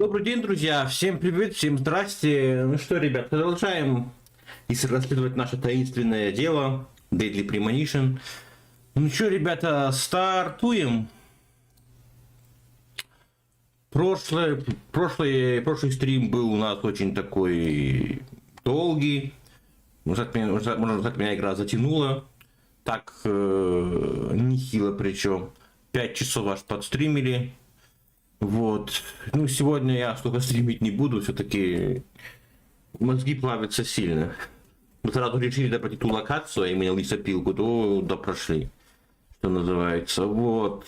Добрый день, друзья! Всем привет, всем здрасте! Ну что, ребят, продолжаем расследовать наше таинственное дело Deadly Premonition. Ну что, ребята, стартуем. Прошлый стрим был у нас очень такой долгий. Можно сказать, меня игра затянула. Так, нехило причем. 5 часов аж подстримили. Вот. Ну, сегодня я столько стримить не буду, все-таки мозги плавятся сильно. Мы сразу решили допройти ту локацию, а именно лесопилку, то прошли, что называется. Вот.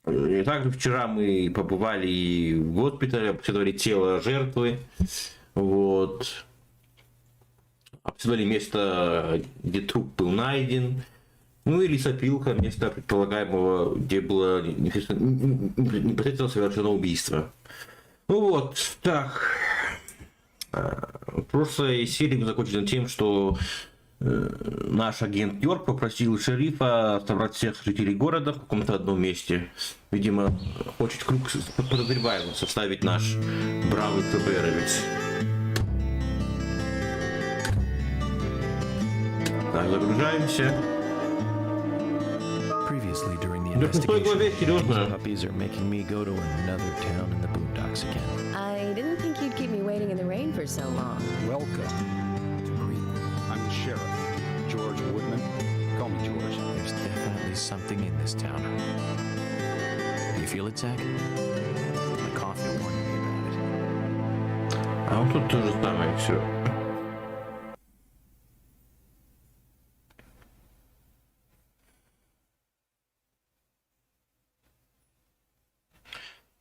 И также вчера мы побывали в госпитале, обследовали тело жертвы. Вот. Обследовали место, где труп был найден. Ну и лесопилка, место предполагаемого, где было непосредственно совершено убийство. Ну вот, так. В прошлой серии мы закончили тем, что наш агент Йорк попросил шерифа собрать всех жителей города в каком-то одном месте. Видимо, хочет круг подозреваемых составить наш бравый ФБРовец. Так, загружаемся. Previously during the investigation, puppies are making me go to another town in the boondocks again. I didn't think you'd keep me waiting in the rain for so long. Welcome to Greenwood. I'm the sheriff, George Woodman. Call me George. There's definitely something in this town. You feel it, Zach? My coffee warned me about it. А вот тут то же самое все.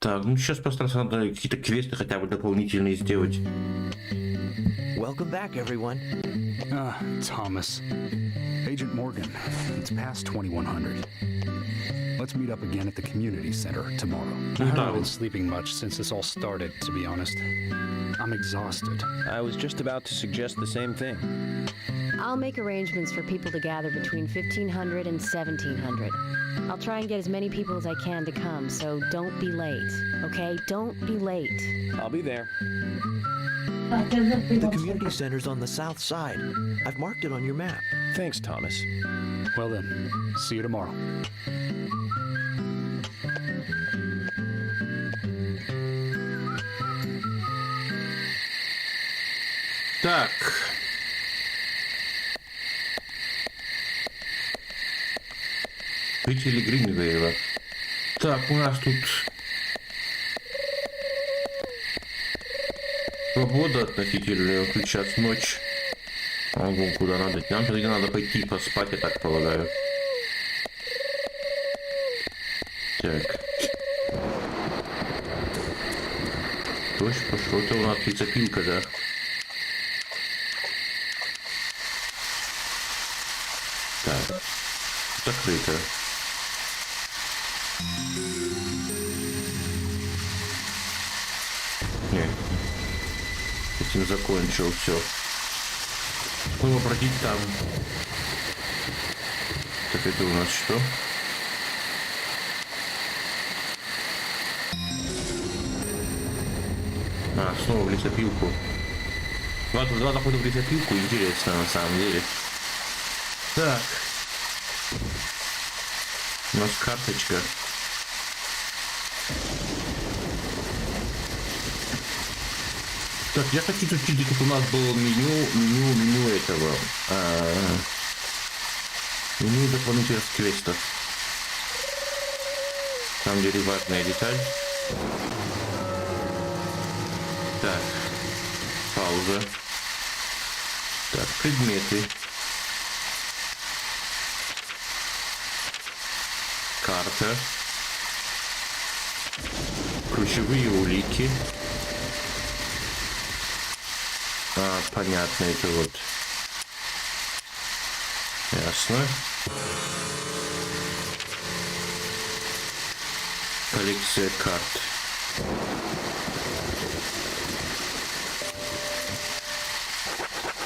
Так, ну сейчас постараться надо какие-то квесты хотя бы дополнительные сделать. Welcome back, everyone. Thomas. Agent Morgan, it's past 2100. Let's meet up again at the community center tomorrow. I haven't been sleeping much since this all started, to be honest. I'm exhausted. I was just about to suggest the same thing. I'll make arrangements for people to gather between 1500 and 1700. I'll try and get as many people as I can to come, so don't be late, okay? Don't be late. I'll be there. The community center's on the south side. I've marked it on your map. Thanks, Thomas. Well then, see you tomorrow. Так. Жители Гринвейла. Так, у нас тут свобода относительно, сейчас ночь. Ого, куда надо? Нам все-таки надо пойти поспать, я так полагаю. Так. Дождь пошел, это у нас лесопилка, да? Так. Закрыто. Не. Этим закончил все. Снова бродить там. Так это у нас что? А, снова в лесопилку. Два захода в лесопилку, интересно на самом деле. Так. У нас карточка. Так, я хочу изучить, тут у нас было меню этого. Меню дополнительных квестов. На самом деле важная деталь. Так. Пауза. Так, предметы. Карта. Ключевые улики. Понятно, это вот. Ясно. Коллекция карт.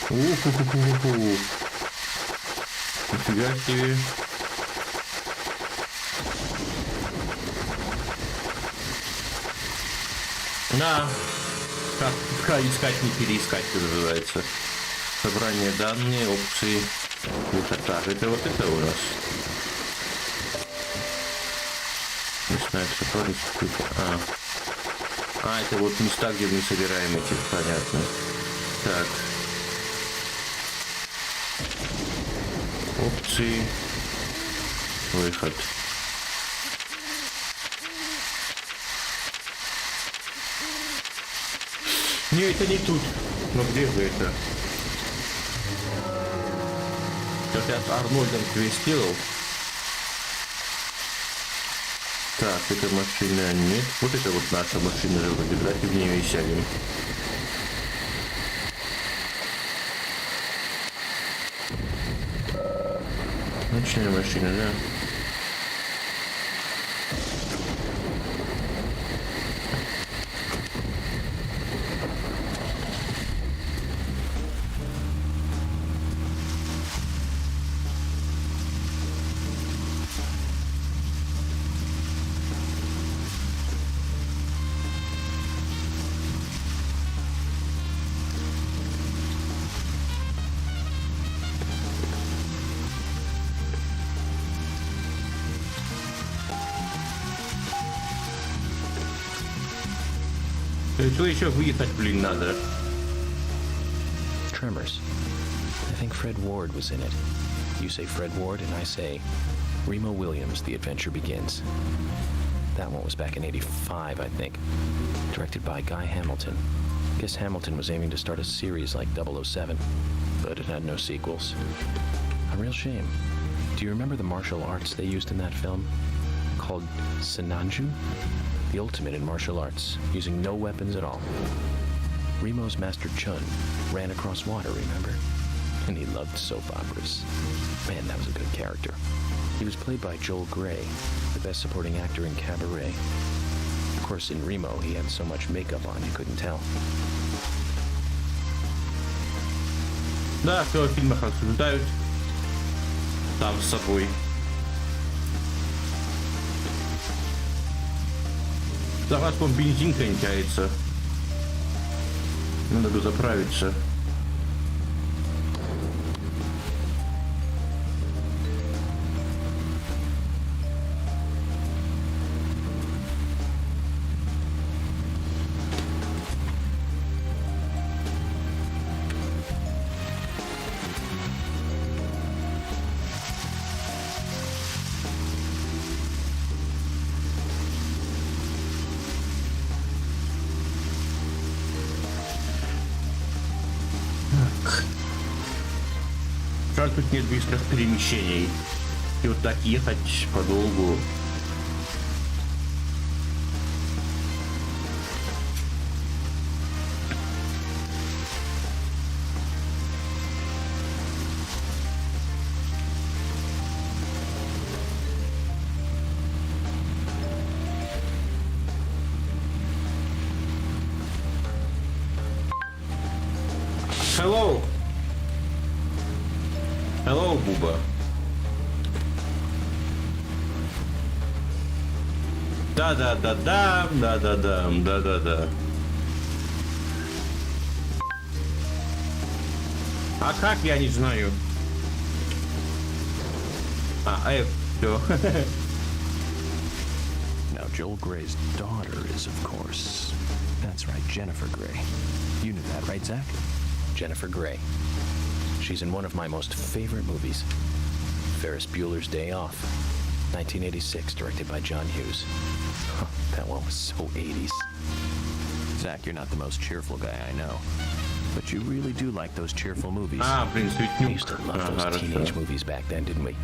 Уху-ху-ху-ху. Нифига себе. Да. Как искать, не переискать, что называется. Собрание данных, опции. Так, это вот это у нас. Не знаю, что творится. Это вот места, где мы собираем эти, понятно. Так. Опции. Выход. Не, это не тут. Но где же это? Сейчас я с Арнольдом квест сделал. Так, эта машина нет. Вот это вот наша машина же вроде. Давайте в нее и сядем. Ночная машина, да. Что еще выехать, блин, надо? Tremors. I think Fred Ward was in it. You say Fred Ward, and I say Remo Williams, The Adventure Begins. That one was back in '85, I think. Directed by Guy Hamilton. Guess Hamilton was aiming to start a series like 007, but it had no sequels. A real shame. Do you remember the martial arts they used in that film? Called Sinanju? The ultimate in martial arts, using no weapons at all. Remo's Master Chun ran across water, remember? And he loved soap operas. Man, that was a good character. He was played by Joel Grey, the best supporting actor in Cabaret. Of course, in Remo, he had so much makeup on you couldn't tell. Да, все о фильмах рассуждают. Там с собой. За вас вон бензин кончается. Надо бы заправиться. Жаль, тут нет быстрых перемещений. И вот так ехать подолгу. Hello. Hello, Буба. Да-да-да-да, да-да-да, да-да-да. А как, я не знаю. Все. Now, Joel Grey's daughter is, of course, that's right, Jennifer Grey. You knew that, right, Zach? Jennifer Grey. She's in one of my most favorite movies, Ferris Bueller's Day Off, 1986, directed by John Hughes. Huh, that one was so 80s. Zach, you're not the most cheerful guy I know, but you really do like those cheerful movies. We used to love those teenage movies back then, didn't we?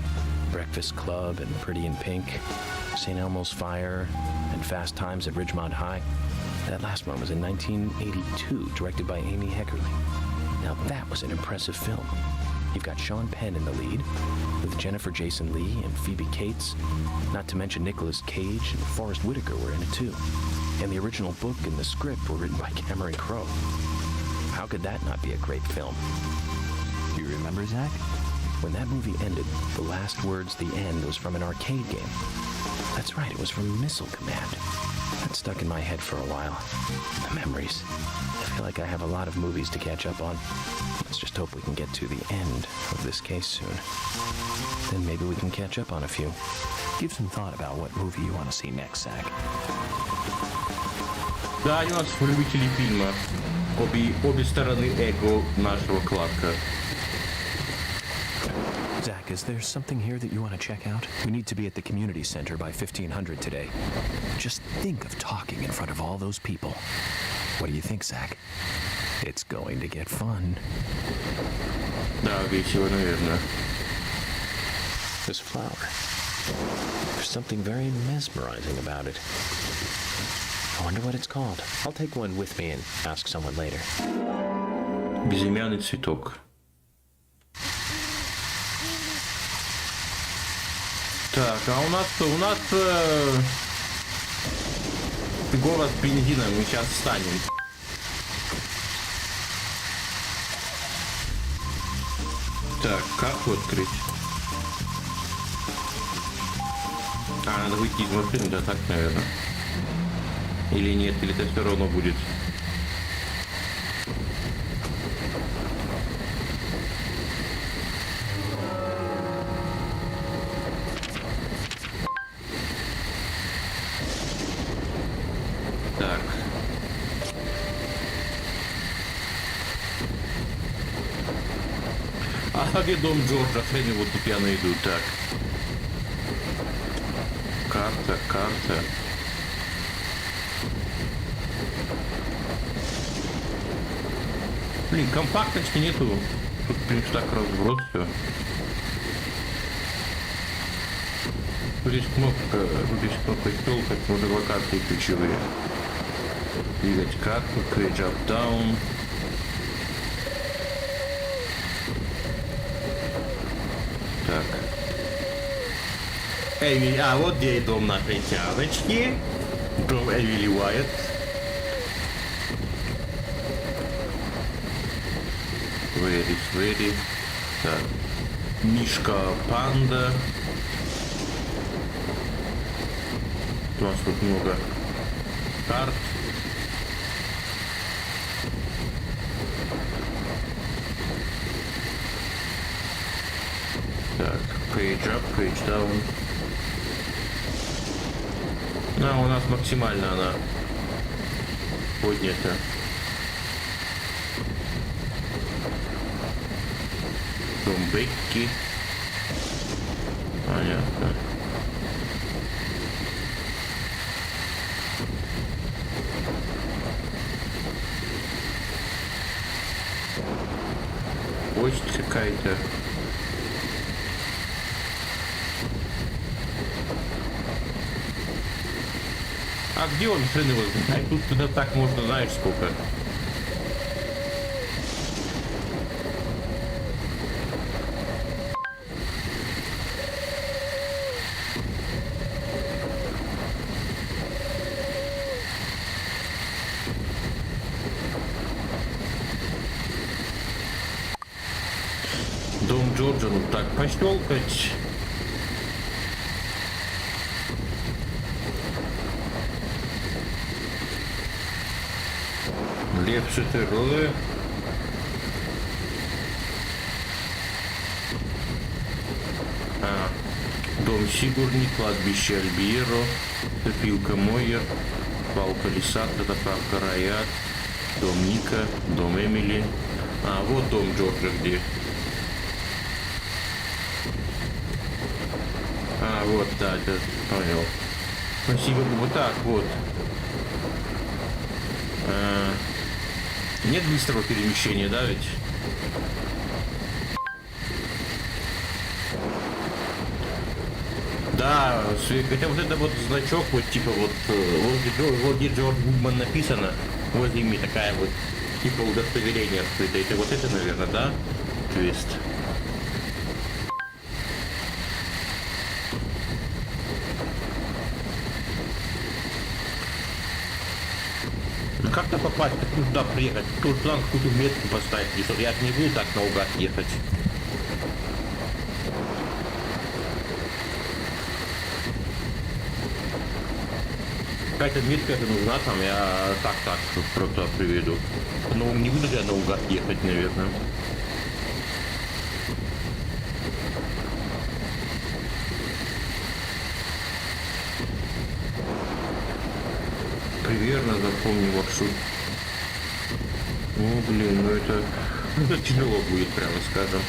Breakfast Club and Pretty in Pink, St. Elmo's Fire, and Fast Times at Ridgemont High. That last one was in 1982, directed by Amy Heckerling. Now that was an impressive film. You've got Sean Penn in the lead, with Jennifer Jason Leigh and Phoebe Cates, not to mention Nicolas Cage and Forrest Whitaker were in it too. And the original book and the script were written by Cameron Crowe. How could that not be a great film? Do you remember, Zach? When that movie ended, the last words, the end, was from an arcade game. That's right, it was from Missile Command. That's stuck in my head for a while. The memories. I feel like I have a lot of movies to catch up on. Let's just hope we can get to the end of this case soon. Then maybe we can catch up on a few. Give some thought about what movie you want to see next, Zach. Да, они у нас любители фильма. Обе стороны эго нашего Кларка. Zach, is there something here that you want to check out? We need to be at the community center by 1500 today. Just think of talking in front of all those people. What do you think, Zach? It's going to get fun. Да, весело, наверное. This flower. There's something very mesmerizing about it. I wonder what it's called. I'll take one with me and ask someone later. Безымянный цветок. Так, а у нас что? У нас город бензина, мы сейчас встанем. Так, карту открыть. А, надо выйти из машины, да, так, наверное. Или нет, или это все равно будет. Так. А где дом Джорджа? Хрен его тут я найду. Так. Карта. Блин, компактности нету. Тут, блин, так разброс все. Здесь кнопка щелкать, можно локации ключевые. Двигать карту, page up, down. Так. Эвили, а вот где и дом нашей тяночки. Дом Эвили Уайт. Very. Так. Мишка Панда. У нас тут много карт. Так, page up, page down. У нас максимально она поднята. Дом Бекки. Понятно. Кость какая-то. А где он, хрен его знает? Тут туда так можно, знаешь, сколько. Дом Джорджа, ну так пощелкать. Лев Шетерле. Дом Сигурни, кладбище Альбиеро, Пилка Мойер, Палка Лисата, Заправка Раят, дом Ника, дом Эмили. Вот дом Джорджа где. Вот, да, это понял. Спасибо. Вот так вот. Нет быстрого перемещения, да, ведь? Да, хотя вот это вот значок, вот типа вот где Джордж Гудман написано, возле меня такая вот типа удостоверение открыто. Это вот это, наверное, да? Твист. Как-то попасть, как туда приехать, тут там какую-то метку поставить, и что я не буду так наугад ехать. какая-то отметка это нужна, там я так просто приведу. Ну, не буду я наугад ехать, наверное. Примерно запомню маршрут. Ну, блин, ну это тяжело будет, прямо скажем.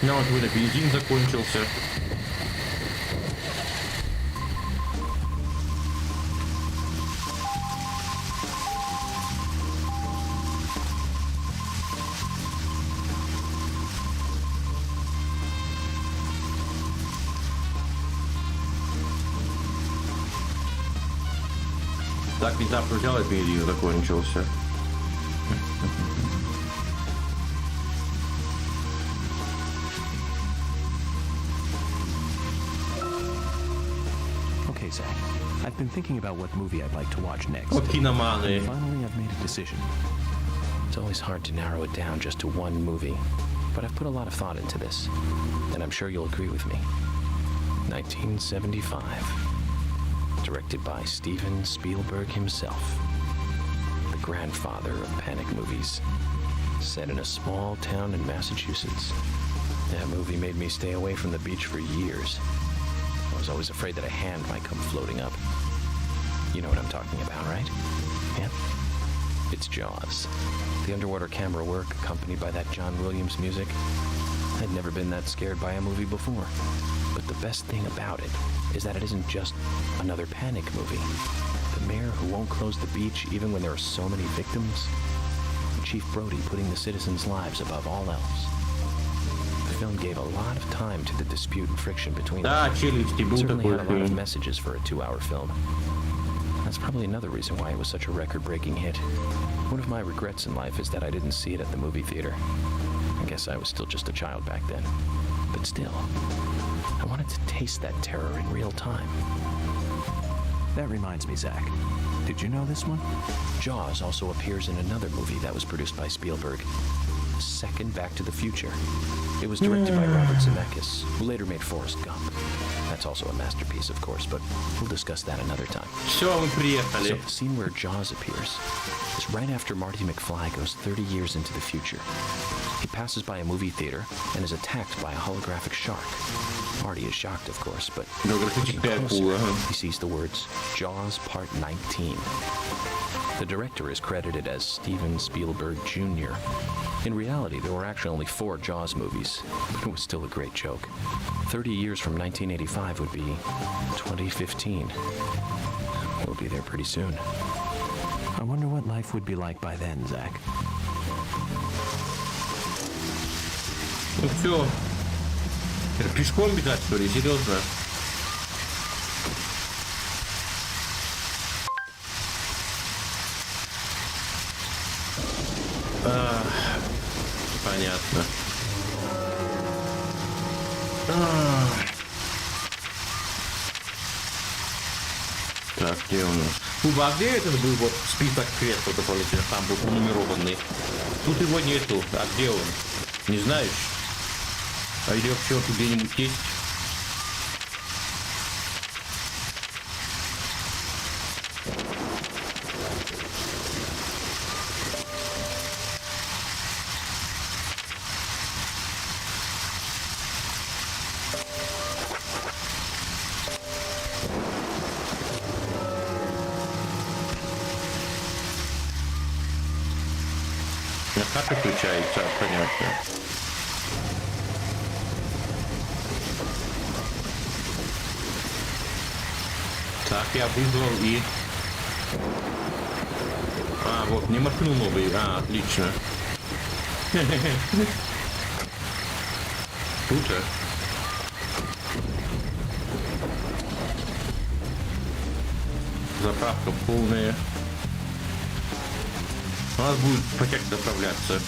Ну вот вот бензин закончился. Так внезапно взял и бензин закончился. Okay, Zach. I've been thinking about what movie I'd like to watch next. Вот киноманы. Finally, I've made a decision. It's always hard to narrow it down just to one movie, but I've put a lot of thought into this, and I'm sure you'll agree with me. 1975. Directed by Steven Spielberg himself. The grandfather of panic movies. Set in a small town in Massachusetts. That movie made me stay away from the beach for years. I was always afraid that a hand might come floating up. You know what I'm talking about, right? Yeah? It's Jaws. The underwater camera work accompanied by that John Williams music. I'd never been that scared by a movie before. But the best thing about it is that it isn't just another panic movie. The mayor who won't close the beach even when there are so many victims. Chief Brody putting the citizens' lives above all else. The film gave a lot of time to the dispute and friction between them. Да, челюсти It был certainly такой had a lot of фильм. messages for a 2-hour film. That's probably another reason why it was such a record-breaking hit. One of my regrets in life is that I didn't see it at the movie theater. I guess I was still just a child back then. But still, I wanted to taste that terror in real time. That reminds me, Zach. Did you know this one? Jaws also appears in another movie that was produced by Spielberg. The second Back to the Future. It was directed by Robert Zemeckis, who later made Forrest Gump. That's also a masterpiece, of course, but we'll discuss that another time. Все, мы So приехали. the scene where Jaws appears is right after Marty McFly goes 30 years into the future. He passes by a movie theater and is attacked by a holographic shark. Marty is shocked, of course, but looking Голографическая closer, акула. he sees the words Jaws Part 19. The director is credited as Steven Spielberg Jr. In reality, there were actually only 4 Jaws movies, but it was still a great joke. 30 years from 1985 would be 2015. We'll be there pretty soon. I wonder what life would be like by then, Zach. Ну все. Пешком бежать, что ли? Серьезно? Понятно. Так, где у нас? А где этот был вот список кресел, который там был пронумерованный? Тут его нету. А где он? Не знаешь? А или вообще он тут где-нибудь есть? Как включается, понятно. Так, я вызвал и... А, вот, мне машину новую. А, отлично. Круто. Заправка полная. У нас будет потяг заправляться.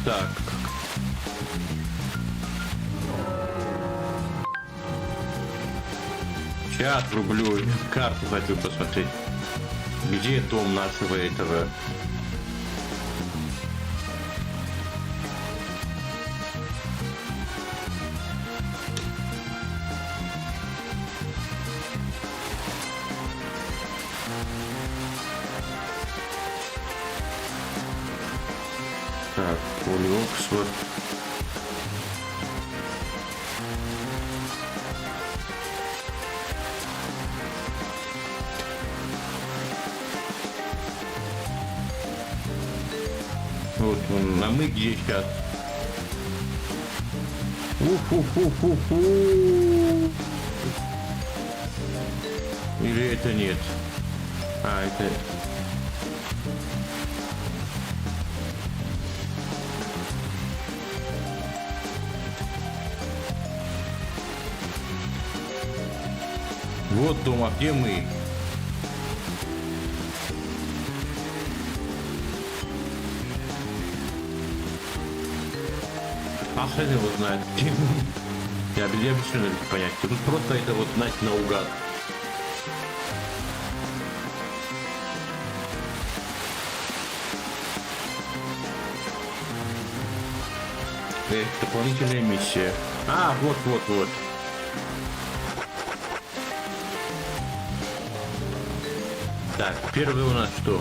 Так. Сейчас рублю. Карту хочу посмотреть. Где дом нашего этого? Так, Оксфорд. Вот он, а мы где сейчас? Уфу-фу-фу-фу. Или это нет? А, это... Вот дом, а где мы? А хрен его знает. Я все надо понять. Тут просто это вот знать наугад. Дополнительная миссия. А, вот. Так, первый у нас что?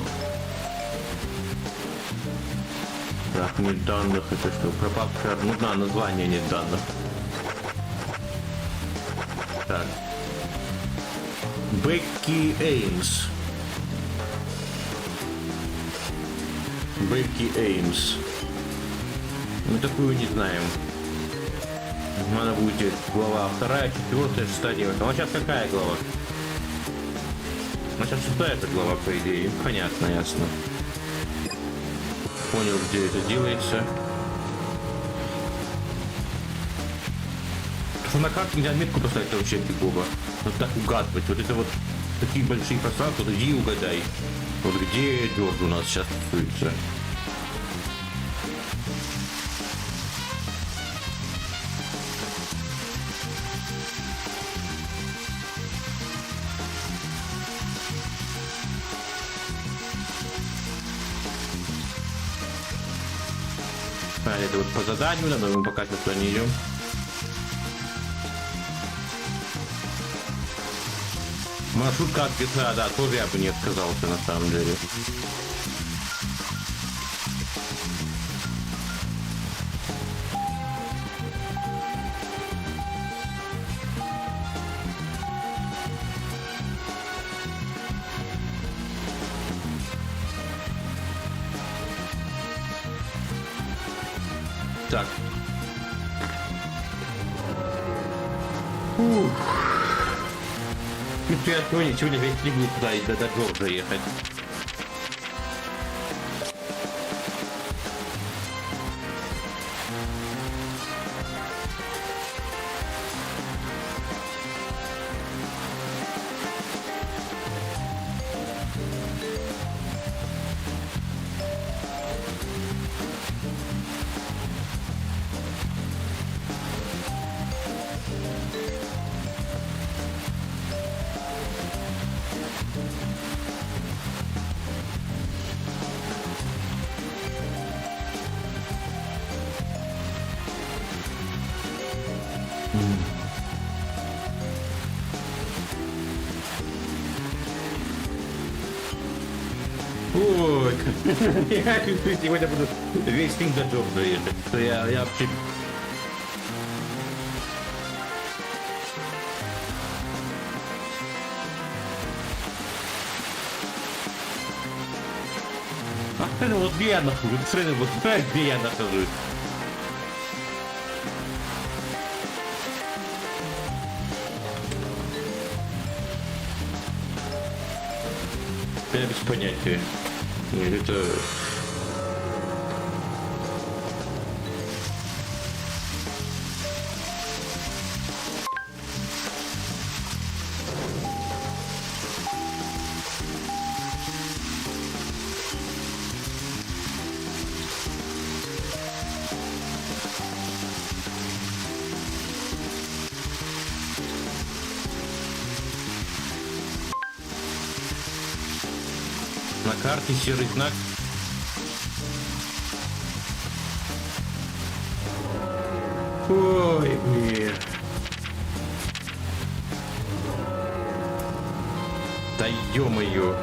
Так, нет данных, это что? Пропавшая, ну да, название нет данных. Так. Бекки Эймс. Мы такую не знаем. Она будет глава 2, 4, 6, 9. А сейчас какая глава? А сейчас 6 глава, по идее. Понятно, ясно. Понял, где это делается. Что на карте нельзя метку поставить, это вообще фигово. Вот так угадывать. Вот это вот такие большие пространства, вот иди и угадай. Вот где Джордж у нас сейчас тусуется. Это вот по заданию надо, мы пока что не идем. Маршрутка от Петра, да, тоже я бы не отказался на самом деле. Так. Я сегодня весь день буду туда и до Джорджа ехать. Ой, я сегодня буду весь день до Джорджа ехать. Что я вообще... А вот где я нахожусь? Вот где я нахожусь? Я без понятия. Это... На карте серый знак. Ой, блин. Да ё-моё.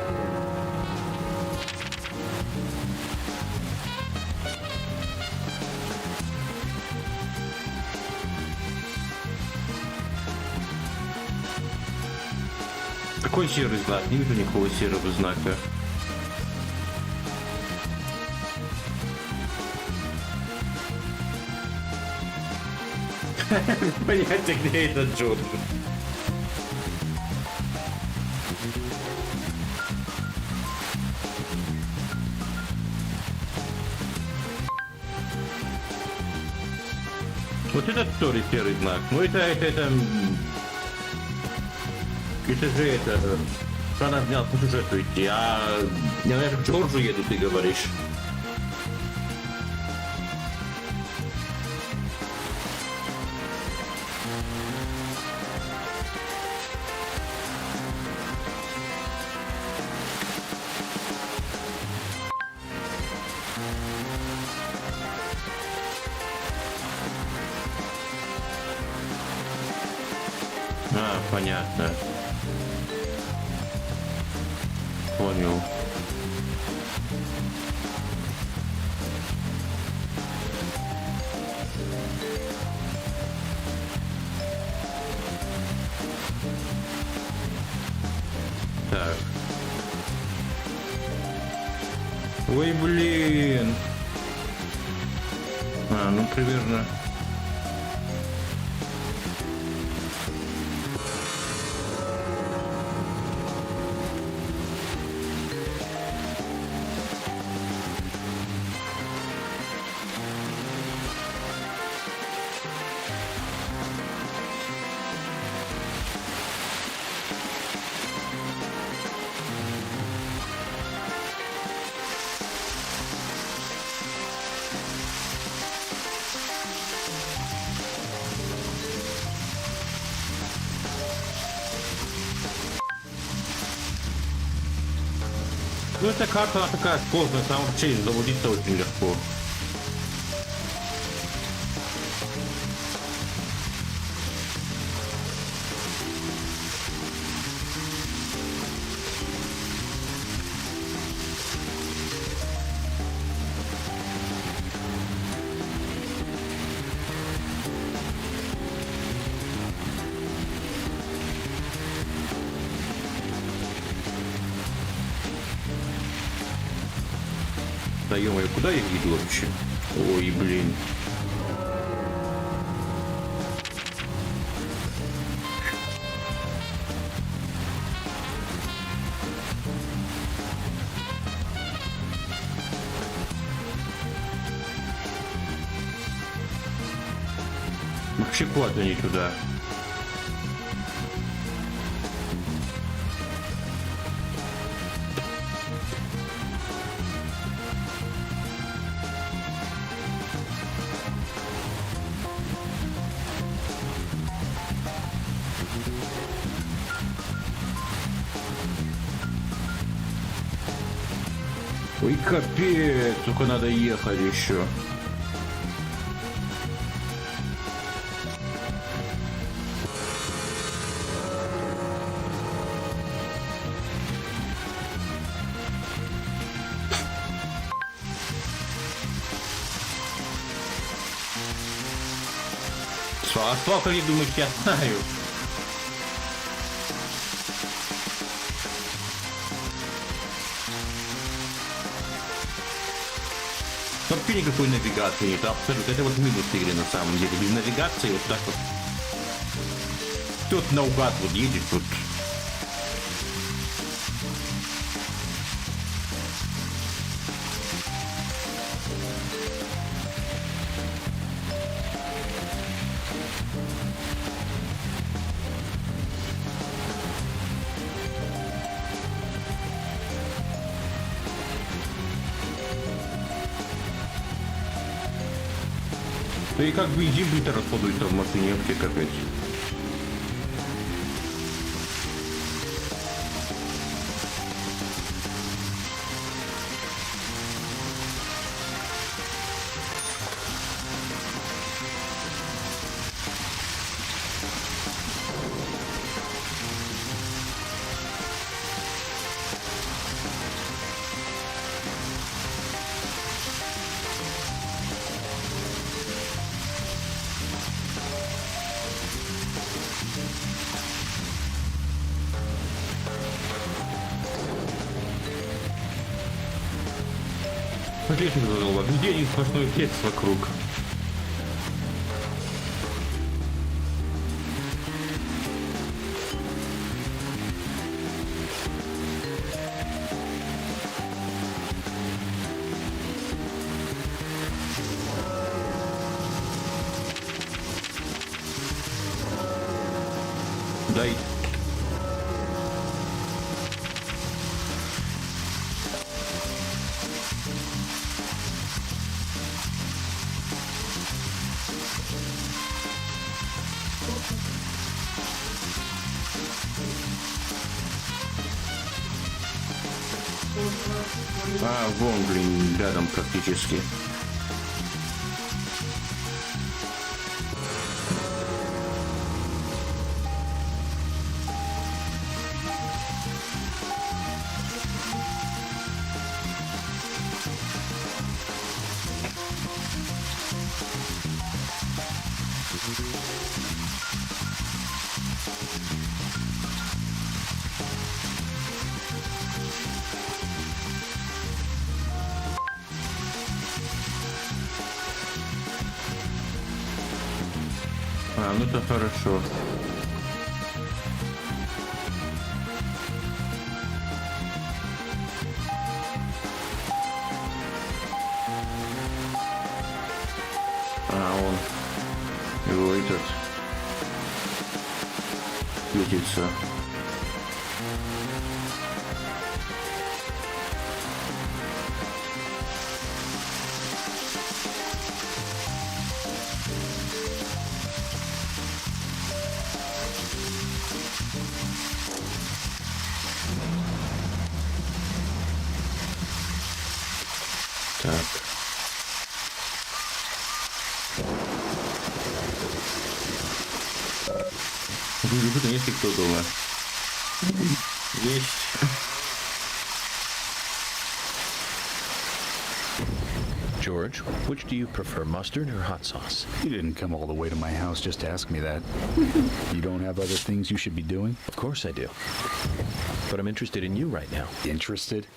Какой серый знак? Не вижу никакого серого знака. Понятия, где этот Джордж. Вот этот тоже серый знак. Ну это же это. Надо мне по сюжету идти, а я, наверное, к Джорджу еду, ты говоришь. А, понятно. Понял. Так. Ой, блин. А, ну примерно. Ну эта карта она такая сложная, там вообще заводиться очень легко. Да ё-моё, куда я иду вообще? Ой, блин. Вообще куда-то не туда. Ой, капец, только надо ехать еще. А сколько ли думаешь, я знаю? Вообще никакой навигации нет, абсолютно. Это вот минус игры на самом деле. Без навигации вот так вот. Тут наугад вот едешь тут. Да и как бензин быстро расходуется в машине, вообще капец. Отлично задолбал. Где один сплошной лес вокруг? Дай. А, вон, блин, рядом практически. А, ну это хорошо. А, он его этот светится. Так. Будет если кто дома. Есть. George, which do you prefer, mustard or hot sauce? You didn't come all the way to my house just to ask me that. You don't have other things you should be doing? Of course I do. But I'm interested in you right now. Interested?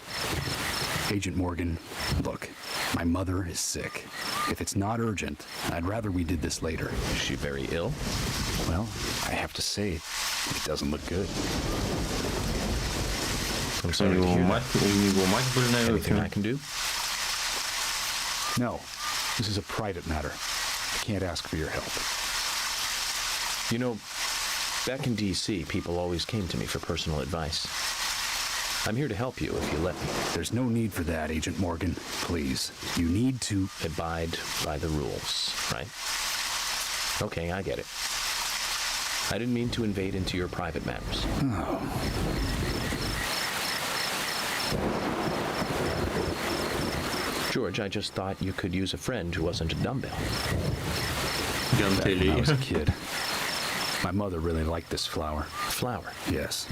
Agent Morgan, look, my mother is sick. If it's not urgent, I'd rather we did this later. Is she very ill? Well, I have to say, it doesn't look good. I'm У sorry to него hear мать, that. у него мать больная. Anything I can do? No, this is a private matter. I can't ask for your help. You know, back in D.C., people always came to me for personal advice. I'm here to help you if you let me. There's no need for that, Agent Morgan. Please, you need to... Abide by the rules, right? Okay, I get it. I didn't mean to invade into your private matters. George, I just thought you could use a friend who wasn't a dumbbell. When I was a kid, my mother really liked this flower. Flower. Yes.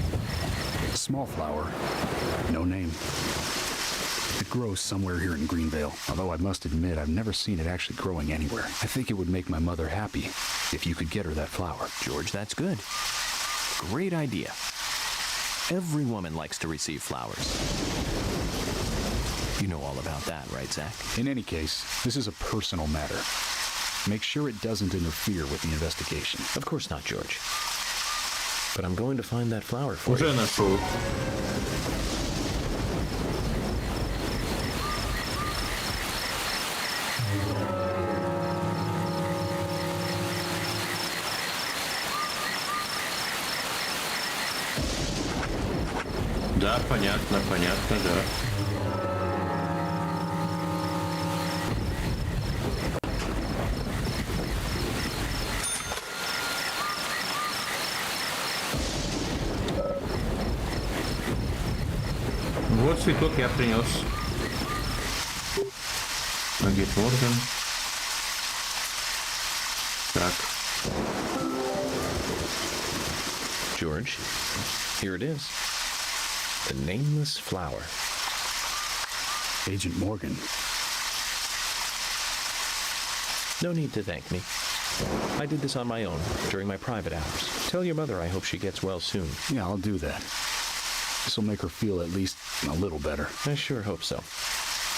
A small flower. No name. It grows somewhere here in Greenvale, although I must admit I've never seen it actually growing anywhere. I think it would make my mother happy if you could get her that flower. George, that's good. Great idea. Every woman likes to receive flowers. You know all about that, right, Zach? In any case, this is a personal matter. Make sure it doesn't interfere with the investigation. Of course not, George. But I'm going to find that flower for Уже you. нашел. Да, понятно, понятно, да. Вот цветок я принес. Агент Морган. Так. George, here it is. The nameless flower. Agent Morgan. No need to thank me. I did this on my own, during my private hours. Tell your mother I hope she gets well soon. Yeah, I'll do that. This will make her feel at least a little better. I sure hope so.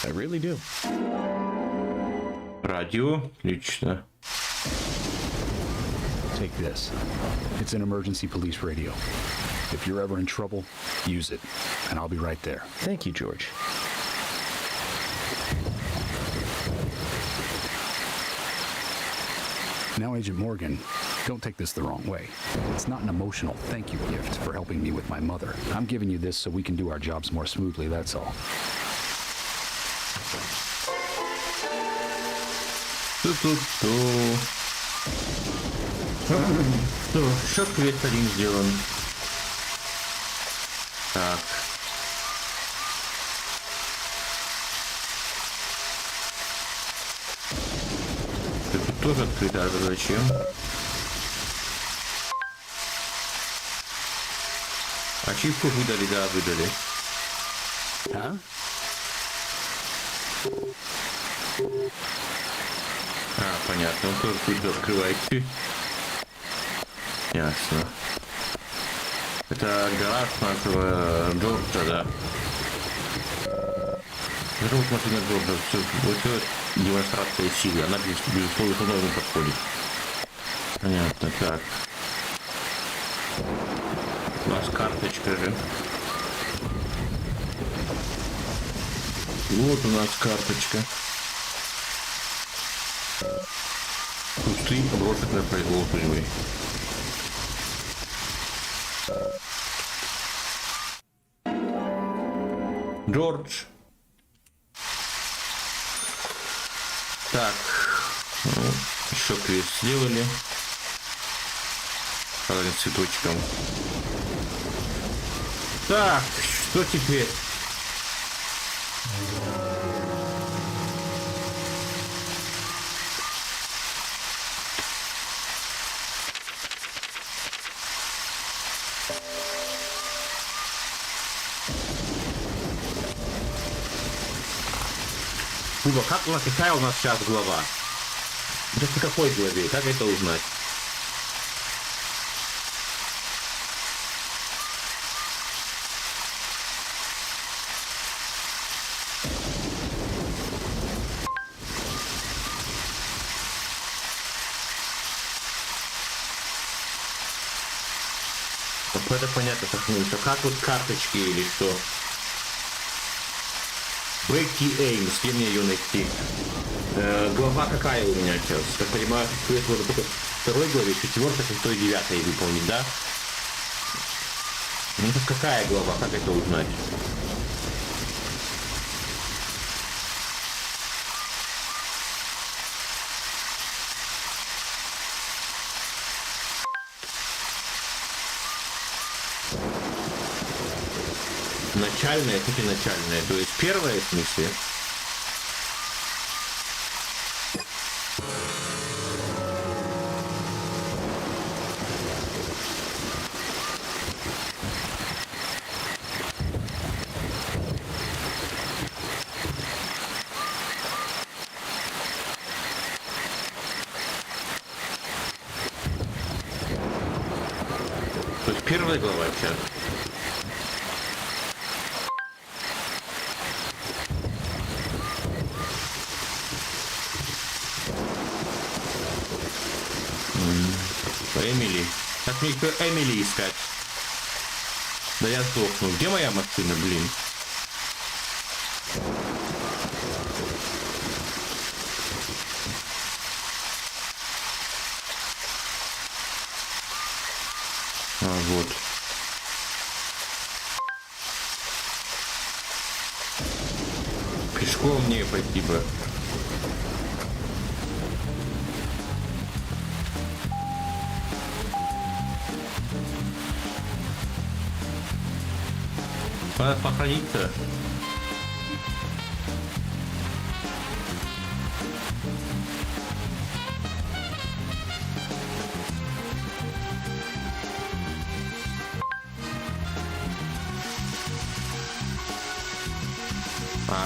I really do. Радио, отлично. Take this. It's an emergency police radio. If you're ever in trouble, use it, and I'll be right there. Thank you, George. Now, Agent Morgan, don't take this the wrong way. It's not an emotional thank you gift for helping me with my mother. I'm giving you this so we can do our jobs more smoothly, that's all. Ту-ту-ту. Что, еще квест один сделан. Так. Тут тоже открыто, а зачем? Ачивку выдали, да, выдали. А? Понятно, он тоже будет открывать. Ясно. Это гараж нашего Джорджа, да. Это вот машина Джорджа, все, вот это демонстрация силы, она безусловно ему подходит. Понятно, так. У нас карточка же. Вот у нас карточка. Пустые брошек на произвол судьбы. Джордж. Так. Еще квест сделали. Правда, цветочком. Так, что теперь? Куба, какая у нас сейчас глава? Это в какой главе? Как это узнать? Это понятно, как вот карточки или что? Бекки Эйм, с кем мне ее найти? Глава какая у меня сейчас? Как понимаю, квест можно только в второй главе, 4, 6, 9 выполнить, да? Ну так какая глава? Как это узнать? Начальная, хоть и начальная, то есть первая в смысле. То есть первая глава сейчас. Эмили. Как мне Эмили искать? Да я сдохну. Где моя машина, блин? Вот. Пешком мне пойти бы. Надо похорониться.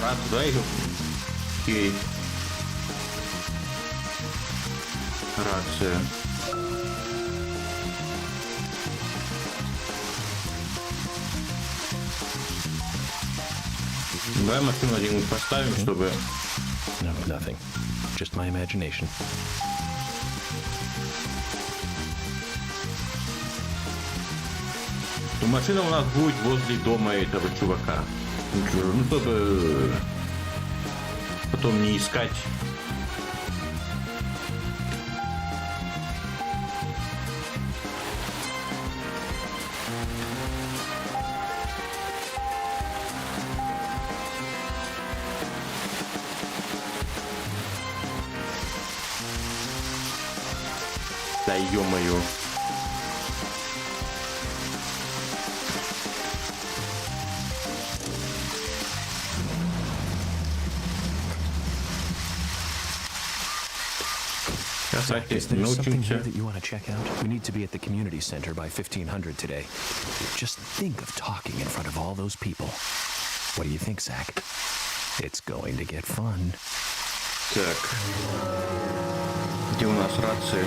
Рад, да, их? Окей. Рация. Давай машину один поставим, чтобы... No, nothing. Just my imagination. Ну, машина у нас будет возле дома этого чувака. Ну, чтобы потом не искать. Да ё-моё. Кстати, Is there something here научимся. that you want to check out? We need to be at the community center by 1500 today. Just think of talking in front of all those people. What do you think, Zach? It's going to get fun. Так. Где у нас рация?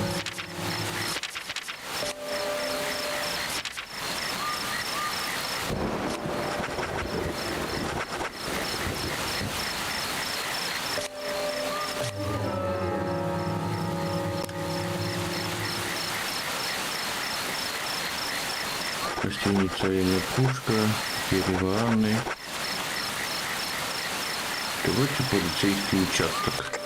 Гостиница имя Пушка, Переваны. Короче, полицейский участок.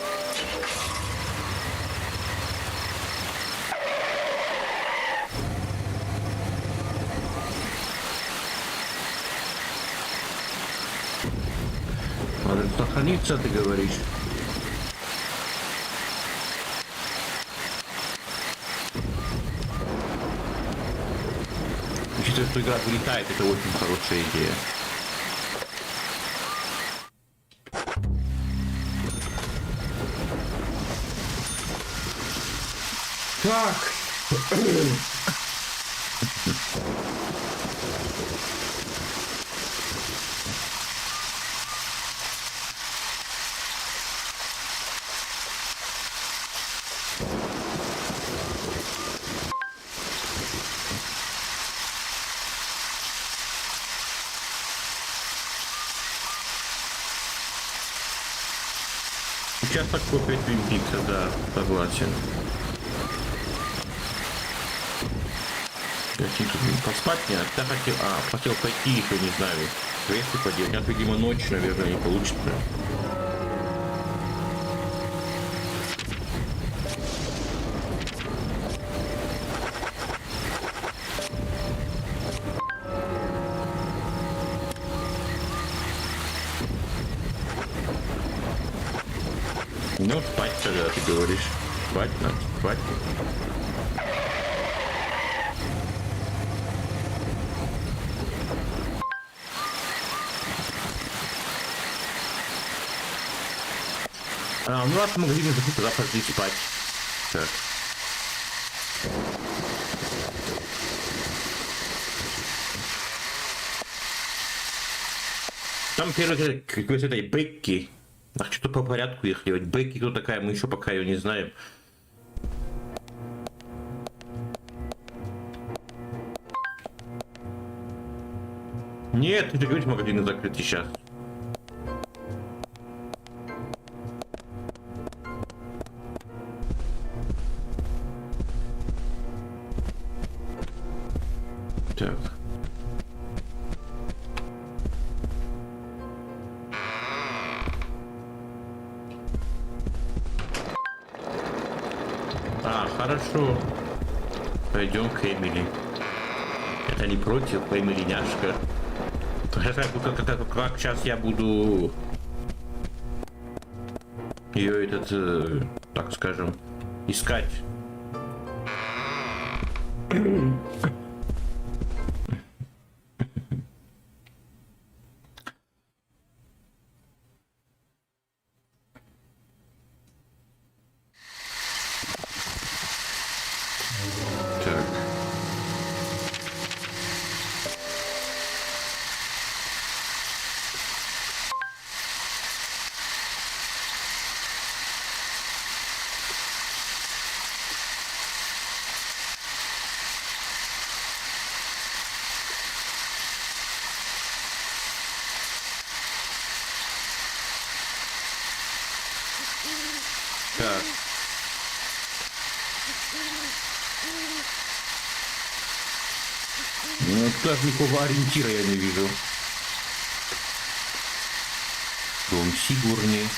Надо сохраниться, ты говоришь. Учитывая, что игра вылетает, это очень хорошая идея. Так. Участок копия Твин Пикса, да, согласен. Я тут поспать не, я хотел пойти еще, не знаю, квесты поделать. Сейчас, видимо, ночь, наверное, не получится. Ну, спать тогда, ты говоришь. Спать надо, спать. Ну ладно, в магазине захотел завтра пойти спать. Так. Там первый квест этой Бекки. Ах, что-то по порядку их делать. Бекки, кто такая, мы еще пока ее не знаем. Нет, ты же говоришь, магазины закрыты сейчас. Так. Хорошо. Пойдем к Эмили. Это не против, Эмили няшка. Как сейчас я буду ее так скажем, искать. Так. Ну, даже никакого ориентира я не вижу. Дом Сигурни.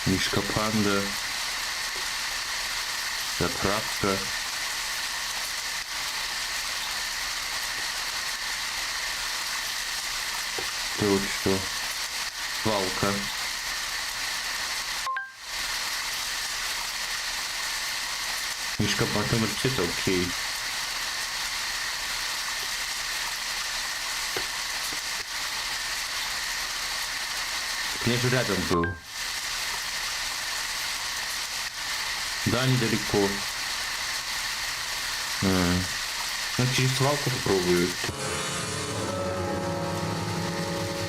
Мишка Панда. Заправка. Тут что? Свалка. Мишка Панда это окей. Я же рядом был. Да, недалеко. Ну, через свалку попробую.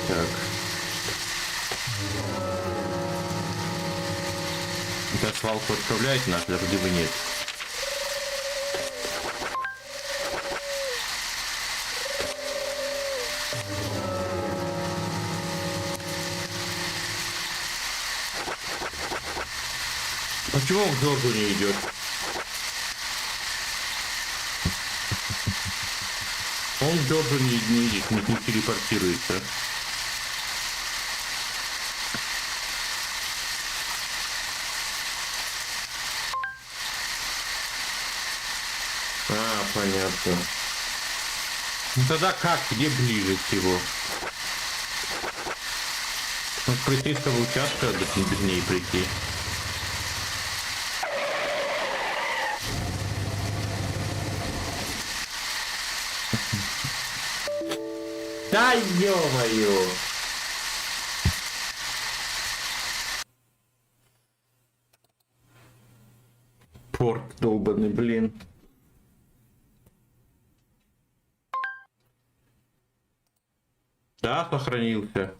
Так. Это свалку отправляет нас, да вроде бы нет. Почему он к Джорджу не идет? Он к Джорджу не идет, не телепортируется. А, понятно. Ну тогда как? Где ближе всего? Ну, с полицейского участка без ней прийти. Да ё-моё! Порт долбаный, блин. Да, сохранился.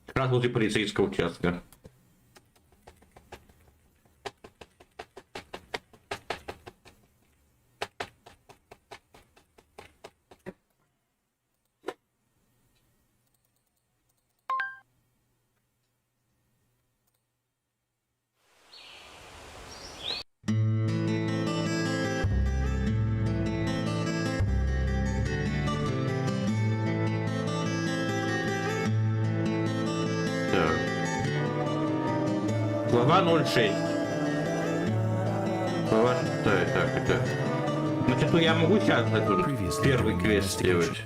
Как раз возле полицейского участка. Глава 06. Глава 6. Так, это... Значит, ну я могу сейчас этот первый квест сделать.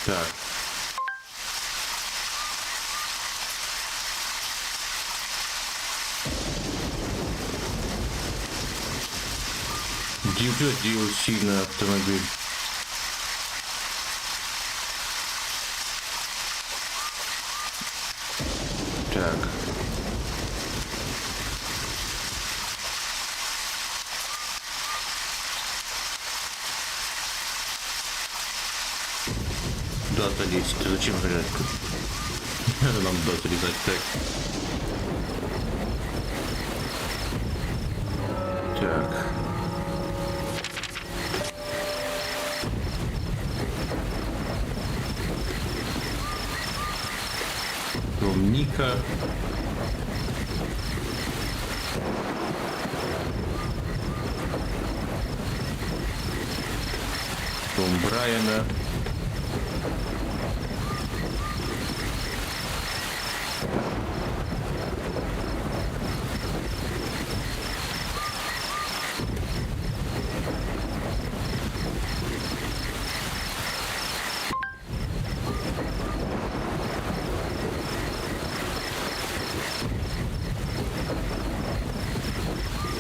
Так. Идет DLC на автомобиль. Так. Да, залезть. Ты зачем жрать? Надо нам да залезать так. Так. Дом Ника. Дом Брайана.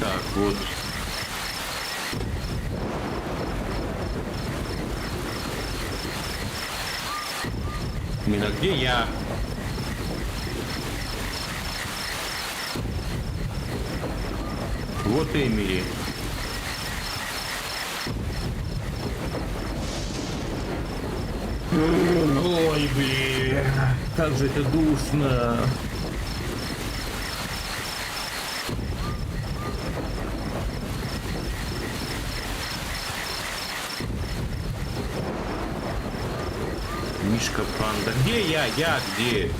Так, вот. Именно где я? Вот Эмили. Ой, блин, как же это душно. Мишка панда. Где я? Я где?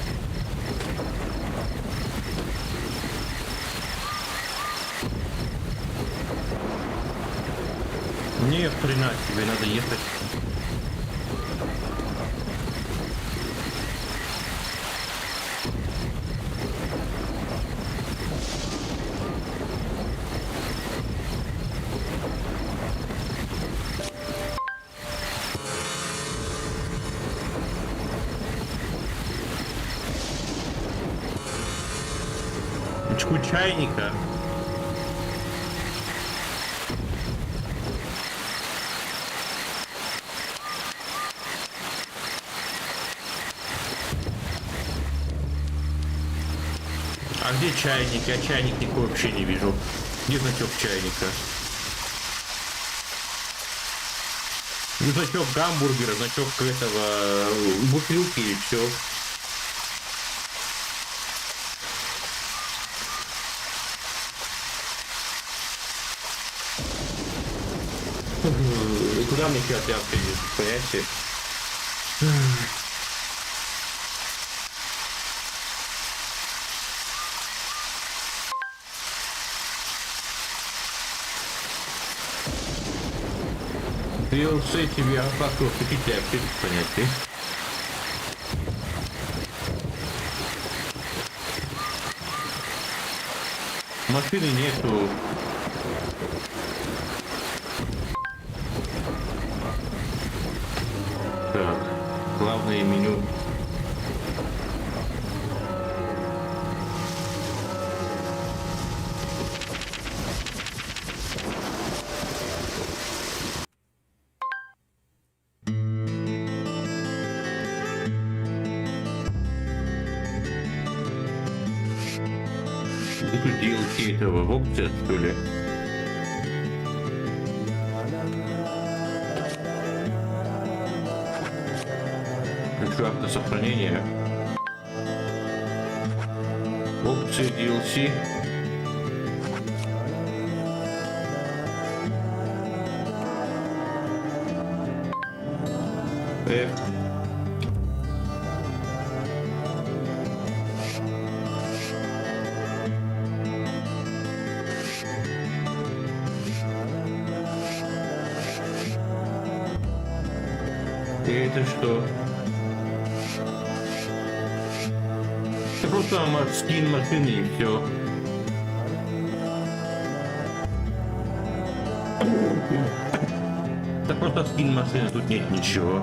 Не, хрена тебе, надо ехать. Ручку чайника. А где чайник? Я чайник никакой вообще не вижу. Где значок чайника? Ну, значок гамбургера, значок этого бутылки и все. Куда мне сейчас тряпка идет, понимаете? DLC тебе фактор, какие тряпки, понятия. Машины нету. Так, главное меню. И тут DLC этого в опции, что ли? Хочу автосохранение. Опции DLC. И это что? Это просто скин машины и все. Это просто скин машины, тут нет ничего.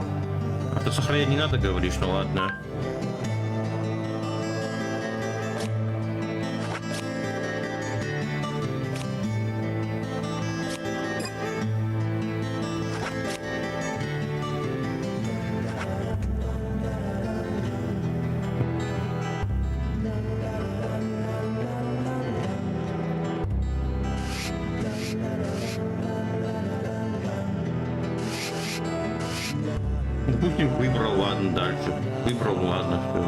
Автосохранять не надо, говоришь, ну ладно. Допустим, выбрал, ладно, дальше. Выбрал, ладно, все.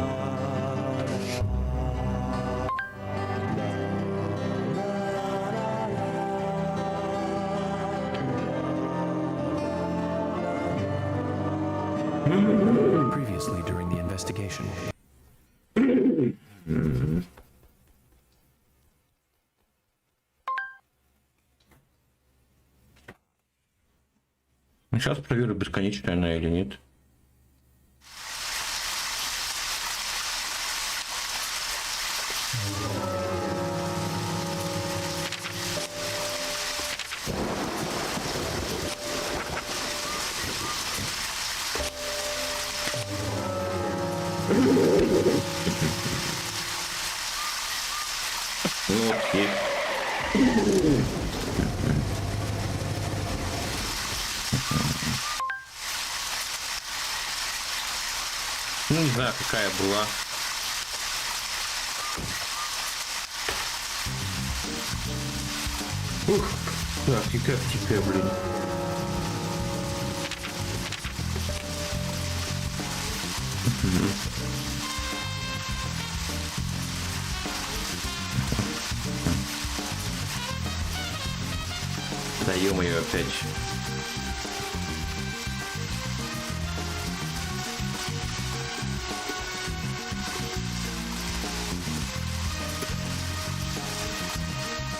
Previously during the investigation. Сейчас проверю, бесконечная она или нет. Ну, окей. Ну, не знаю, какая была. Ух, так, и как тебя, блин. Да ё-моё, опять.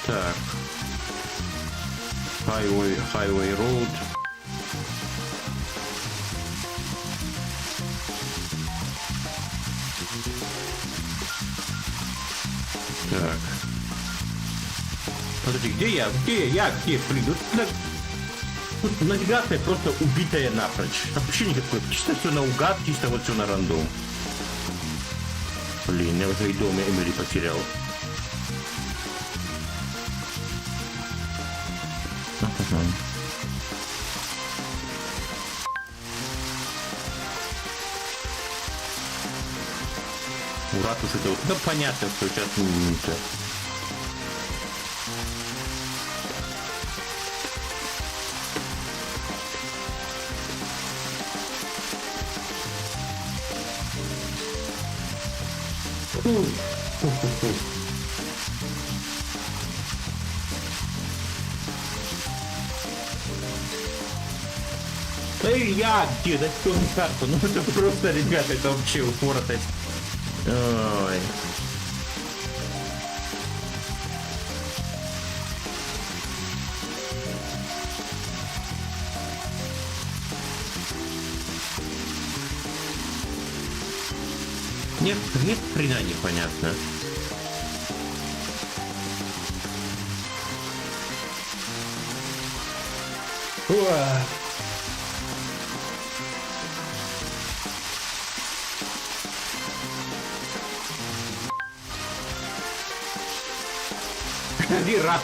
Так. Highway Road. Так. Подожди, где я? Где? Блин, тут навигация просто убитая напрочь. Вообще никакой. Чисто все наугад, чисто вот все на рандом. Блин, я уже и дома Эмили потерял. Ура, тут это вот. Ну понятно, что сейчас минута. Эй, я где? Да что он карту? Ну это просто, ребята, это вообще упоротость. Ой. Нет хрена непонятно. Уа. Виран.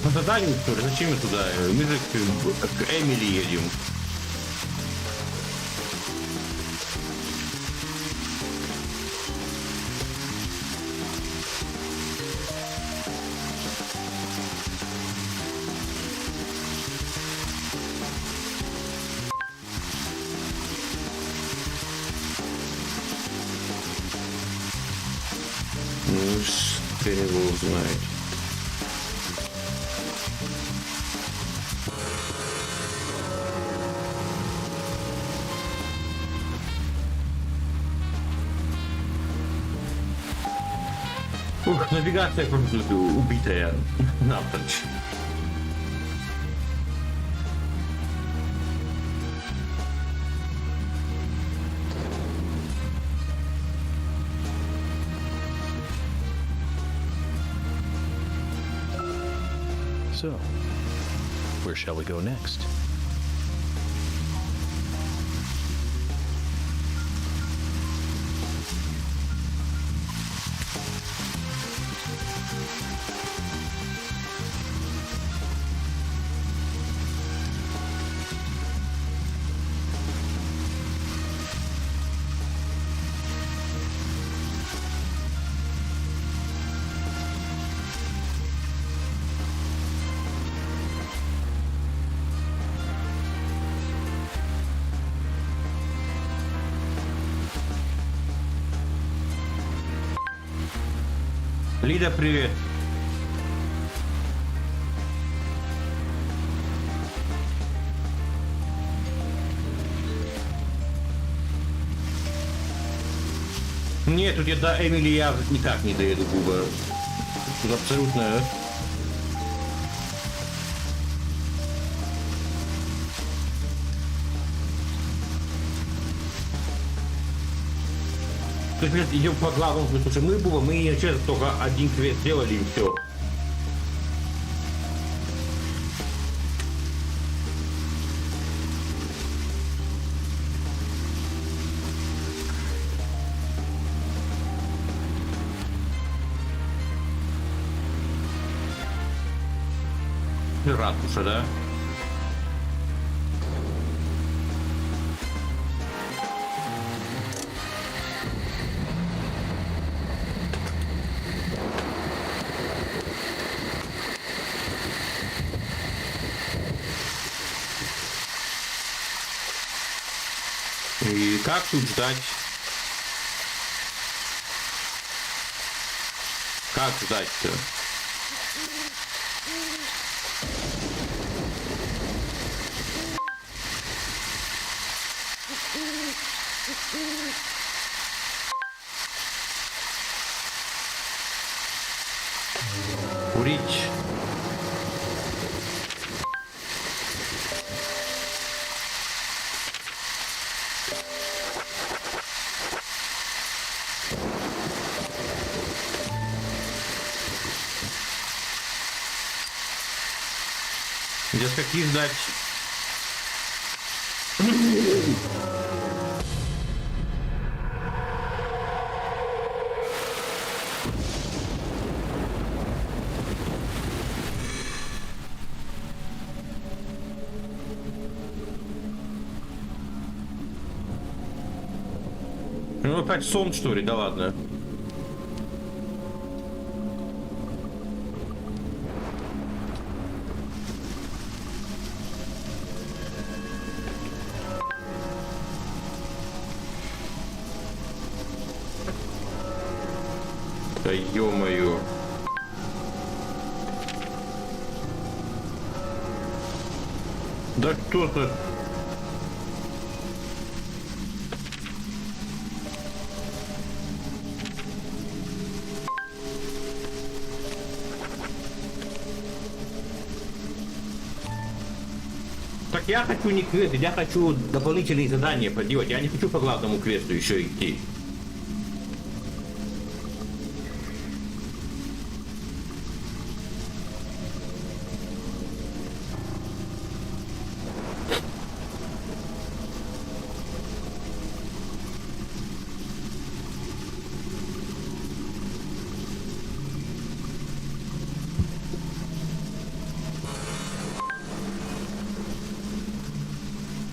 По заданию, что ли? Зачем мы туда? Мы же к Эмили едем. Ну, кто его узнает. Ух, навигация просто убитая напрочь. So, where shall we go next? Лида, привет. Нет, тут я до Эмили я никак не доеду, Губа. Тут абсолютно... То есть, идем по главному, потому что мы, Буба, мы сейчас только один квест сделали и все. Ратуша, да? И как тут ждать? Как ждать-то? Курить. Где скольки ждать? Ну опять сон, что ли? Да ладно. Да ё-моё. Да что-то... Так я хочу не квест, я хочу дополнительные задания поделать. Я не хочу по главному квесту еще идти.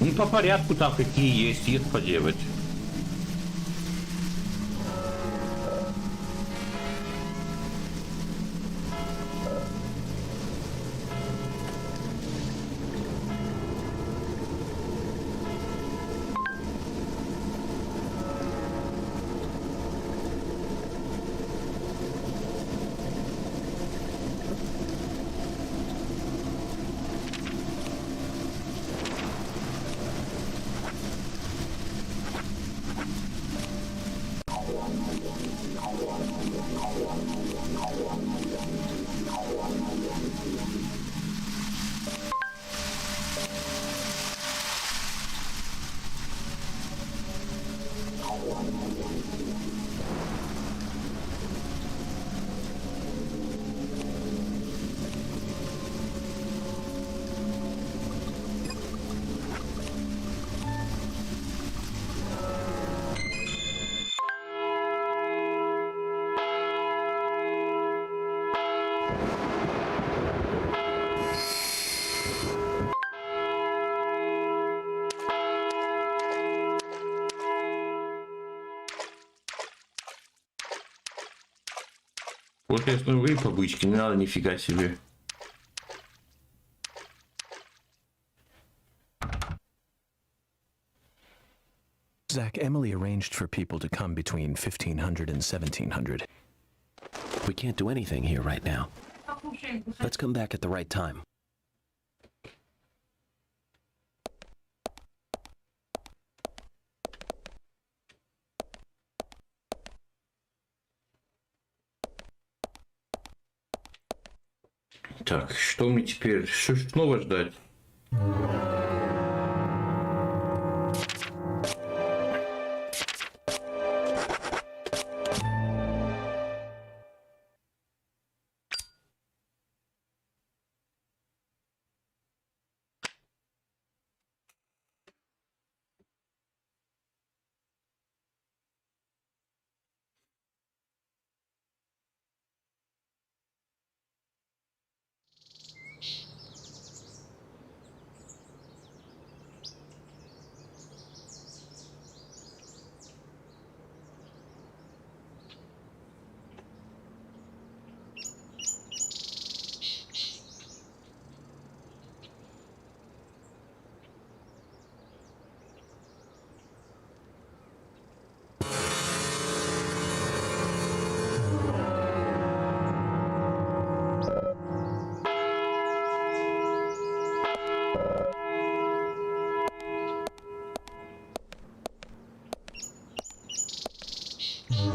Ну, по порядку там какие есть поделать. Вот если вы по бычке, не надо нифига себе. Zach, Emily arranged for people to come between 1500 and 1700. We can't do anything here right now. Let's come back at the right time. Так, что мне теперь? Что снова ждать?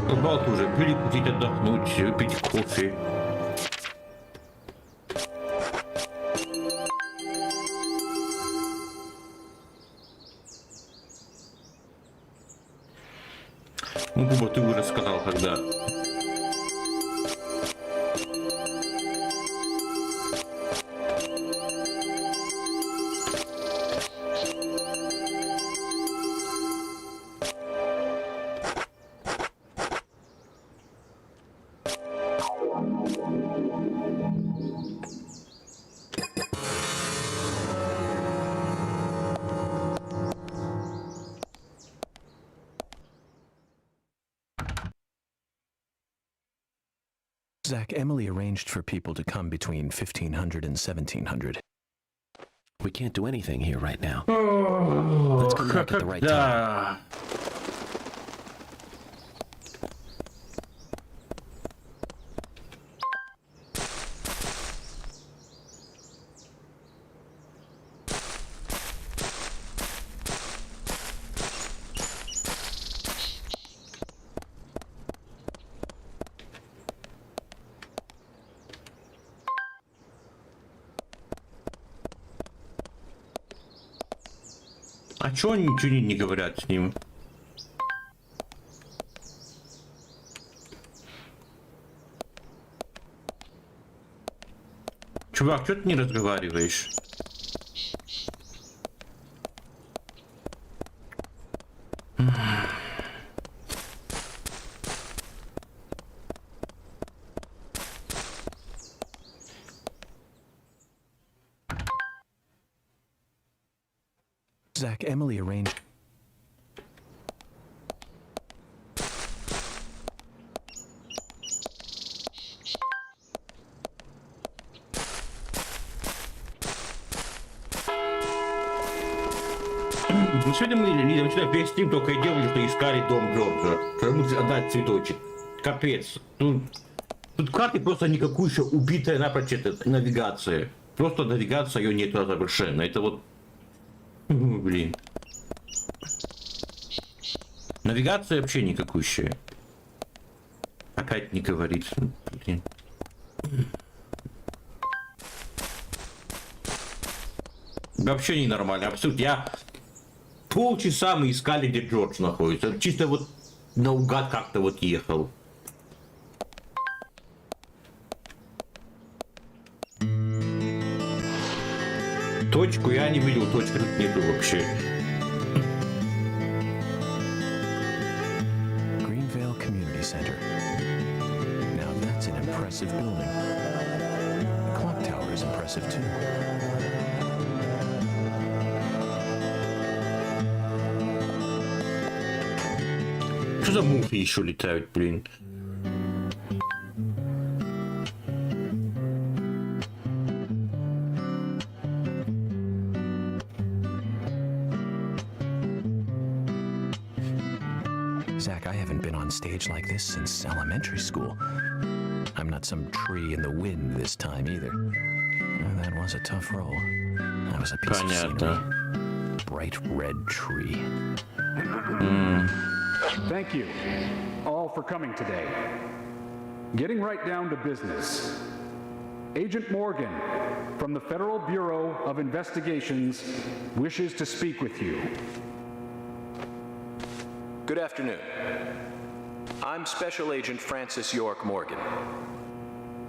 Рыбалку уже перекусить, отдохнуть, выпить кофе. Ну, Буба, ты уже сказал, когда. Zach, Emily arranged for people to come between 1500 and 1700. We can't do anything here right now. Let's come back at the right time. Да. А чё они ничего не говорят с ним? Чувак, чё ты не разговариваешь? Zach, Emily arranged. Ну, сегодня мы весь стрим только и делали, что искали дом Джорджа. Чтобы отдать цветочек. Капец. Тут в карте просто никакую еще убитая напрочь навигация. Просто навигация, ее нет совершенно. Это вот... Блин. Навигация вообще никакущая. Опять не говорит. Блин. Вообще ненормально. Абсолютно. Я полчаса мы искали, где Джордж находится. Чисто вот наугад как-то вот ехал. Точку я не видел, точки тут нету вообще. Greenvale Community Center. Now that's an impressive building. The clock tower is impressive too. Что за мухи еще летают, блин? Zach, I haven't been on stage like this since elementary school. I'm not some tree in the wind this time either. That was a tough role. I was a piece of scenery. Bright red tree. Thank you all for coming today. Getting right down to business. Agent Morgan from the Federal Bureau of Investigations wishes to speak with you. Good afternoon. I'm Special Agent Francis York Morgan.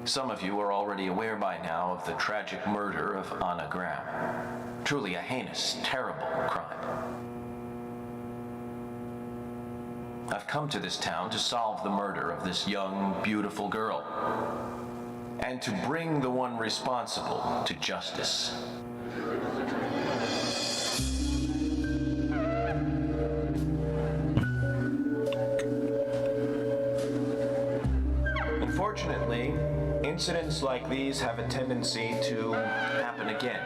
Some of you are already aware by now of the tragic murder of Anna Graham. Truly a heinous, terrible crime. I've come to this town to solve the murder of this young, beautiful girl, and to bring the one responsible to justice. Unfortunately, incidents like these have a tendency to happen again.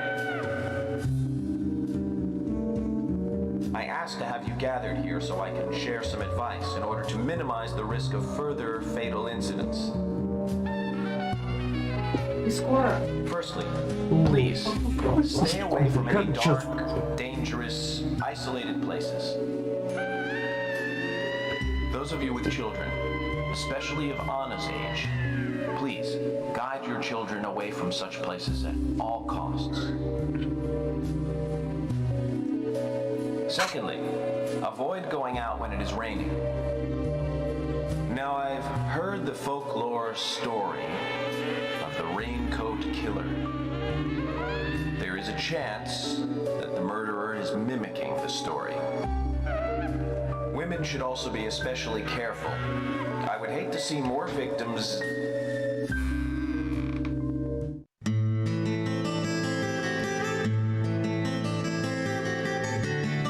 I asked to have you gathered here so I can share some advice in order to minimize the risk of further fatal incidents. Firstly, please, stay away from any dark, dangerous, isolated places. those of you with children, especially of Anna's age, please guide your children away from such places at all costs. Secondly, avoid going out when it is raining. Now, I've heard the folklore story of the Raincoat Killer. There is a chance that the murderer is mimicking the story. Women should also be especially careful. I would hate to see more victims.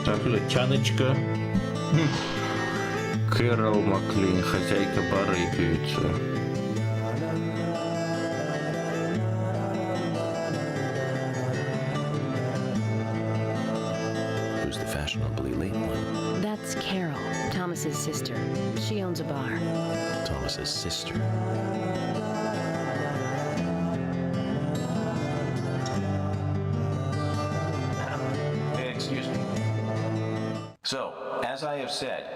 Так, это Тяночка. Кэрол Маклин, хозяйка бара и певица. Who's the fashionably late one? That's Carol, Thomas's sister. She owns a bar. Thomas's sister. Excuse me. So, as I have said,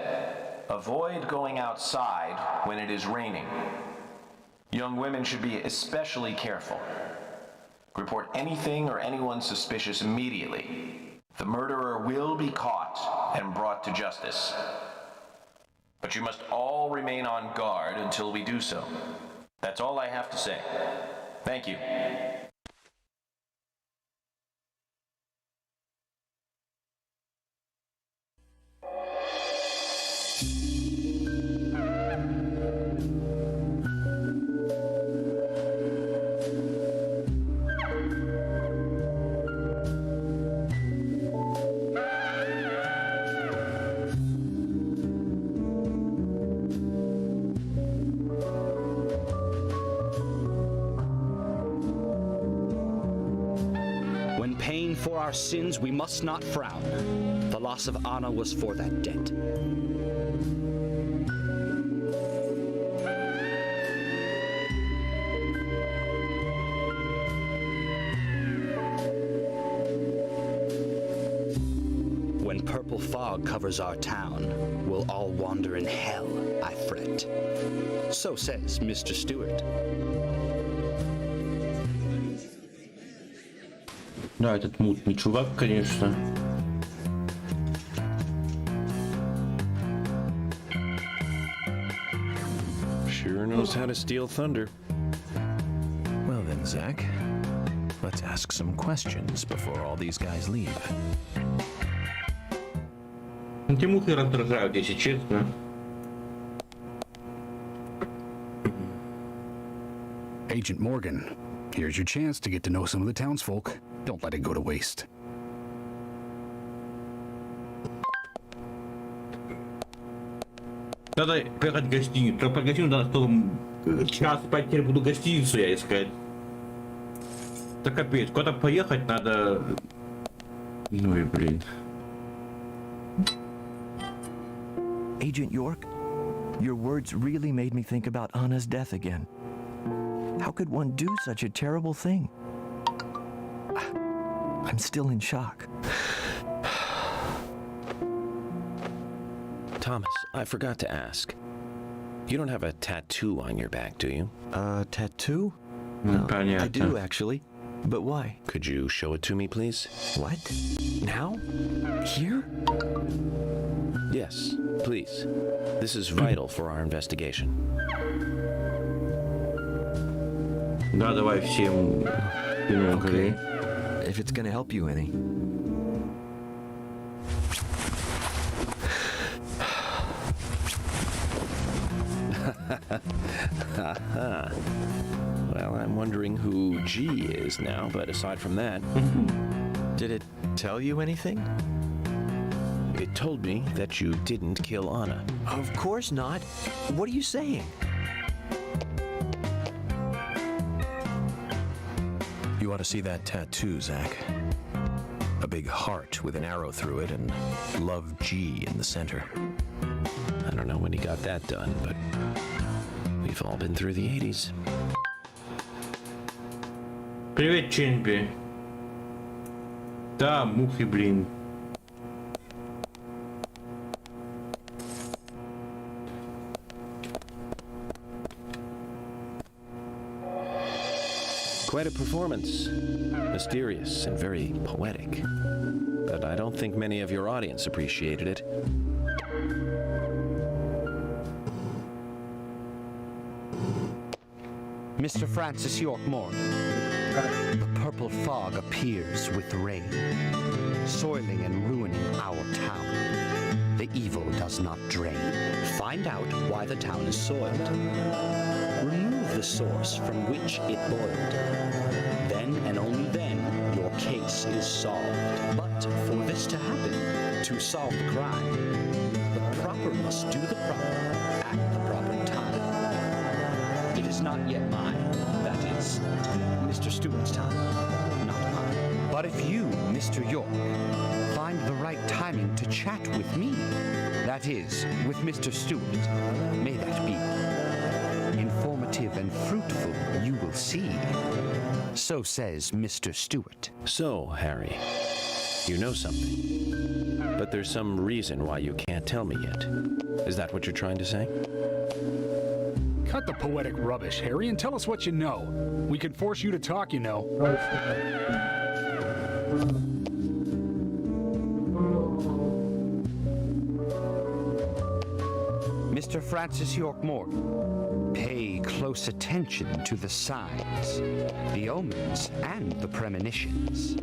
avoid going outside when it is raining. Young women should be especially careful. Report anything or anyone suspicious immediately. The murderer will be caught and brought to justice. But you must all remain on guard until we do so. That's all I have to say. Thank you. When paying for our sins, we must not frown. The loss of Anna was for that debt. When purple fog covers our town, we'll all wander in hell, I fret. So says Mr. Stewart. Да, этот мутный чувак, конечно. Sure knows how to steal thunder. Well then, Zach, let's ask some questions before all these guys leave. Эти мухи раздражают, если честно. Agent Morgan, here's your chance to get to know some of the townsfolk. Don't let it go to waste. Надо поехать в гостиницу. Про гостиницу надо, что час спать, теперь буду гостиницу я искать. Да капец, куда поехать надо. Ну и блин. Agent York, your words really made me think about Anna's death again. How could one do such a terrible thing? I'm still in shock. Thomas, I forgot to ask. You don't have a tattoo on your back, do you? Tattoo? Понятно. I do, actually. But why? Could you show it to me, please? What? Now? Here? Yes, please. This is vital for our investigation. Да, давай всем. Okay. If it's gonna help you any. Well, I'm wondering who G is now, but aside from that, Did it tell you anything? it told me that you didn't kill Anna. Of course not. What are you saying? You ought to see that tattoo, Zach. A big heart with an arrow through it and Love G in the center. I don't know when he got that done, but we've all been through the 80s. Привет, Ченби. Да, мухи, блин. Quite a performance. Mysterious and very poetic. But I don't think many of your audience appreciated it. Mr. Francis York Morgan. The purple fog appears with rain, soiling and ruining our town. The evil does not drain. Find out why the town is soiled. Remove the source from which it boiled. Then and only then your case is solved. But for this to happen, to solve the crime, the proper must do the proper at the proper time. It is not yet mine, that is, Mr. Stewart's time, not mine. But if you, Mr. York, find the right timing to chat with me, that is, with Mr. Stewart, may that be informative and fruitful, you will see. So says Mr. Stewart. So, Harry, you know something. But there's some reason why you can't tell me yet. Is that what you're trying to say? Cut the poetic rubbish, Harry, and tell us what you know. We could force you to talk, you know. Mr. Francis York Morgan, pay close attention to the signs, the omens, and the premonitions.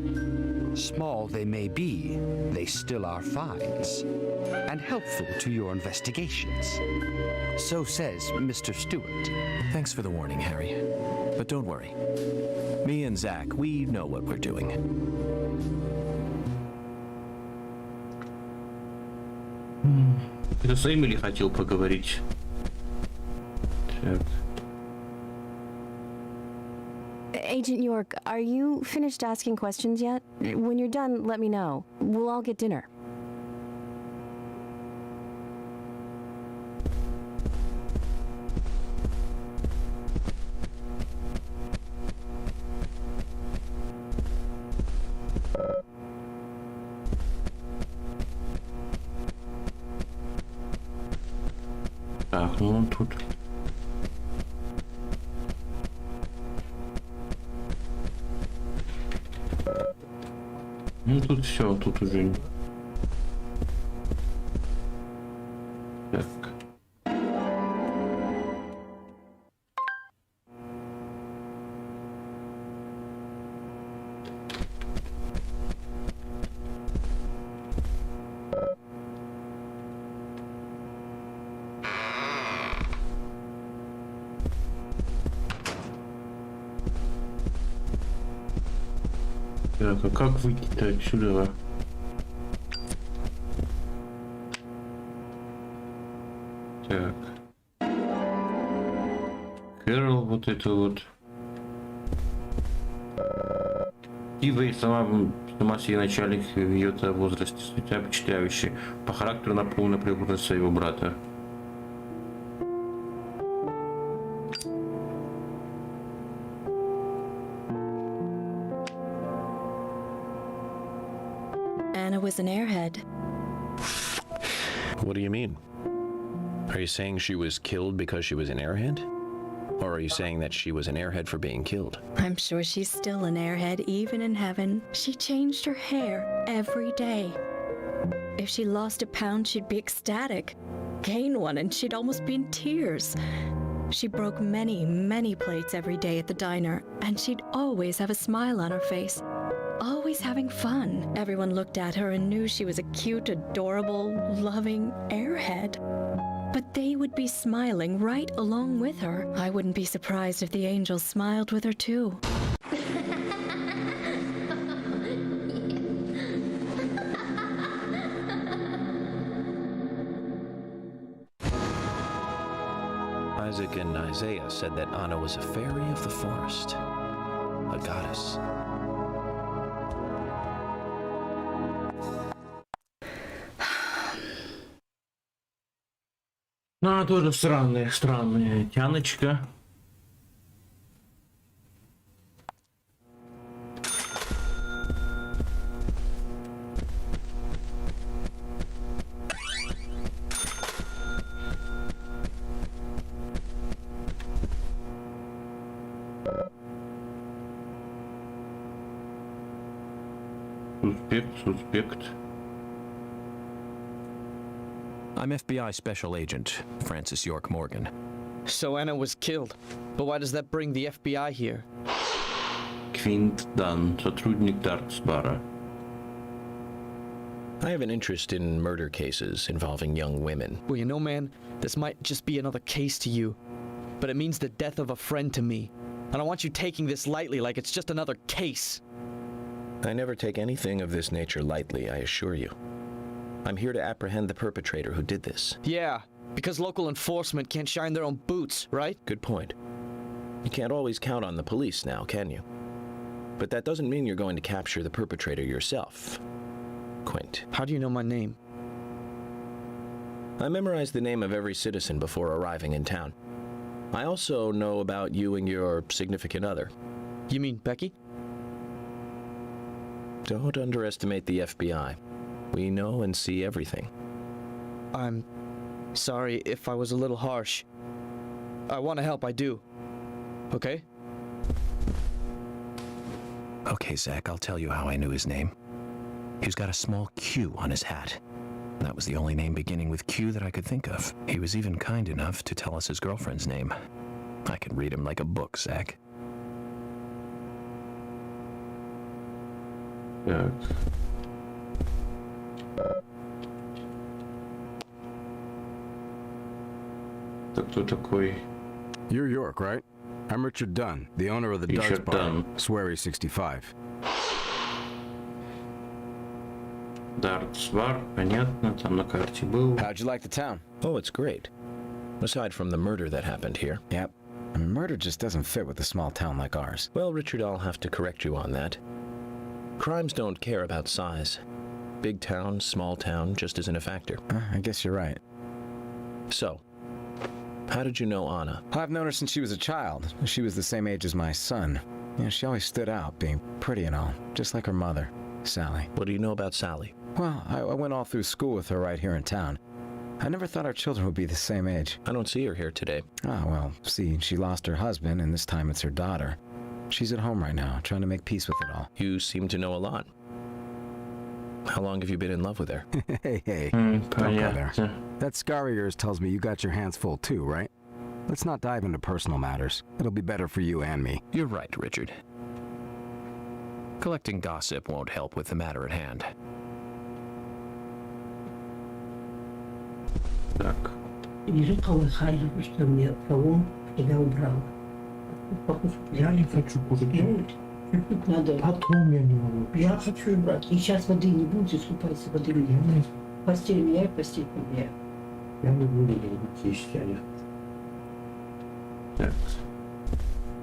Small they may be, they still are finds, and helpful to your investigations. So says Mr. Stewart. Thanks for the warning, Harry. But don't worry. Me and Zach, we know what we're doing. Это с Эмили хотел поговорить. Так. Agent York, are you finished asking questions yet? When you're done, let me know. We'll all get dinner. Так, ну он тут. Ну тут все, тут уже. Так. Так, а как выйти-то отсюда? Так. Кэрол, вот это вот. Ива сама себе начальник в ее-то возрасте, хотя впечатляющий. По характеру на полную приверженность своего брата. Anna was an airhead. What do you mean? Are you saying she was killed because she was an airhead? Or are you saying that she was an airhead for being killed? I'm sure she's still an airhead even in heaven. She changed her hair every day. If she lost a pound, she'd be ecstatic. Gain one, and she'd almost be in tears. She broke many, many plates every day at the diner, and she'd always have a smile on her face. Always having fun. Everyone looked at her and knew she was a cute, adorable, loving airhead. But they would be smiling right along with her. I wouldn't be surprised if the angels smiled with her too. Isaac and Isaiah said that Anna was a fairy of the forest, a goddess. Ну, она тоже странная тяночка. Суспект. I'm FBI Special Agent Francis York Morgan. So Anna was killed. But why does that bring the FBI here? Квинт Дан, сотрудник Дарксбара. I have an interest in murder cases involving young women. Well, you know, man, this might just be another case to you. But it means the death of a friend to me. I don't want you taking this lightly like it's just another case. I never take anything of this nature lightly, I assure you. I'm here to apprehend the perpetrator who did this. Yeah, because local enforcement can't shine their own boots, right? Good point. You can't always count on the police now, can you? But that doesn't mean you're going to capture the perpetrator yourself, Quint. How do you know my name? I memorized the name of every citizen before arriving in town. I also know about you and your significant other. You mean Becky? Don't underestimate the FBI. We know and see everything. I'm sorry if I was a little harsh. I want to help, I do. Okay? Okay, Zach, I'll tell you how I knew his name. He's got a small Q on his hat. That was the only name beginning with Q that I could think of. He was even kind enough to tell us his girlfriend's name. I can read him like a book, Zach. Так. Так кто такой? You're York, right? I'm Richard Dunn, the owner of the Richard Darts Bar, Dunn. Swery 65. Дартсбар, понятно, там на карте был. How'd you like the town? Oh, it's great. Aside from the murder that happened here. Yep. I mean, murder just doesn't fit with a small town like ours. Well, Richard, I'll have to correct you on that. Crimes don't care about size. Big town, small town, just isn't a factor. I guess you're right. So, how did you know Anna? I've known her since she was a child. She was the same age as my son. You know, she always stood out, being pretty and all, just like her mother, Sally. What do you know about Sally? Well, I went all through school with her right here in town. I never thought our children would be the same age. I don't see her here today. Ah, well, see, she lost her husband, and this time it's her daughter. She's at home right now, trying to make peace with it all. You seem to know a lot. How long have you been in love with her? Hey, don't go there. Понятно. That scar of yours tells me you got your hands full too, right? Let's not dive into personal matters. It'll be better for you and me. You're right, Richard. Collecting gossip won't help with the matter at hand. Так. Вижу, колыхали, что мне кого тебя убрал. Я не хочу кушать. Чуть-чуть надо. Потом я не могу. Я хочу убрать. И сейчас воды не будет, искупайся воды меня. Постель меняй, постель поменяй. Я не буду есть, я не хочу. Так.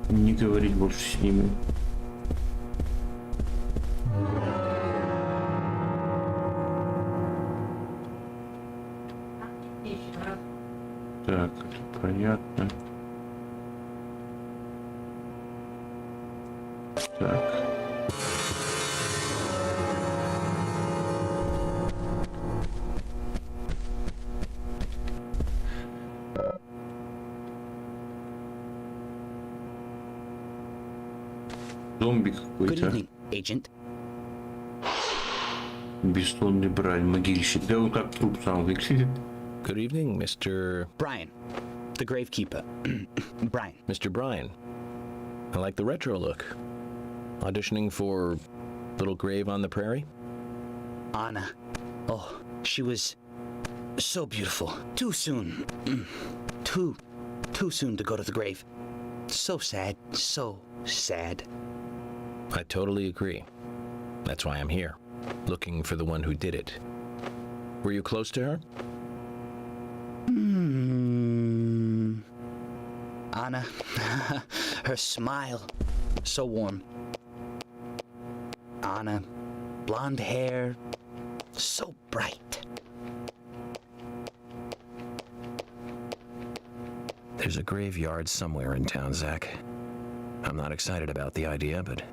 Не говорить больше с ними. Так, это понятно. Так. Зомби Good какой-то. evening, Agent. Бессонный брань, могильщик. Да он как труп сам выглядит. Good evening, Mr. Brian, the gravekeeper. Brian. Mr. Bryan. I like the retro look. Auditioning for Little Grave on the Prairie? Anna. Oh, she was so beautiful. Too soon. Too soon to go to the grave. So sad. So sad. I totally agree. That's why I'm here, looking for the one who did it. Were you close to her? Anna, her smile, so warm. Anna, blonde hair, so bright. There's a graveyard somewhere in town, Zach. I'm not excited about the idea, but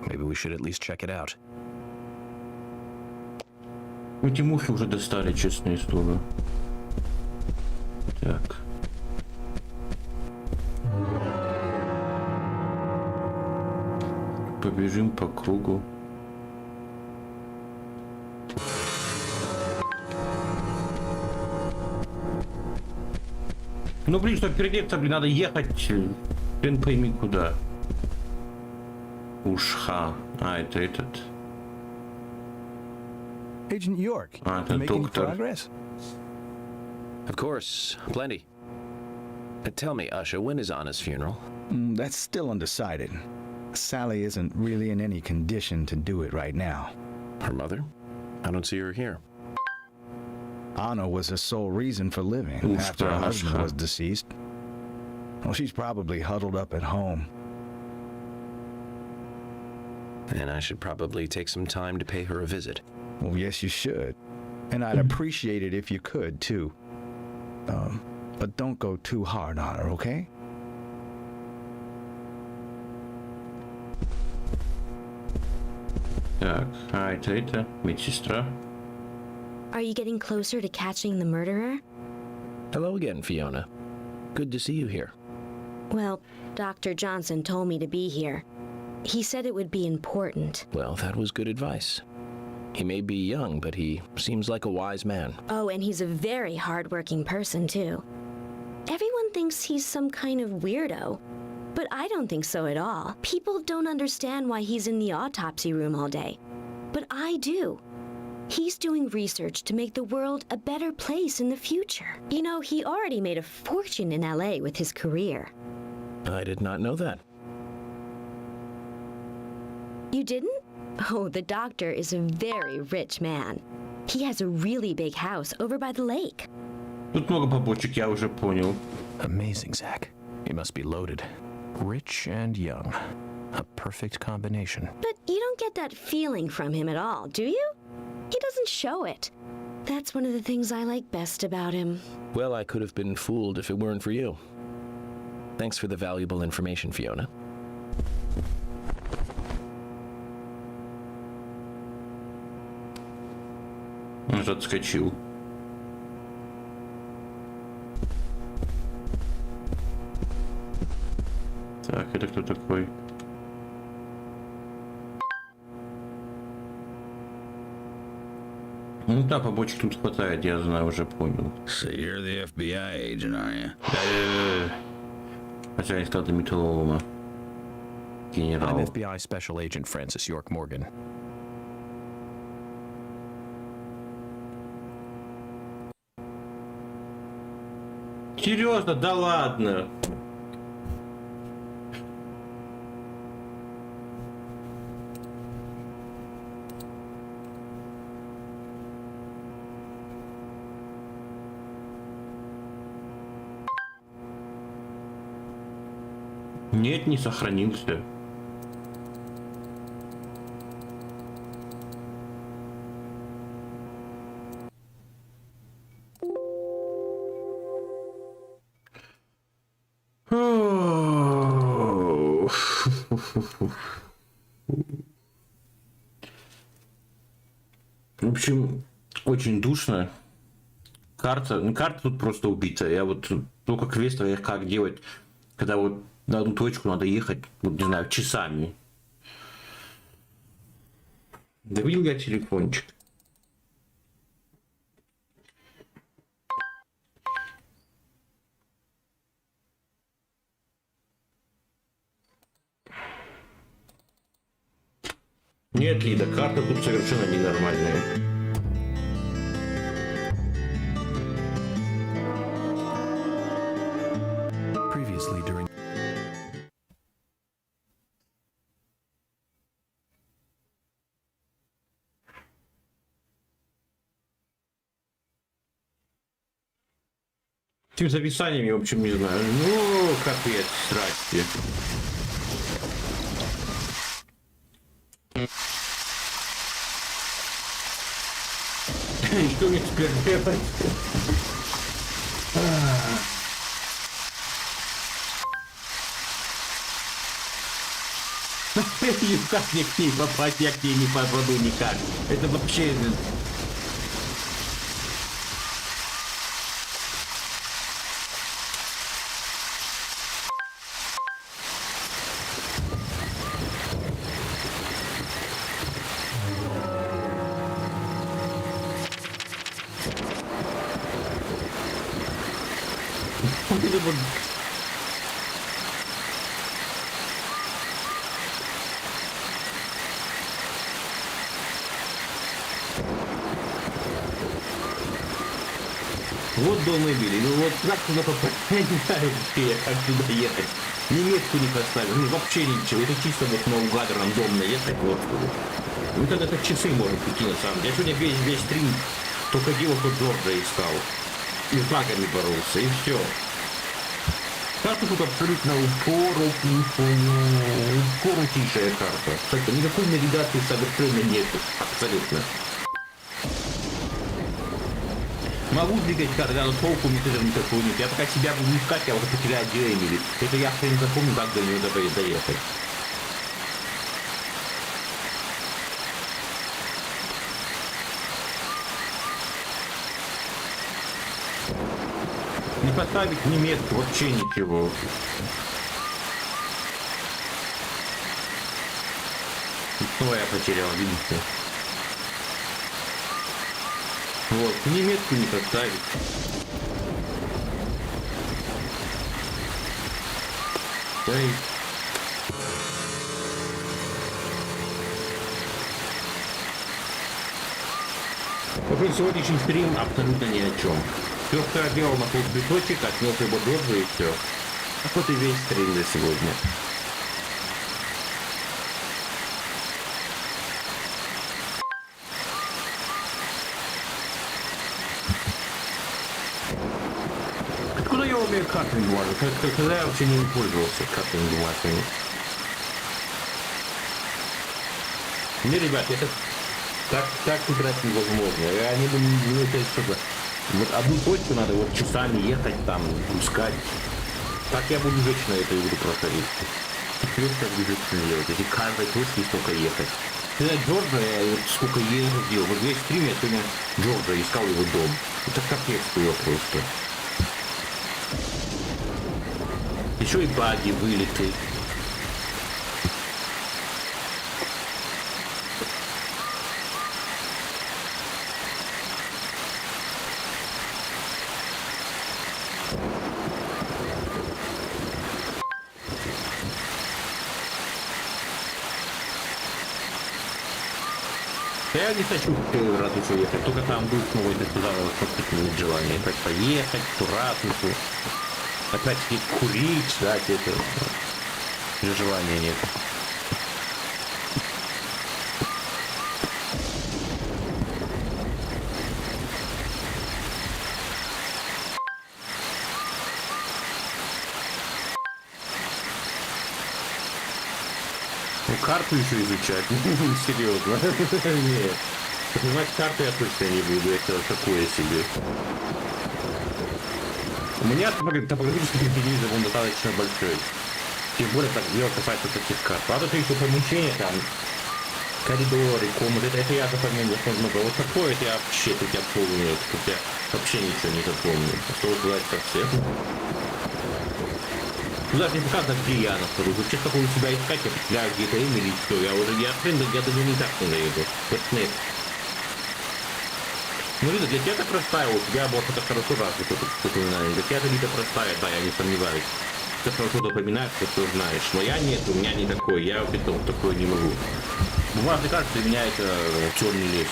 maybe we should at least check it out. Эти мухи уже достали, честное слово. Так. Побежим по кругу. Ну, блин, чтобы переодеться, блин, надо ехать, блин, пойми куда. Ушха. А, это этот. Agent York, А, you это making доктор. progress? Of course, plenty. Tell me, Usha, when is Anna's funeral? That's still undecided. Sally isn't really in any condition to do it right now. Her mother? I don't see her here. Anna was her sole reason for living Oof, after her husband Ashka. was deceased. Well, she's probably huddled up at home. And I should probably take some time to pay her a visit. Well, yes, you should. And I'd appreciate it if you could, too. But don't go too hard on her, okay? Так, а это медсестра. Are you getting closer to catching the murderer? Hello again, Fiona. Good to see you here. Well, Dr. Johnson told me to be here. He said it would be important. Well, that was good advice. He may be young, but he seems like a wise man. Oh, and he's a very hardworking person, too. Everyone thinks he's some kind of weirdo, but I don't think so at all. People don't understand why he's in the autopsy room all day, but I do. He's doing research to make the world a better place in the future. You know, he already made a fortune in LA with his career. I did not know that. You didn't? Oh, the doctor is a very rich man. He has a really big house over by the lake. Тут много побочек, я уже понял. Amazing, Zach. He must be loaded. Rich and young. A perfect combination. But you don't get that feeling from him at all, do you? He doesn't show it. That's one of the things I like best about him. Well, I could have been fooled if it weren't for you. Thanks for the valuable information, Fiona. Он же отскочил. Так, это кто такой? Ну да, побочек тут хватает, я знаю, уже понял. So you're the FBI agent, are you? Хотя я сказал, металлолома. I'm Генерал. FBI Special Agent Francis York Morgan. Серьезно, да ладно. Нет, не сохранился. В общем, очень душно. Карта, ну карта тут просто убита. Я вот только квест, как делать, когда вот на одну точку надо ехать, вот не знаю, часами. Давил я телефончик. Нет, Лида, карта тут совершенно ненормальная. Previously during... Тем зависаниями, в общем, не знаю. Ну, капец, здрасте. Что мне теперь делать? Как мне к ней попасть? Я к ней не попаду никак. Это вообще... Вот дом мебели. Ну вот как туда попасть? Я не знаю вообще, как туда ехать. Ни метку не поставил, ну вообще ничего. Это чисто вот наугад рандомно ехать вот. Ну тогда как часы может идти на самом деле. Я сегодня весь стрим только девушку Джорджа искал. И с багами боролся, и все. Карта тут абсолютно упоротейшая карта. Кстати, никакой навигации совершенно нету. Абсолютно. Могу двигать карту, но толку мне тоже никакого нет. Я пока себя буду искать, я уже потеряю где-нибудь. Это я не запомню, как до него доехать. Не поставить ни метку, вообще ничего. И снова я потерял, видите? Вот, ни метку не поставить. Эй. В общем, сегодняшний стрим абсолютно ни о чем. Все, что я делал, нашел цветочек, отнес его Джорджу и все. А вот и весь стрим за сегодня. Откуда я умею картами бумажу? Когда я вообще не пользовался картами бумажными? Не, ребят, это так играть невозможно. Я не думаю, мне это что-то. Вот одну точку надо вот часами ехать там, искать. Так я буду вечно эту игру проходить. Теперь как бы вечно делать, если каждой точке столько ехать. Когда Джорджа, я вот сколько ездил, вот весь стрим я сегодня Джорджа искал его дом. Это капец было просто. Еще и баги, вылеты. Я не хочу в первый раз еще ехать, только там будет снова это туда вот желание опять поехать, в ту разницу, опять-таки курить, ждать это, желания нет. Карту еще изучать? Серьезно? Нет. Понимать карту я точно не буду, это такое себе. У меня топографический телевизор, он достаточно большой. Тем более так дело касается таких карт. Правда, ты еще помещения там, коридоры, комнаты, это я запомнил очень много. Вот такое это я вообще, тут я помню, тут я вообще ничего не запомню. Что сказать совсем. Ну, даже не показано, где я нахожусь. Вообще, такого себя искать, я потеряю где-то имя или что. Я даже не так не найду. Вот нет. Ну, Лида, для тебя это простая, у тебя было что-то хорошо развито, запоминание. Для тебя это Лида простая, да, я не сомневаюсь. Ты хорошо запоминаешь, что ты знаешь. Но я нет, у меня не такой, я вот это вот такое не могу. Бумажный карта для меня это черный лес.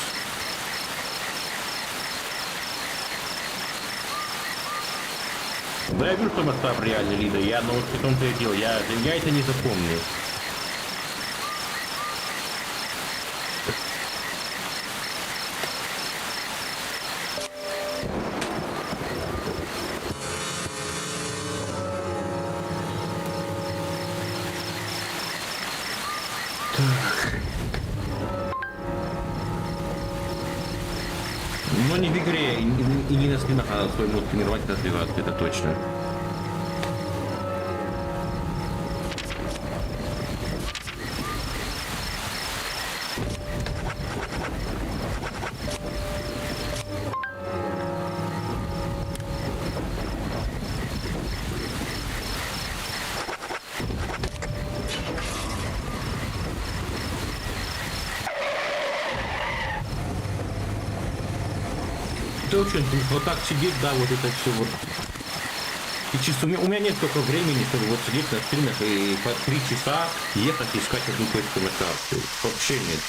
Да я вижу, что масштаб реально, Лида, но вот в том-то и дело, я это не запомню. Так. Но не в игре и не на стримах, а свой мод тренировать, развиваться, это точно. Это очень вот так сидеть, да, вот это все вот. И часов, у меня нет столько времени, чтобы вот сидеть на стримах и по 3 часа ехать искать одну точку на карте. Вообще нет.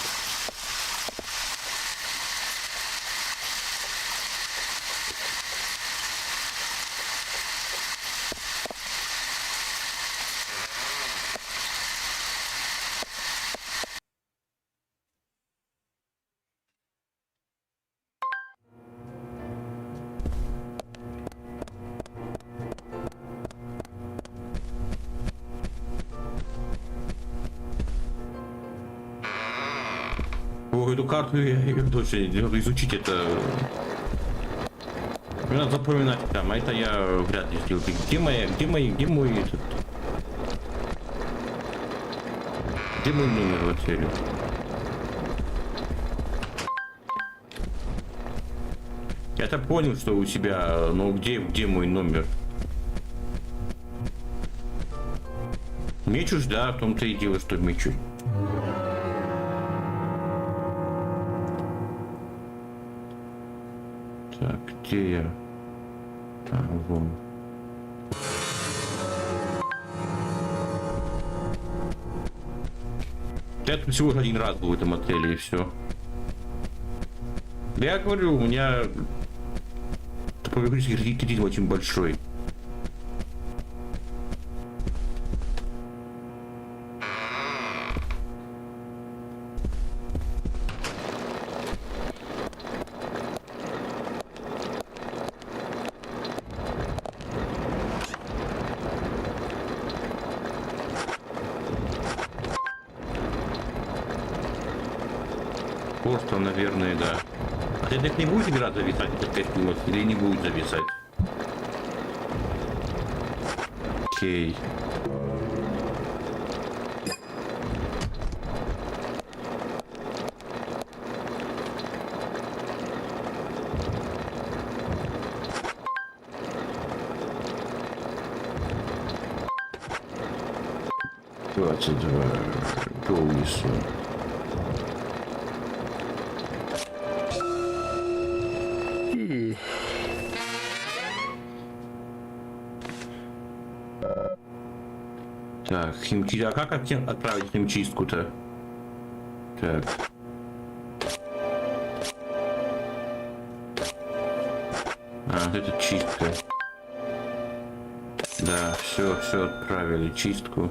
О, эту карту я точно надо изучить это. Мне надо запоминать там, а это я вряд ли сделаю. Где мой этот? Где мой номер в отеле? Я-то понял, что у себя, но где мой номер? Мечусь, да, в том-то и дело, что мечу. Так, где я? А, вон. Я тут всего один раз был в этом отеле и все. Я говорю, у меня кредит очень большой. Просто, наверное, да. А ты так не будет игра зависать, это 5 минут, или не будет зависать? Окей. Двадцать два. По улицу. Так, химчистку. А как отправить химчистку-то? Так. А, это чистка. Да, все отправили. Чистку.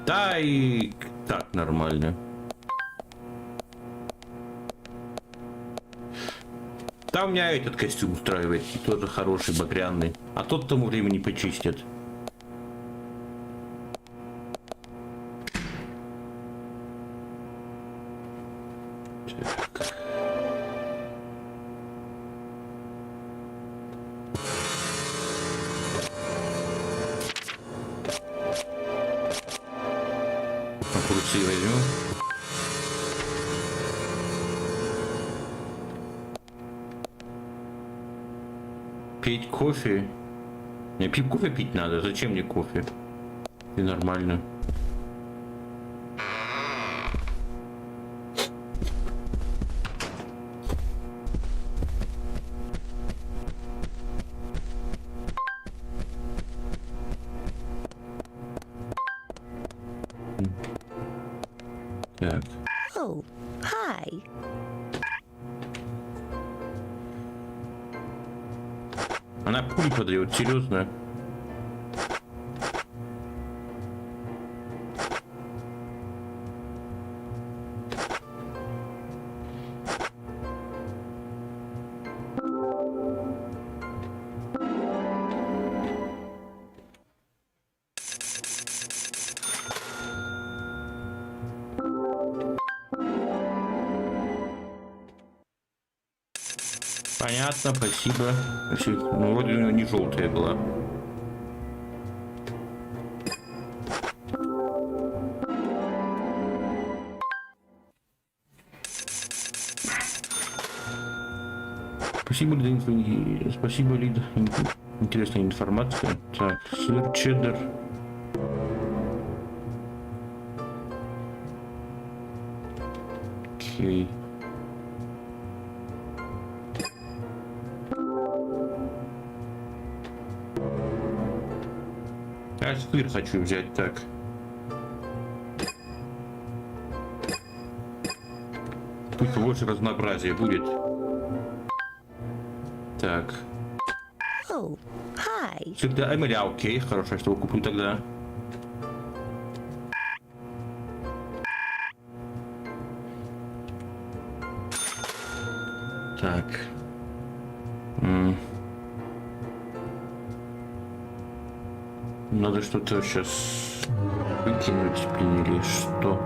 Да, и так нормально. Да, у меня этот костюм устраивает, тоже хороший, багряный. А тот к тому времени почистят. Так. Огурцы возьму. Пить кофе? Мне кофе пить надо. Зачем мне кофе? И нормально. Так. Oh, hi. Она пуль подает, серьезно. Понятно, спасибо. Ну, вроде у него не желтая была. Спасибо, Лида. Спасибо, Лида. Интересная информация. Так, сыр, чеддер. Окей. Я сыр хочу взять, так. Пусть больше разнообразия будет. Так. Oh, hi. Сыр для Эмили, окей, хорошо, что его куплю тогда. Так. Надо что-то сейчас выкинуть, блин, или что?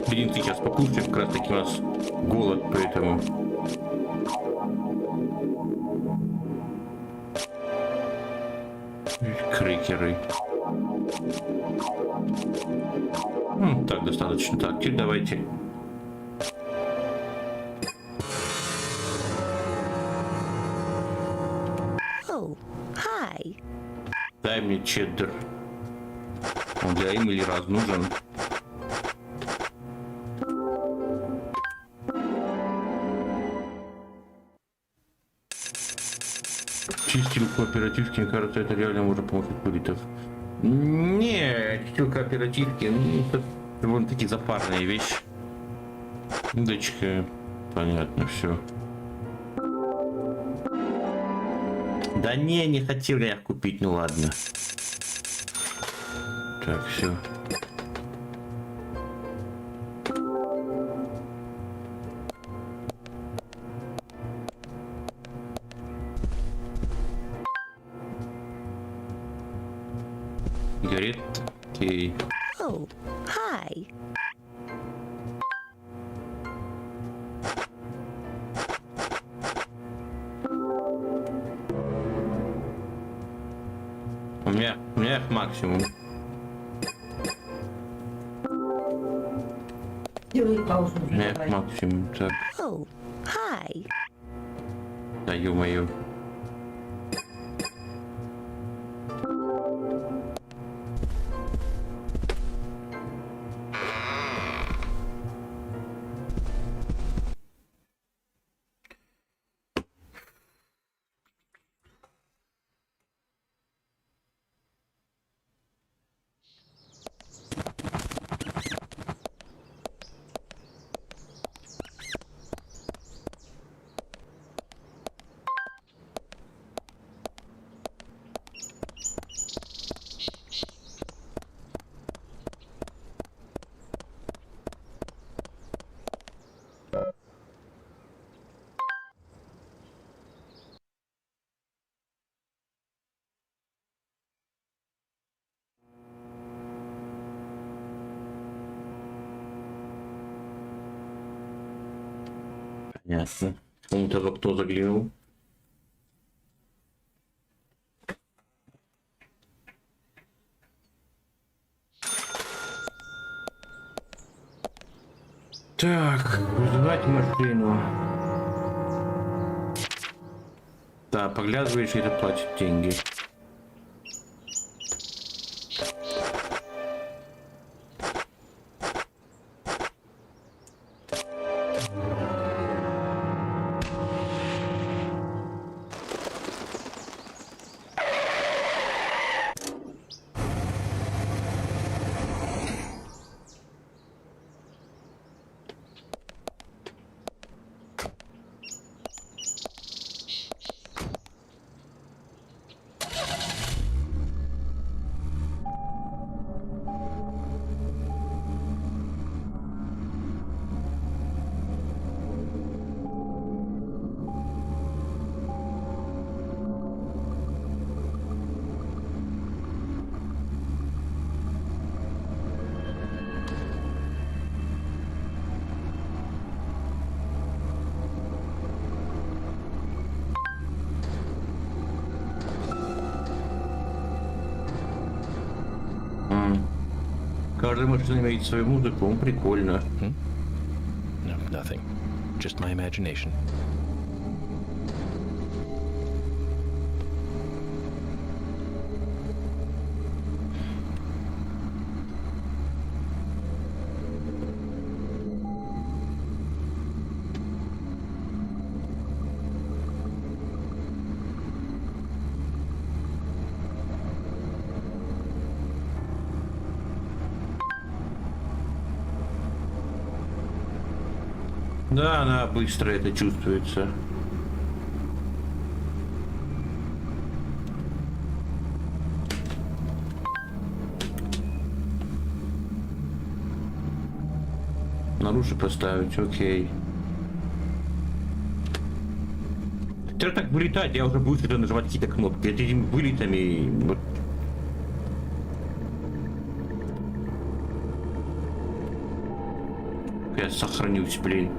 Блин, ты сейчас покушаешь, как раз таки у нас голод, поэтому... Крекеры. Так, достаточно. Так, теперь давайте. Oh, hi. Дай мне чеддер. Он для Эмили раз нужен. Чистил кооперативки, мне кажется, это реально может помочь от куритов. Не, чистил кооперативки, это довольно-таки запарная вещь. Дочка, понятно, все. Да не хотел я их купить, ну ладно. Так, все. Горит. Окей. Oh, hi. У меня их максимум. Сделай паузу. У меня их максимум. Так. Oh, hi. Да ё-моё. Понятно. Кому-то в окно заглянул. Так, вызывать машину. Да, поглядываешь, и это платит деньги. Каждая машина имеет свою музыку, прикольно. No, nothing. Just my imagination. Да, она быстро это чувствуется. Наружу поставить, окей. Теперь так вылетать, я уже буду нажимать какие-то кнопки. Этими вылетами... Вот. Я сохранюсь, блин.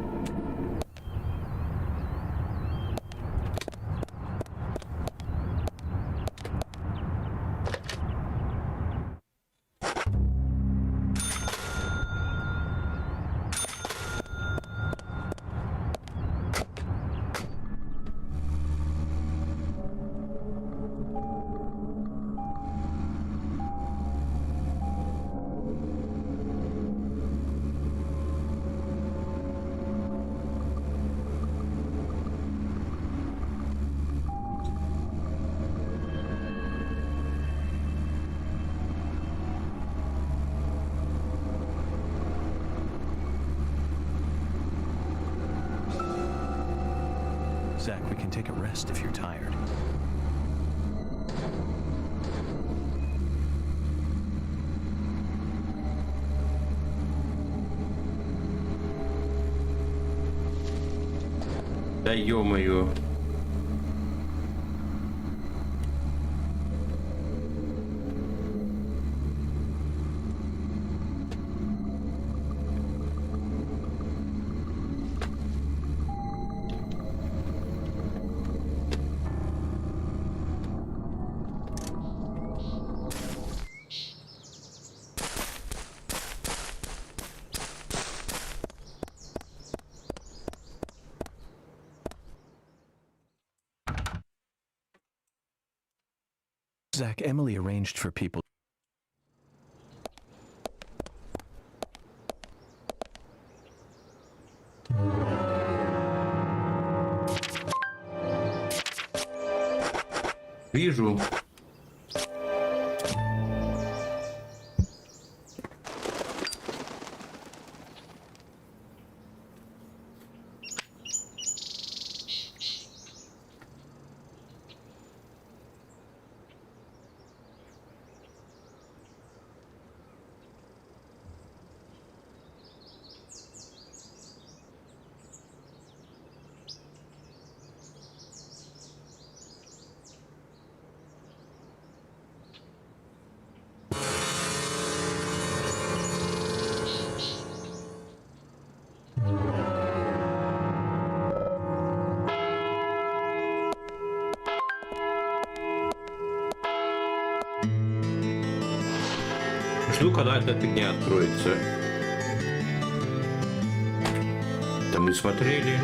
Zach, we can take a rest if you're tired. Да ё-моё. Zach, Emily arranged for people. Вижу. Жду, когда эта фигня откроется. Это мы смотрели.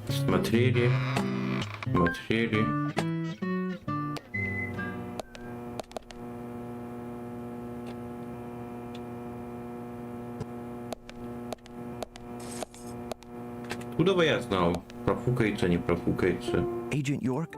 Смотрели. Смотрели. Откуда бы я знал, профукается, не профукается? Agent York?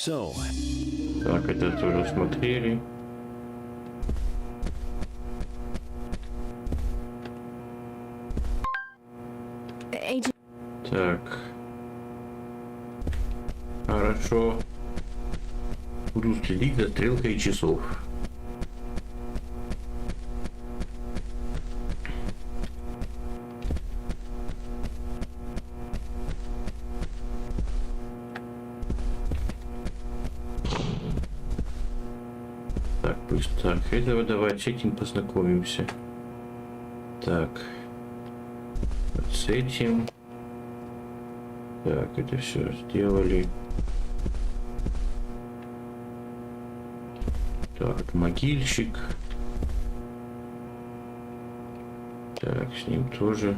So, Так, это тоже смотрели. Agent, Так. Хорошо. Буду следить за стрелкой часов. Так, пусть так. Этого давай с этим познакомимся. Так. Вот с этим. Так, это все сделали. Так, могильщик. Так, с ним тоже.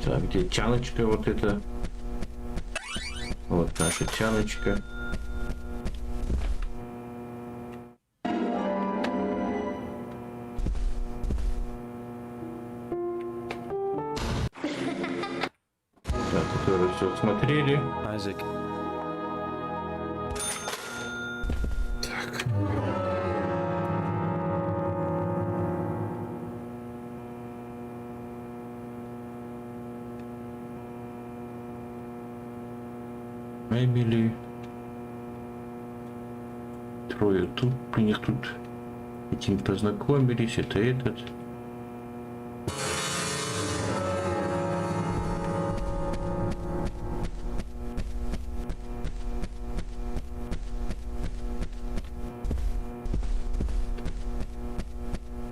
Так, где чаночка вот эта? Вот наша чаночка. Так, это уже все смотрели. Isaac. Так. Эмили. Трое тут, у них тут этим познакомились, это этот.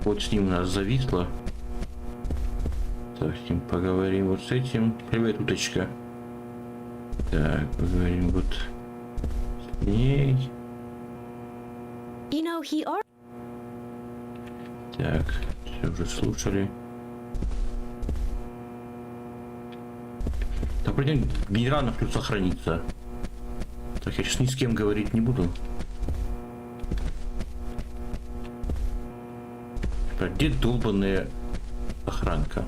Вот с ним у нас зависло. Так, с ним поговорим вот с этим. Привет, уточка. Так, поговорим вот с ней. You know, he are. Так, все уже слушали. Так, вроде генерал на плюс сохранится. Так, я сейчас ни с кем говорить не буду. Так, где долбаная охранка?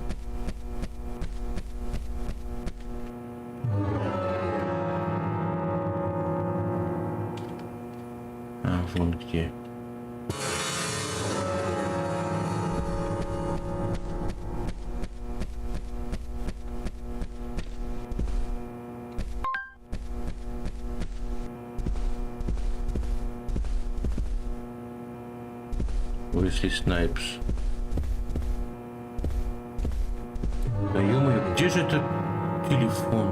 А, вон где. Уэсли Снайпс. Да ё-моё, где же этот телефон?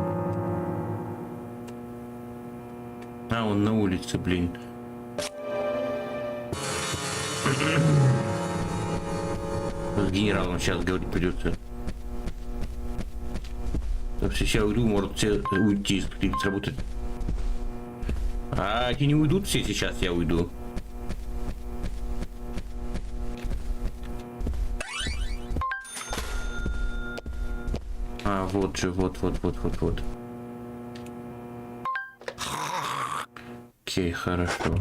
А, он на улице, блин. С генералом сейчас говорить придется. Так, сейчас уйду, может все уйти, сработать. А эти не уйдут все сейчас, я уйду. А, вот же, вот. Окей, хорошо.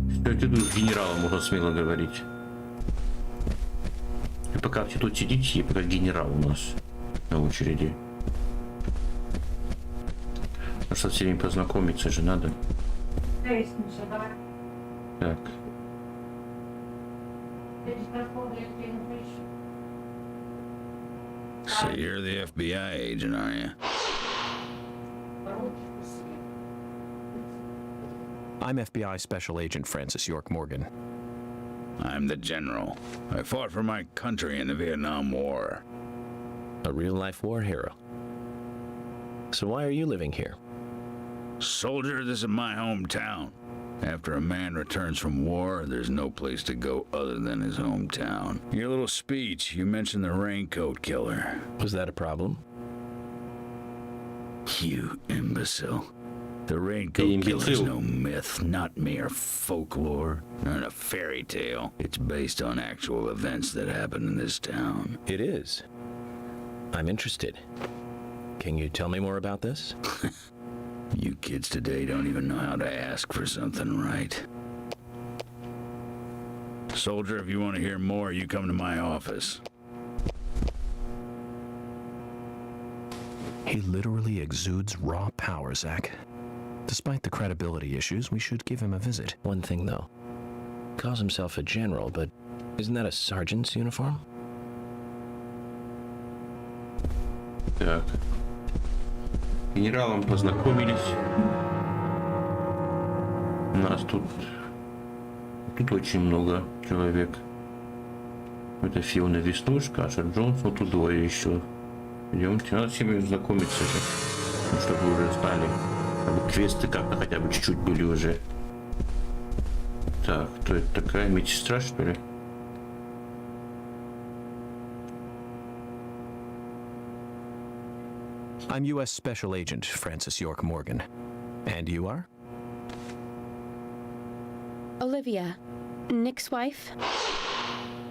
Все, иду с генералом, можно смело говорить. И пока все тут сидите, и пока генерал у нас на очереди. А со всеми познакомиться же надо. Так. So you're the FBI agent, are you? I'm FBI Special Agent Francis York Morgan. I'm the general. I fought for my country in the Vietnam War. A real-life war hero. So why are you living here? Soldier, this is my hometown. After a man returns from war, there's no place to go other than his hometown. Your little speech, you mentioned the raincoat killer. Was that a problem? You imbecile. The raincoat killer's no myth, not mere folklore, not a fairy tale. It's based on actual events that happened in this town. It is. I'm interested. Can you tell me more about this? You kids today don't even know how to ask for something right. Soldier, if you want to hear more, you come to my office. He literally exudes raw power, Zach. Despite the credibility issues, we should give him a visit. One thing, though. Calls himself a general, but isn't that a sergeant's uniform? Так. С генералом познакомились. У нас тут очень много человек. Это Фиона Веснушка, Аша Джонс, вот тут двое еще. Идемте, надо с ними знакомиться же, ну, чтобы вы уже знали. Чтобы квесты как-то хотя бы чуть-чуть были уже. Так, кто это такая? Медсестра, что ли? I'm U.S. Special Agent Francis York Morgan. And you are? Olivia, Nick's wife.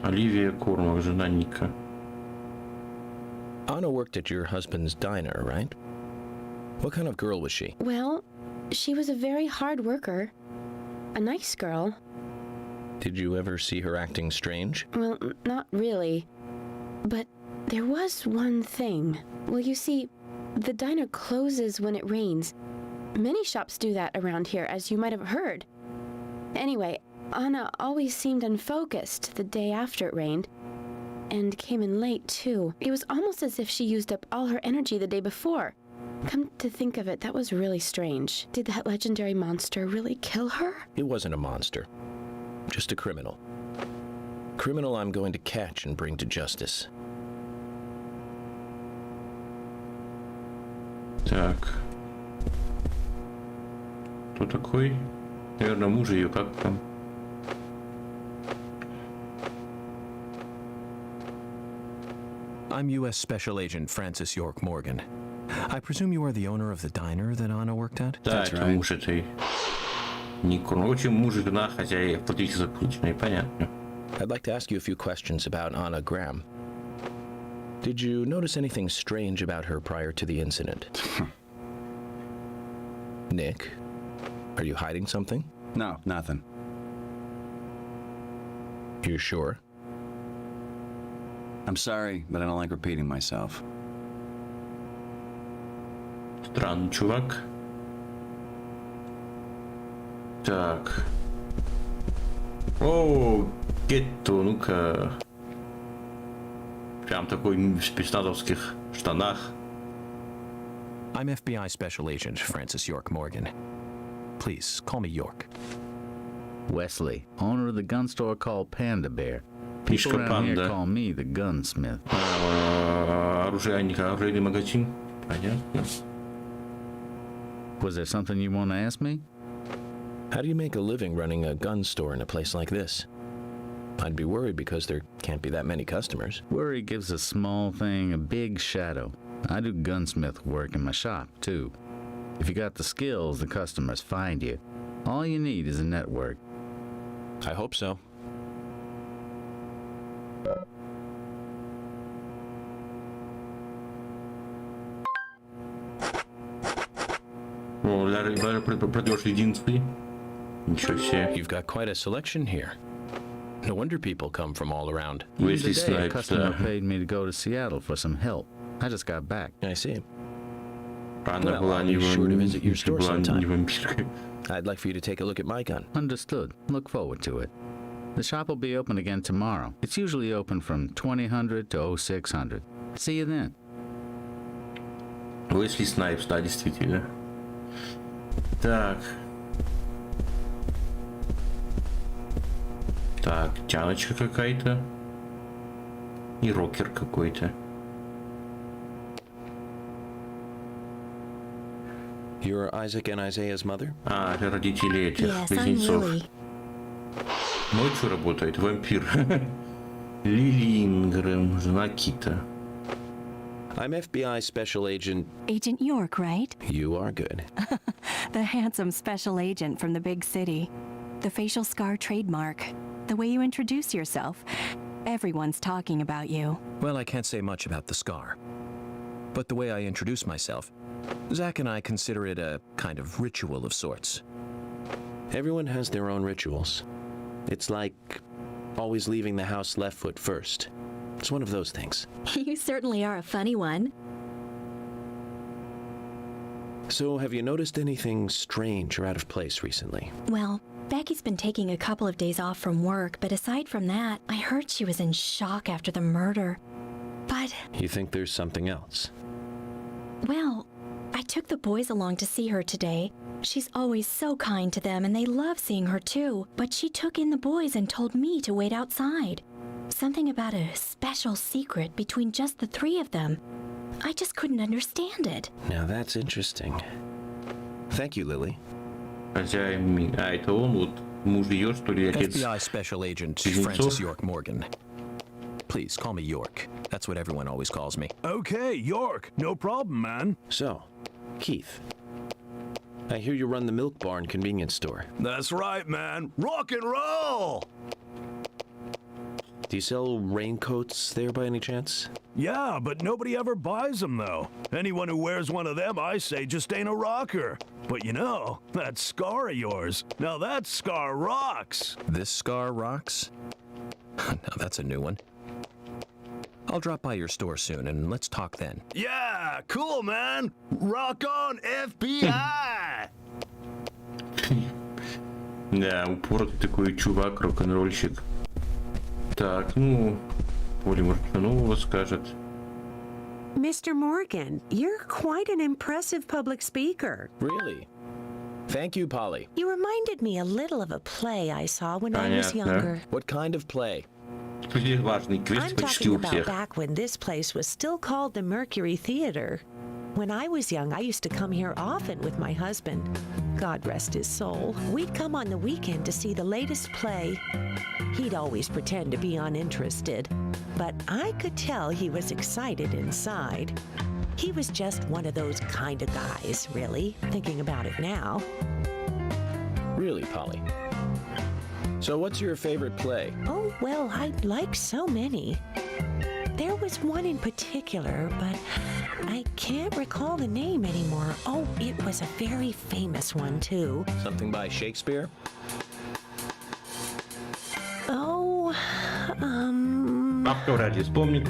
Оливия Кормак, жена Ника. Anna worked at your husband's diner, right? What kind of girl was she? Well, she was a very hard worker. A nice girl. Did you ever see her acting strange? Well, not really. But there was one thing. Well, you see, the diner closes when it rains. Many shops do that around here, as you might have heard. Anyway, Anna always seemed unfocused the day after it rained. And came in late, too. It was almost as if she used up all her energy the day before. Come to think of it, that was really strange. Did that legendary monster really kill her? It wasn't a monster. Just a criminal. Criminal I'm going to catch and bring to justice. Так. Кто такой? Наверное, муж ее, как там? I'm U.S. Special Agent Francis York Morgan. I presume you are the owner of the diner that Anna worked at? Да, это муж этой Нику. В общем, муж и жена хозяев фактически запутанные, понятно. I'd like to ask you a few questions about Anna Graham. Did you notice anything strange about her prior to the incident? Nick, are you hiding something? No, nothing. You sure? I'm sorry, but I don't like repeating myself. Странный чувак. Так. О, Гетто, ну-ка. Прям такой в спецназовских штанах. I'm FBI Special Agent Francis York Morgan. Please, call me York. Wesley, owner of the gun store called Panda Bear. People Мишка around here Панда. call me the gunsmith. Оружейный магазин. Понятно. Was there something you want to ask me? How do you make a living running a gun store in a place like this? I'd be worried because there can't be that many customers. Worry gives a small thing a big shadow. I do gunsmith work in my shop, too. If you got the skills, the customers find you. All you need is a network. I hope so. О, даже продаешь леденцы. Ничего себе. You've got quite a selection here. No wonder people come from all around. Wesley Today, a Snipes, customer да. paid me to go to Seattle for some help. I just got back. I see. Она Well, была I'll не be sure to visit your store была не sometime. вампиркой. I'd like for you to take a look at my gun. Understood. Look forward to it. The shop will be open again tomorrow. It's usually open from 2000 to 0600. See you then. Wesley Snipes, да, действительно. Так. Так, тяночка какая-то. И рокер какой-то. You're Isaac and Isaiah's mother? А, это родители этих Yes, I'm близнецов. Lily. Ночью работает вампир. Лили Ингрэм, жена Кита. I'm FBI Special Agent. Agent York, right? You are good. The handsome special agent from the big city. The facial scar trademark. The way you introduce yourself. Everyone's talking about you. Well, I can't say much about the scar. But the way I introduce myself, Zach and I consider it a kind of ritual of sorts. Everyone has their own rituals. It's like always leaving the house left foot first. It's one of those things. You certainly are a funny one. So, have you noticed anything strange or out of place recently? Well, Becky's been taking a couple of days off from work, but aside from that, I heard she was in shock after the murder. But, You think there's something else? well, I took the boys along to see her today. She's always so kind to them, and they love seeing her too. But she took in the boys and told me to wait outside. Something about a special secret between just the three of them. I just couldn't understand it. Now that's interesting. Thank you, Lily. Хозяин, а это он, вот муж ее, что ли, отец FBI Special Agent близнецов? Francis York Morgan. Please, call me York. That's what everyone always calls me. Okay, York. No problem, man. So, Keith, I hear you run the milk bar and convenience store. That's right, man. Rock and roll! Do you sell raincoats there by any chance? Yeah, but nobody ever buys them, though. Anyone who wears one of them, I say, just ain't a rocker. But you know, that scar of yours, now that scar rocks. This scar rocks? Now that's a new one. I'll drop by your store soon, and let's talk then. Yeah, cool, man. Rock on, FBI! Да, упоротый такой чувак, рок-н-ролльщик. Так, ну, Поли, может, что нового скажет. Mr. Morgan, you're quite an impressive public speaker. Really? Thank you, Polly. You reminded me a little of a play I saw when I was younger. What kind of play? Важный квест I'm почти talking у about всех. back when this place was still called the Mercury Theater. When I was young, I used to come here often with my husband. God rest his soul. We'd come on the weekend to see the latest play. He'd always pretend to be uninterested, but I could tell he was excited inside. He was just one of those kind of guys, really, thinking about it now. Really, Polly? So what's your favorite play? Oh, well, I like so many. There was one in particular, but I can't recall the name anymore. Oh, it was a very famous one, too. Something by Shakespeare? Oh, Бабка вроде вспомнит.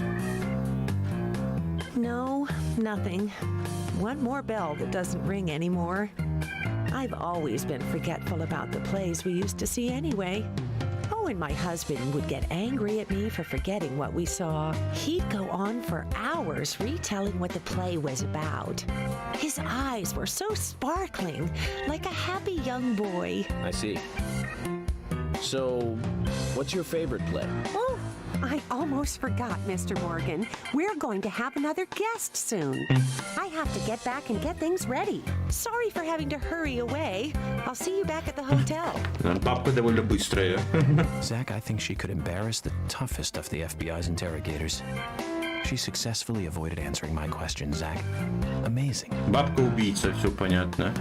No, nothing. One more bell that doesn't ring anymore. I've always been forgetful about the plays we used to see anyway. Oh, and my husband would get angry at me for forgetting what we saw. He'd go on for hours retelling what the play was about. His eyes were so sparkling, like a happy young boy. I see. So, what's your favorite play? Oh, I almost forgot, Mr. Morgan. We're going to have another guest soon. I have to get back and get things ready. Sorry for having to hurry away. I'll see you back at the hotel. Бабка довольно быстрая. Zach, I think she could embarrass the toughest of the FBI's interrogators. She successfully avoided answering my question, Zach. Amazing. Бабка-убийца, все понятно.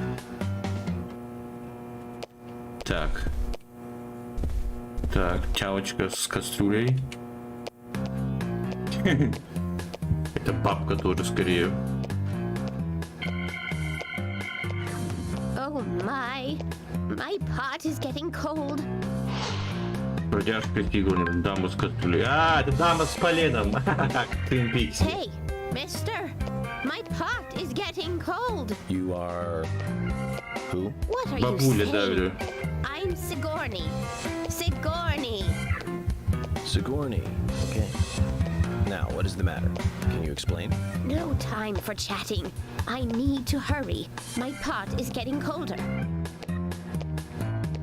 Так. Так, чалочка с кастрюлей. Это бабка тоже скорее. Oh my pot is getting cold. Продяжка фигурная, дама с кастрюлей. А, это дама с поленом. Twin Peaks. Hey, mister, my pot is getting cold. You are... who? What are Бабуля, you да, saying? говорю. I'm Sigourney. Sigourney. Sigourney. Okay. Now, what is the matter? Can you explain? No time for chatting. I need to hurry. My pot is getting colder.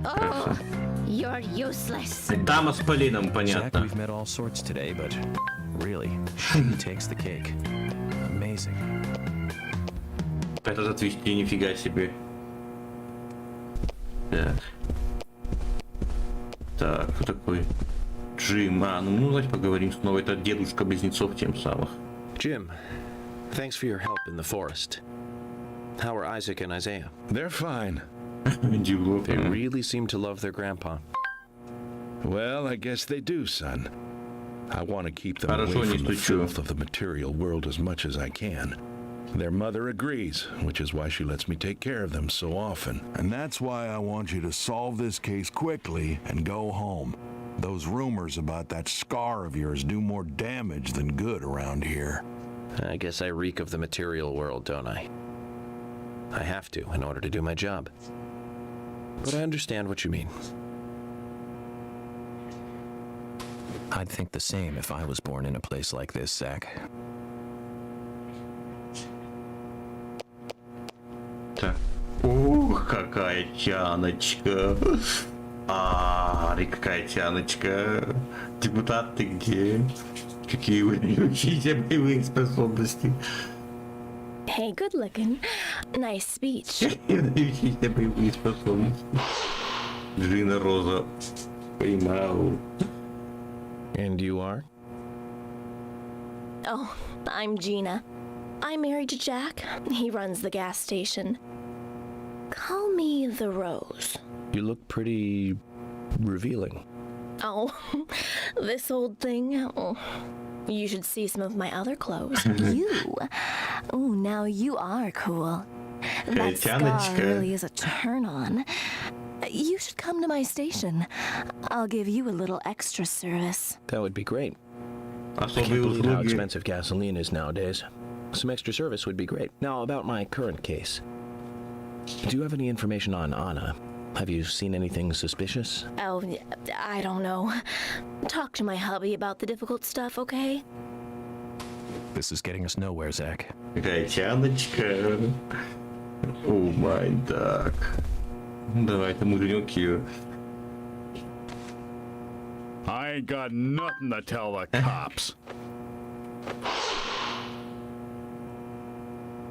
Oh, you're useless. Дама с поленом, Zach, понятно. we've met all sorts today, but really, she takes the cake. Amazing. Это отвести, нифига себе. Так. Так, кто такой? Джим. А, ну давайте поговорим снова. Это дедушка близнецов тем самых. Jim, thanks for your help in the forest. How are Isaac and Isaiah? They're fine. They really seem to love their grandpa. Well, I guess they do, son. I want to keep them away Хорошо, не from the стучу. filth of the material world as much as I can. Their mother agrees, which is why she lets me take care of them so often. And that's why I want you to solve this case quickly and go home. Those rumors about that scar of yours do more damage than good around here. I guess I reek of the material world, don't I? I have to in order to do my job. But I understand what you mean. I'd think the same if I was born in a place like this, Zach. Так. Ух, какая тяночка. Какая тяночка. Депутат, ты где? Какие вы учите боевые способности? Hey, good looking. Nice speech. Учите боевые способности. Джина Роза. Поймал. And you are? Call me the Rose. You look pretty revealing. Oh, this old thing? Oh, you should see some of my other clothes. You? Oh, now you are cool. That scar really is a turn-on. You should come to my station. I'll give you a little extra service. That would be great. I can't believe how expensive gasoline is nowadays. Some extra service would be great. Now, about my current case. Do you have any information on Anna? Have you seen anything suspicious? Oh, I don't know. Talk to my hubby about the difficult stuff, okay? This is getting us nowhere, Zach. Тяночка. О май так. Давай-то мудренёк. I ain't got nothing to tell the cops.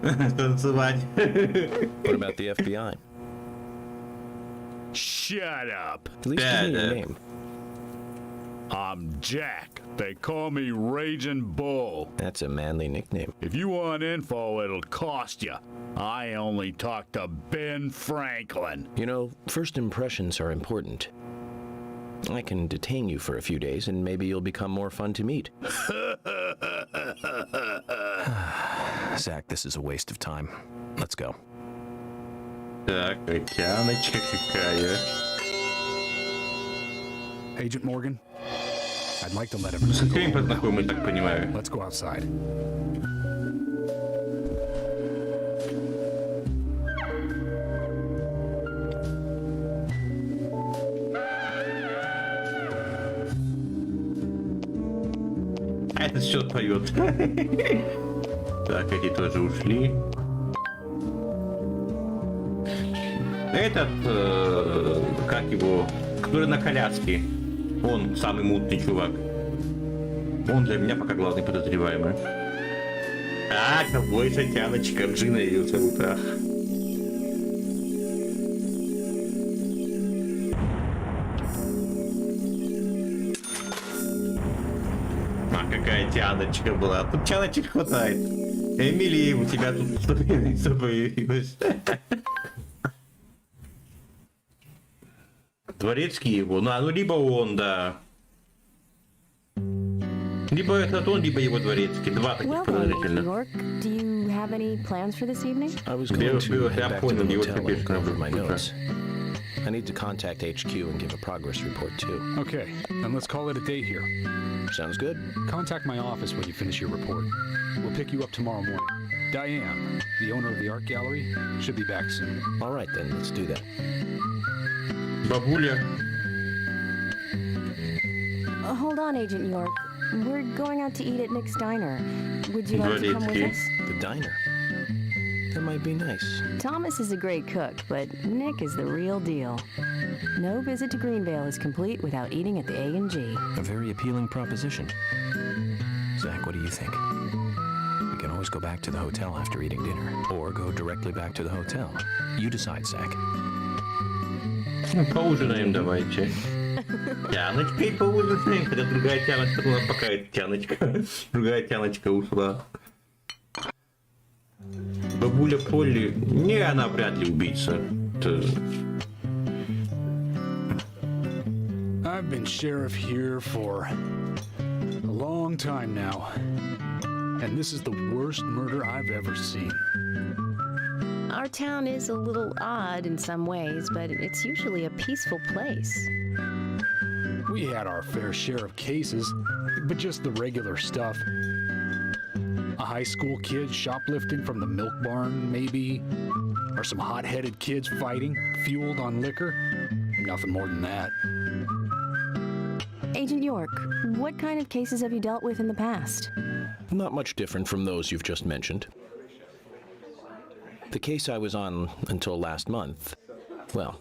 Танцевать. What about the FBI? Shut up. At least give me your name. I'm Jack. They call me Raging Bull. That's a manly nickname. If you want info, it'll cost you. I only talk to Ben Franklin. You know, first impressions are important. I can detain you for a few days, and maybe you'll become more fun to meet. Zach, this is a waste of time. Let's go. Так, тяночка какая. Agent Morgan, I'd like to let him С кем познакомы, так понимаю. Let's go outside. А этот счет поет. Так, эти тоже ушли. Этот, как его, который на коляске. Он самый мутный чувак. Он для меня пока главный подозреваемый. А, ковбойша Тяночка, Джина ее зовут. Ах. А, какая Тяночка была. Тут Тяночек хватает. Эмили, у тебя тут появилась. Дворецкий его, ну либо он, да. Либо этот он, либо его дворецкий. Два таких подозрительных. Do you have any plans for this evening? I was going to head back to the hotel and go over my notes. I need to contact HQ and give a progress report too. Okay, and let's call it a day here. Sounds good. Contact my office when you finish your report. We'll pick you up tomorrow morning. Diane, the owner of the art gallery, should be back soon. All right then, let's do that. Бабуля. Hold on, Agent York. We're going out to eat at Nick's Diner. Would you like to come with us? The diner? That might be nice. Thomas is a great cook, but Nick is the real deal. No visit to Greenvale is complete without eating at the A&G. A very appealing proposition. Zach, what do you think? We can always go back to the hotel after eating dinner, or go directly back to the hotel. You decide, Zach. Ну, поужинаем давайте. Тяночкой поужинаем, хотя другая Тяночка, у нас пока это Тяночка. Другая Тяночка ушла. Бабуля Полли, не, она вряд ли убийца. I've been sheriff here for a long time now, and this is the worst murder I've ever seen. Our town is a little odd in some ways, but it's usually a peaceful place. We had our fair share of cases, but just the regular stuff. A high school kid shoplifting from the milk barn, maybe. Or some hot-headed kids fighting, fueled on liquor. Nothing more than that. Agent York, what kind of cases have you dealt with in the past? Not much different from those you've just mentioned. The case I was on until last month, well,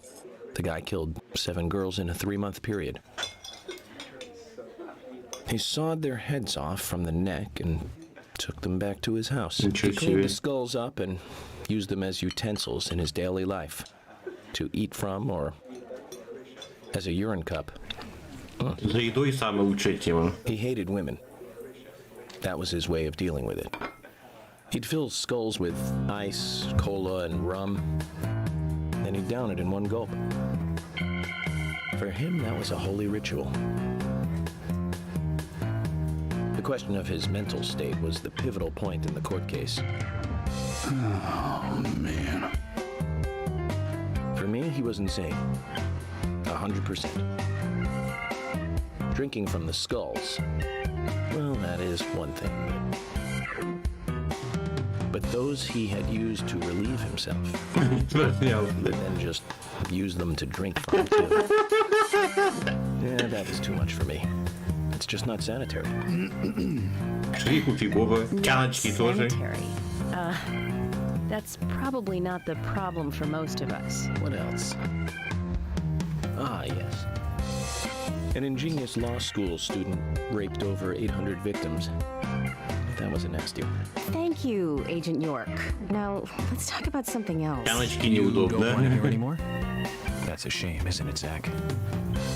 the guy killed 7 girls in a 3-month period. He sawed their heads off from the neck and took them back to his house. He cleaned the skulls up and used them as utensils in his daily life, to eat from or as a urine cup. За едой самая лучшая тема. He hated women. That was his way of dealing with it. He'd fill skulls with ice, cola, and rum. down it in one gulp. For him, that was a holy ritual. The question of his mental state was the pivotal point in the court case. Oh, man. For me, he was insane. 100%. Drinking from the skulls, well, that is one thing. But those he had used to relieve himself, and just use them to drink from too. Yeah, that was too much for me. It's just not sanitary. Sanitary. That's probably not the problem for most of us. What else? Ah, yes. An ingenious law school student raped over 800 victims. That was a nasty one. Thank you, Agent York. Now, let's talk about something else. You don't want to hear anymore? That's a shame, isn't it, Zach?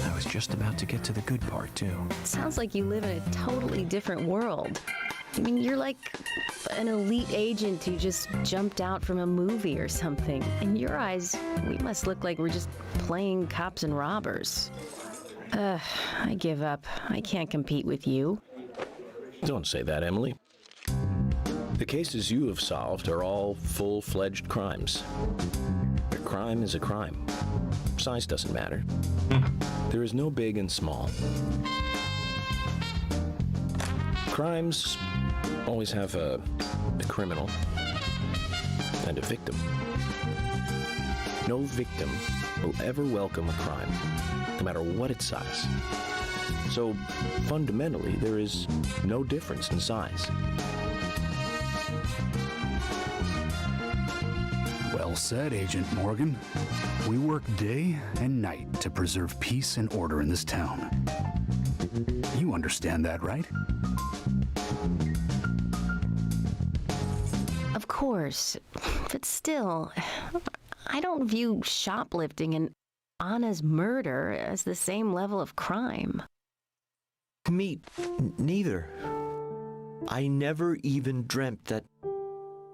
I was just about to get to the good part, too. Sounds like you live in a totally different world. I mean, you're like an elite agent who just jumped out from a movie or something. In your eyes, we must look like we're just playing cops and robbers. I give up. I can't compete with you. Don't say that, Emily. The cases you have solved are all full-fledged crimes. A crime is a crime. Size doesn't matter. There is no big and small. Crimes always have a criminal and a victim. No victim will ever welcome a crime, no matter what its size. So, fundamentally, there is no difference in size. Well said, Agent Morgan. We work day and night to preserve peace and order in this town. You understand that, right? Of course, but still, I don't view shoplifting and Anna's murder as the same level of crime. Me neither. I never even dreamt that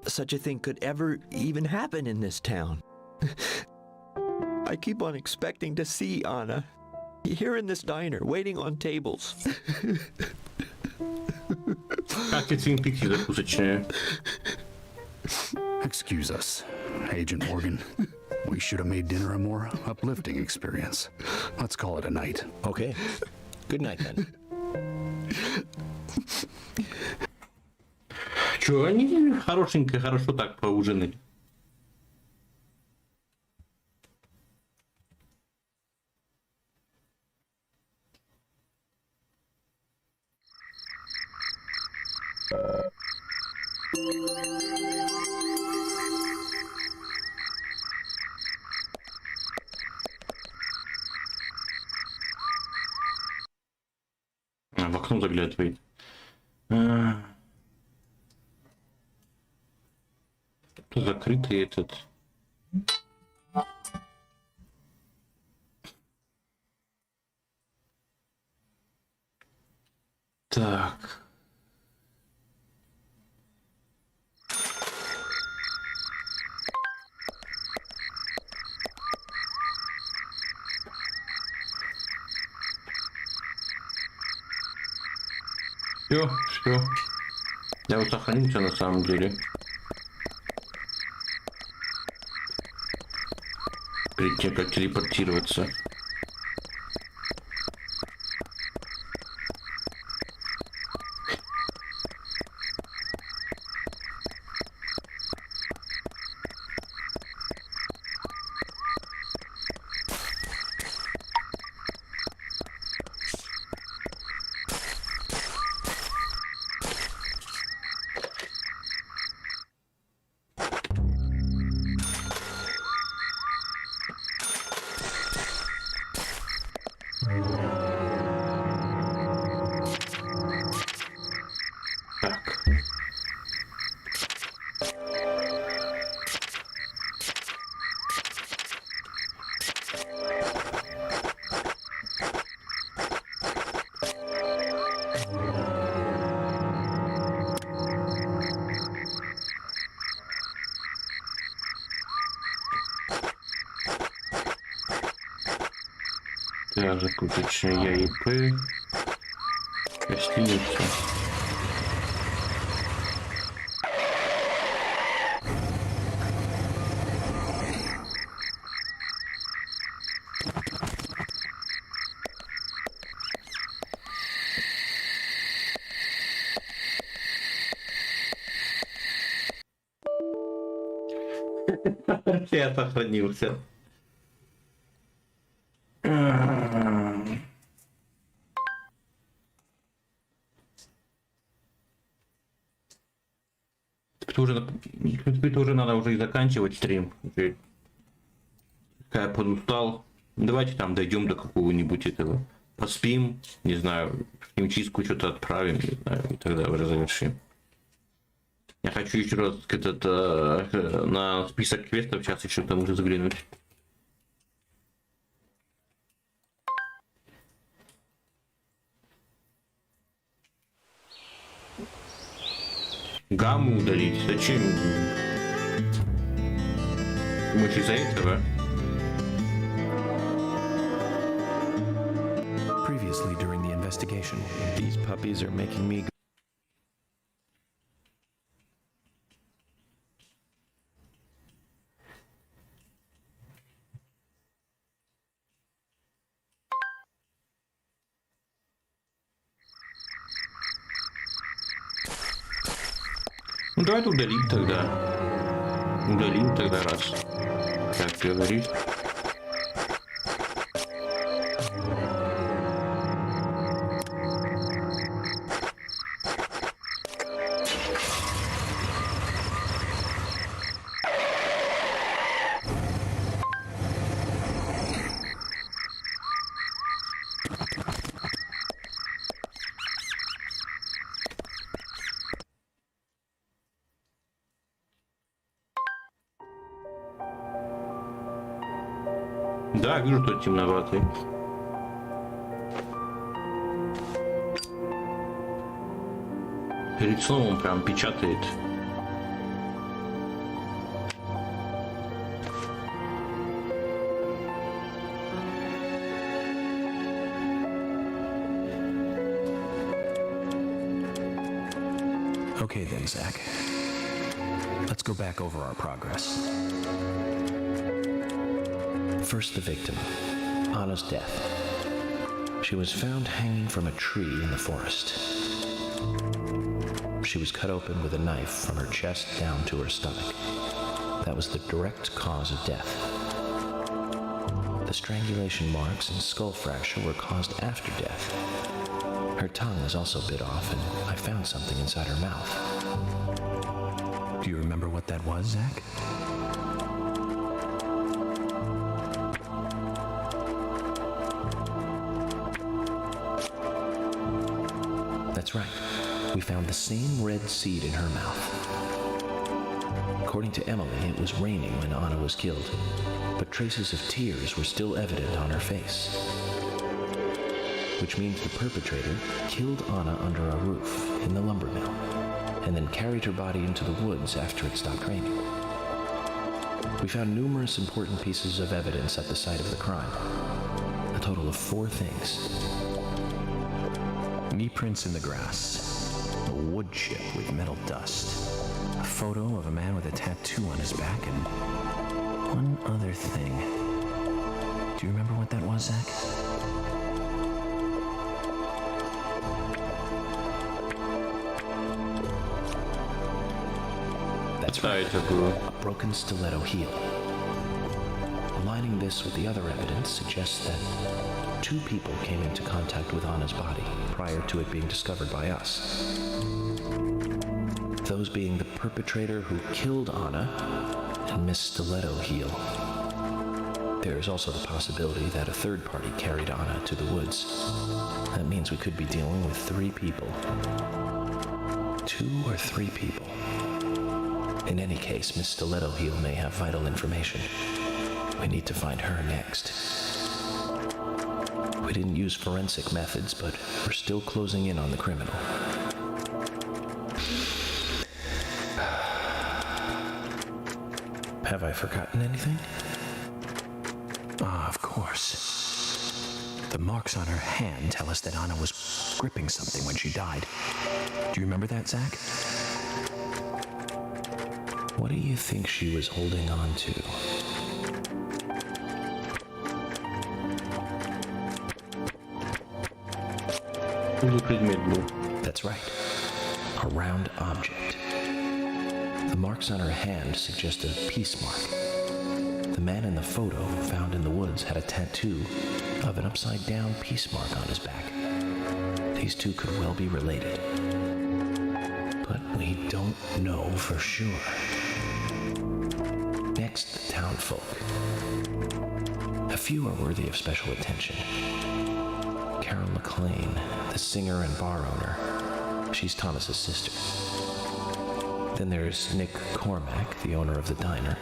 such a thing could ever even happen in this town. I keep on expecting to see Anna here in this diner, waiting on tables. Excuse us, Agent Morgan. We should have made dinner a more uplifting experience. Let's call it a night. Okay. Good night, then. Чё, они хорошенько, хорошо так поужинали. В окно заглядывает. Тут закрытый этот. Так. Все. Я вот сохранился на самом деле. Перед тем, как телепортироваться. Закупочная я ИП. Гостиница. Я сохранился. Уже надо уже и заканчивать стрим. Я подустал. Давайте там дойдем до какого-нибудь этого. Поспим, не знаю, в химчистку что-то отправим, не знаю, и тогда уже завершим. Я хочу еще раз на список квестов сейчас еще там уже заглянуть. Гамму удалить? Зачем? Думаешь, из-за этого? Previously during the investigation, These puppies are making me... Ну давайте удалим тогда. Удалим тогда раз. Как говоришь. Да, вижу, что темноватый. Перед сном он прям печатает. Okay then, Zach. Let's go back over our progress. First, the victim, Anna's death. She was found hanging from a tree in the forest. She was cut open with a knife from her chest down to her stomach. That was the direct cause of death. The strangulation marks and skull fracture were caused after death. Her tongue was also bit off, and I found something inside her mouth. Do you remember what that was, Zach? That's right. We found the same red seed in her mouth. According to Emily, it was raining when Anna was killed, but traces of tears were still evident on her face. Which means the perpetrator killed Anna under a roof in the lumber mill, and then carried her body into the woods after it stopped raining. We found numerous important pieces of evidence at the site of the crime. A total of 4 things. Knee prints in the grass, a wood chip with metal dust, a photo of a man with a tattoo on his back, and one other thing. Do you remember what that was, Zach? That's right, a broken stiletto heel. Aligning this with the other evidence suggests that 2 people came into contact with Anna's body prior to it being discovered by us. Those being the perpetrator who killed Anna and Miss Stiletto Heel. There is also the possibility that a third party carried Anna to the woods. That means we could be dealing with 3 people. 2 or 3 people. In any case, Miss Stiletto Heel may have vital information. We need to find her next. We didn't use forensic methods, but we're still closing in on the criminal. Have I forgotten anything? Ah, of course. The marks on her hand tell us that Anna was gripping something when she died. Do you remember that, Zach? What do you think she was holding on to? That's right. A round object. The marks on her hand suggest a peace mark. The man in the photo found in the woods had a tattoo of an upside-down peace mark on his back. These two could well be related. But we don't know for sure. Next, the townfolk. A few are worthy of special attention. Carol McLean, the singer and bar owner. She's Thomas's sister. Then there's Nick Cormack, the owner of the diner.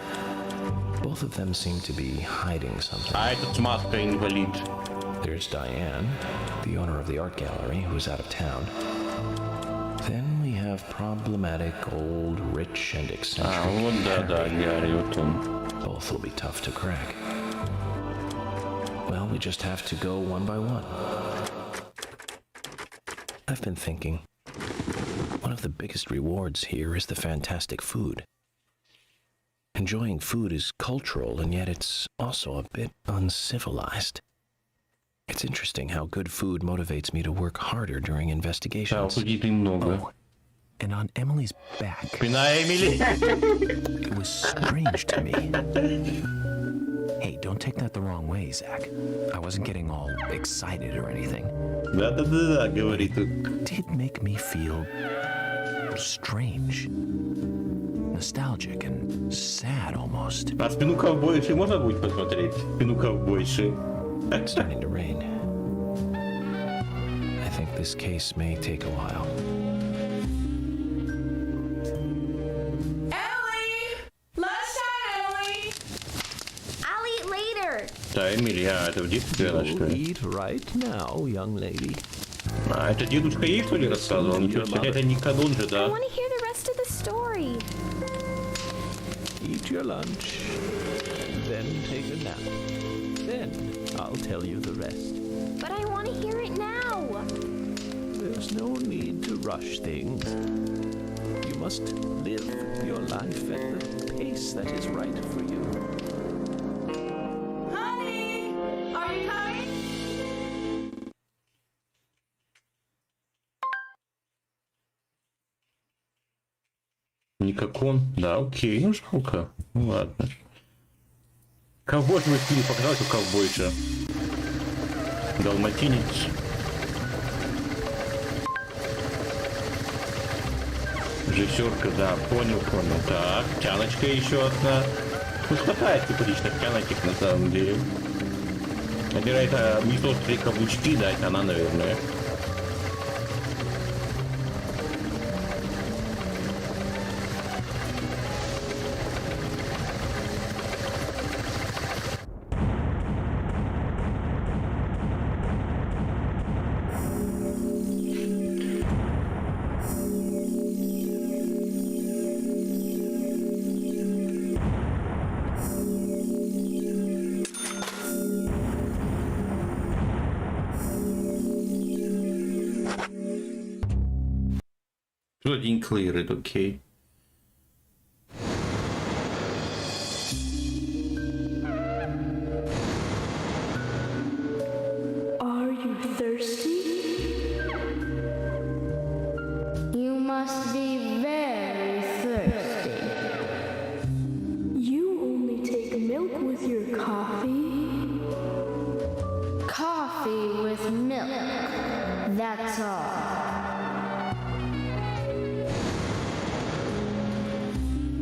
Both of them seem to be hiding something. There's Diane, the owner of the art gallery, who's out of town. Then we have problematic, old, rich, and eccentric Harry. Both will be tough to crack. Well, we just have to go one by one. I've been thinking, one of the biggest rewards here is the fantastic food. Enjoying food is cultural, and yet it's also a bit uncivilized. It's interesting how good food motivates me to work harder during investigations. Oh, and on Emily's back, it was strange to me. Hey, don't take that the wrong way, Zach. I wasn't getting all excited or anything. It did make me feel strange. Nostalgic and sad almost. А спину ковбойши можно будет посмотреть? Спину ковбойши. It's starting to rain. I think this case may take a while. Ellie! Lunchtime, Ellie! I'll eat later. Да, Эмилия, это в детстве она, что ли? Eat right now, young lady. А, это дедушка ей, что ли, рассказывал? Ничего себе, это не канон же, I да? want to hear the rest of the story. Eat your lunch, then take a nap. Then I'll tell you the rest. But I want to hear it now. There's no need to rush things. You must live your life at the pace that is right for you. Honey, are you coming? Никак он. Да, окей, ну жалко. Ну ладно. Ковбойша в фильме показалось, что ковбойша. Далматинец. Режиссерка, да, понял. Так, тяночка еще одна. Ну, хватает симпатичных тяночек на самом деле. Наверное, это не то, что каблучки, да, это она, наверное. Что день cleared, окей. Are you thirsty? You must be very thirsty. You only take milk with your coffee? Coffee with milk. That's all.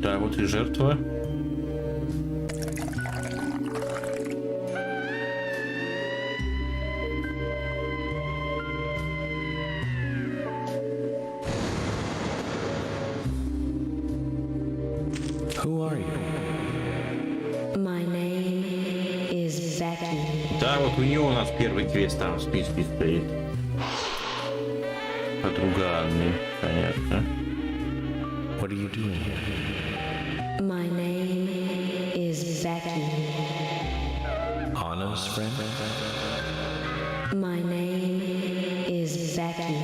Да, вот и жертва. Who are you? My name is Becky. Да, вот у нее у нас первый квест там в списке стоит. Подруга Анны, понятно. What are you doing here? My name is Becky. Anna's friend? My name is Becky.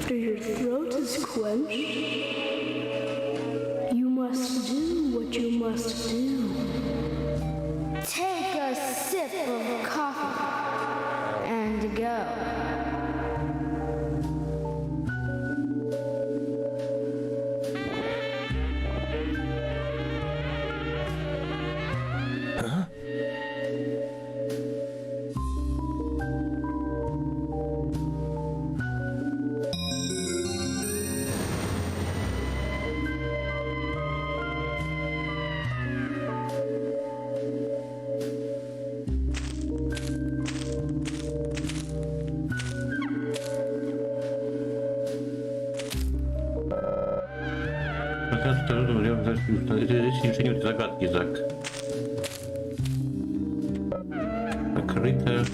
After your throat is quenched, you must do what you must do. Take a sip of coffee and go. Решение загадки, Зак. Закрыто.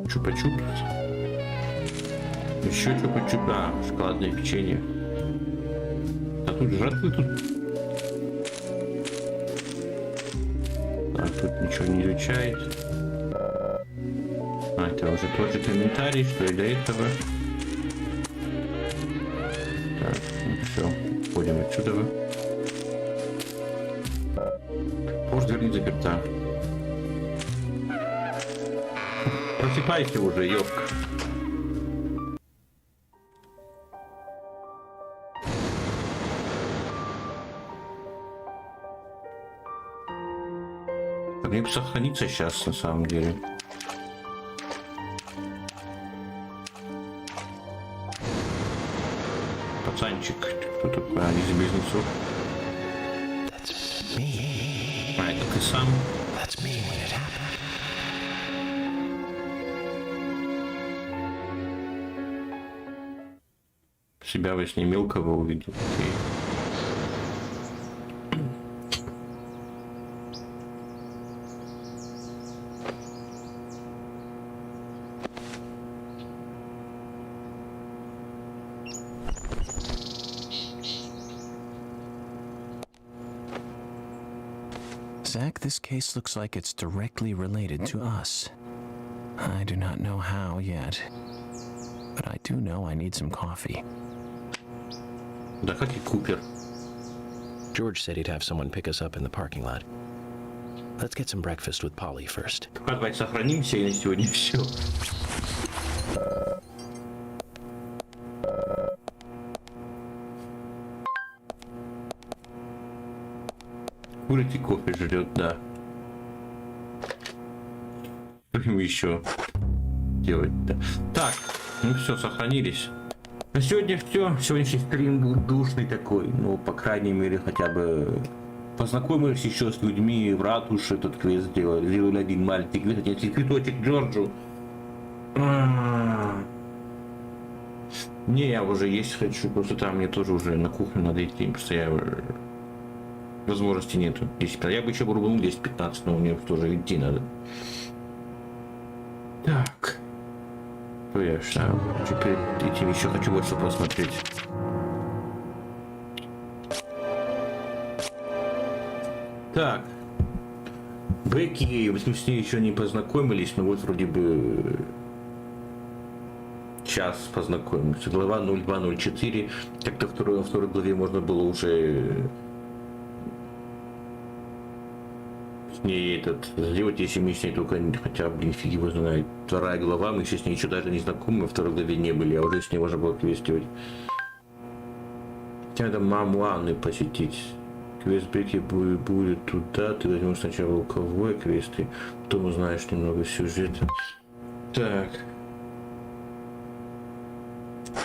Чупа-чупс. Еще чупа-чупс. А, шоколадное печенье. А тут жратвы тут. Так, тут ничего не изучает. А, это уже тот же комментарий, что и до этого. Так, ну все, уходим отсюда. Может, дверь не заперта. Просыпайся уже, ёпка. Мне бы сохраниться сейчас, на самом деле. Пацанчик, кто такой? А, из близнецов. А, это ты сам? Себя во сне мелкого увидел. Окей. Zach, this case looks like it's directly related to us. I do not know how yet, but I do know I need some coffee. Да как и Купер. George said he'd have someone pick us up in the parking lot. Let's get some breakfast with Polly first. Давай сохранимся и на сегодня все. Курить и кофе жрет, да. Что ему еще делать-то? Так, ну все, сохранились. На сегодня все. Сегодняшний стрим был душный такой. Ну, по крайней мере, хотя бы познакомились еще с людьми в ратуше. Этот квест сделали. Сделали один маленький квест. Один цветочек Джорджу. Не, я уже есть хочу. Просто там мне тоже уже на кухню надо идти. Просто я... возможности нету. 10-15. Я бы еще рубанул 10-15, но мне тоже идти надо. Так. Что я что? Теперь этим еще хочу больше посмотреть. Так. Бекки, мы с ней еще не познакомились, но вот вроде бы сейчас познакомимся. Глава 0204. Как-то во второй главе можно было уже с ней сделать, если мы с ней только хотя бы, фиг его знает. Вторая глава, мы еще с ней еще даже не знакомы, во второй главе не были, а уже с ней можно было квест делать. Хотя надо маму Анны посетить. Квест Бекки будет туда, ты возьмешь сначала луковой квесты, потом узнаешь немного сюжета. Так.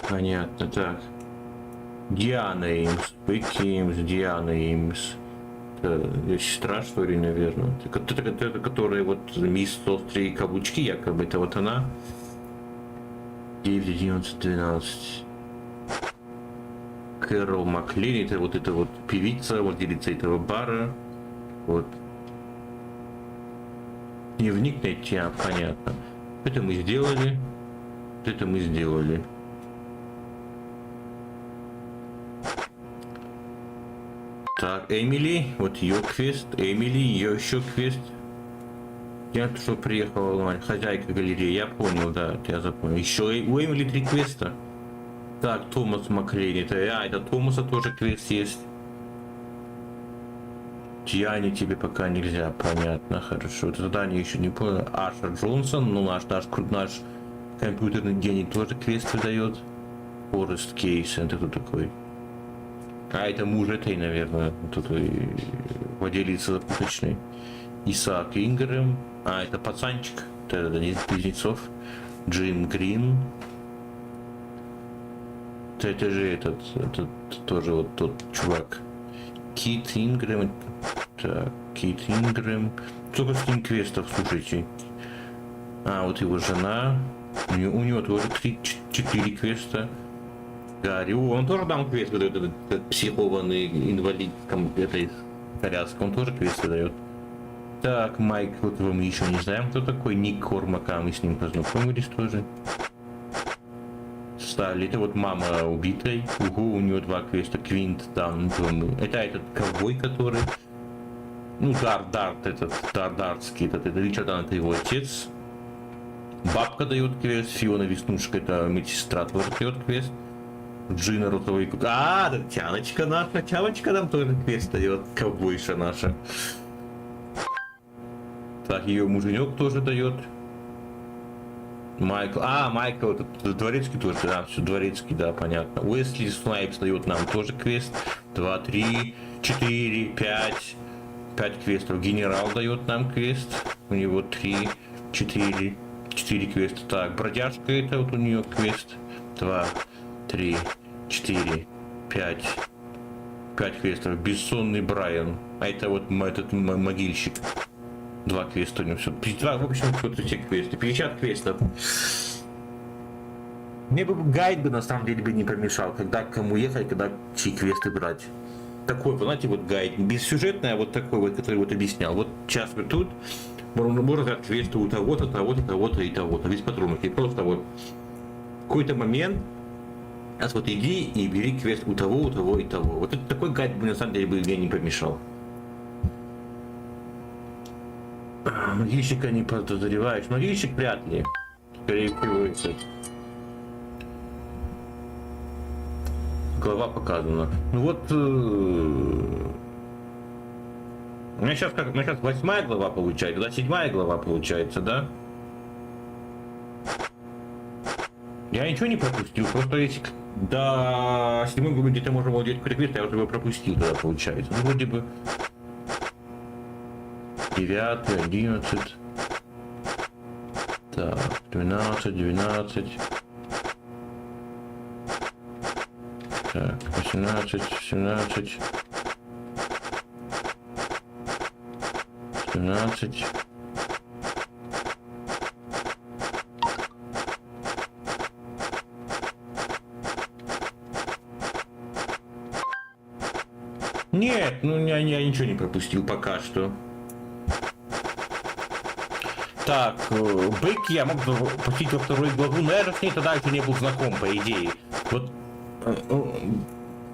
Понятно, так. Диана Имс, Бекки Имс, Диана Имс. Ее сестра, что ли, наверное. Это которая вот мисс острые каблучки, якобы, это вот она. 9, 11, 12. Кэрол Маклин, это вот певица, владелица этого бара. Вот. Дневник найти, понятно. Это мы сделали. Эмили, вот ее квест, Эмили, ее еще квест. Я что приехала, хозяйка галереи, я понял, да, я запомнил. Еще у Эмили 3 квеста. Так, Томас Макрейн, это Томаса тоже квест есть. Тиане тебе пока нельзя, понятно, хорошо. Это задание еще не понял. Ашер Джонсон, ну наш компьютерный гений тоже квест выдает. Форест Кейс, это кто такой? А это муж этой, наверное, тут владелец закупочной. Исаак Ингрэм. А, это пацанчик. Это Денис Близнецов. Джим Грин. Это же этот тоже вот тот чувак. Кит Ингрэм. Так, Кит Ингрэм. Сколько с ним квестов, слушайте. А, вот его жена. У него тоже 4 квеста. Гарри, он тоже там квест выдает, этот психованный инвалид этой коляски, он тоже квест выдает. Так, Майк, вот мы еще не знаем, кто такой. Ник Кормака, мы с ним познакомились тоже. Стали, это вот мама убитой. Угу, у него 2 квеста. Квинт там. Это этот ковбой, который. Ну, Дартский, это Ричард, это его отец. Бабка дает квест, Фиона Веснушка, это медсестра тоже дает квест. Джина Ротовый. А, да, Тяночка наша, Тяночка нам тоже квест дает. Ковбойша наша. Так, ее муженек тоже дает. Майкл, это Дворецкий тоже, да, все, Дворецкий, да, понятно. Уэсли Снайпс дает нам тоже квест. 2, 3, 4, 5. 5 квестов. Генерал дает нам квест. У него 3, 4 квеста. Так, бродяжка, это вот у нее квест. 2, 3, 4, 5. 5 квестов. Бессонный Брайан. А это вот этот могильщик. 2 квеста у него все. В общем, вот все квесты. 50 квестов. Мне бы гайд бы на самом деле не помешал, когда к кому ехать, когда чьи квесты брать. Такой, знаете, вот гайд. Бессюжетный, а вот такой вот, который вот объяснял. Вот сейчас вы тут, можно взять квесты у того-то, того-то, того-то и того-то. Без патронов. И просто вот в какой-то момент сейчас вот иди и бери квест у того и того. Вот это такой гайд бы на самом деле мне не помешал. Могильщика не подозреваешь. Могильщик вряд ли. Скорее всего, это. Голова показана. Ну вот. У меня сейчас 8 глава получается, да, 7 глава получается, да? Я ничего не пропустил, просто если до 7 главы где-то можно было делать какой-то квест, я уже его пропустил тогда получается. Ну вроде бы 9, 11. Так, 12. Так, 18, 17. 17. Нет, ну я ничего не пропустил пока что. Так, бык я мог пропустить во 2 главу, но я же с ней тогда еще не был знаком, по идее. Вот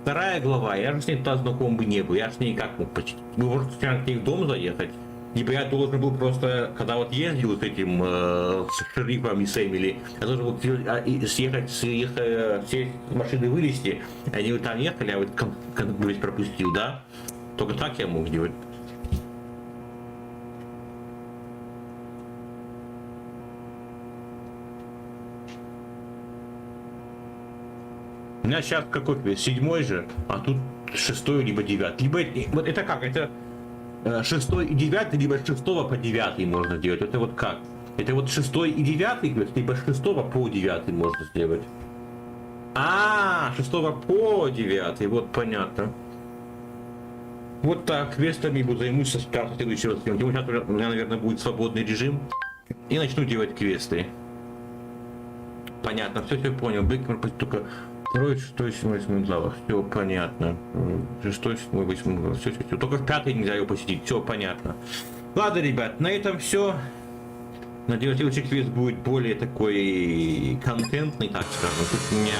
2 глава, я же с ней тогда знаком бы не был, я же с ней как мог почти. Мы можем сначала к ней в дом заехать, либо я должен был просто, когда вот ездил с этим с шерифом и с Эмили, я должен был съехать, сесть с машины вылезти, они вот там ехали, а вот весь пропустил, да? Только так я мог делать. У меня сейчас какой квест? 7 же, а тут 6 либо 9. Либо вот это как? Это 6 и 9, либо с 6 по 9 можно делать. Это вот как? Это вот 6 и 9 квест, либо с 6 по 9 можно сделать. А, 6 по 9, вот понятно. Вот так, квестами буду займусь со старта следующего съемки. Сейчас у меня, наверное, будет свободный режим. И начну делать квесты. Понятно, все понял. Бэкмер только 2, 6, 7, 8 главах. Все понятно. 6, 7, 8 главах. Все. Только в 5 нельзя его посетить. Все понятно. Ладно, ребят, на этом все. Надеюсь, следующий квест будет более такой контентный, так скажем. Тут у меня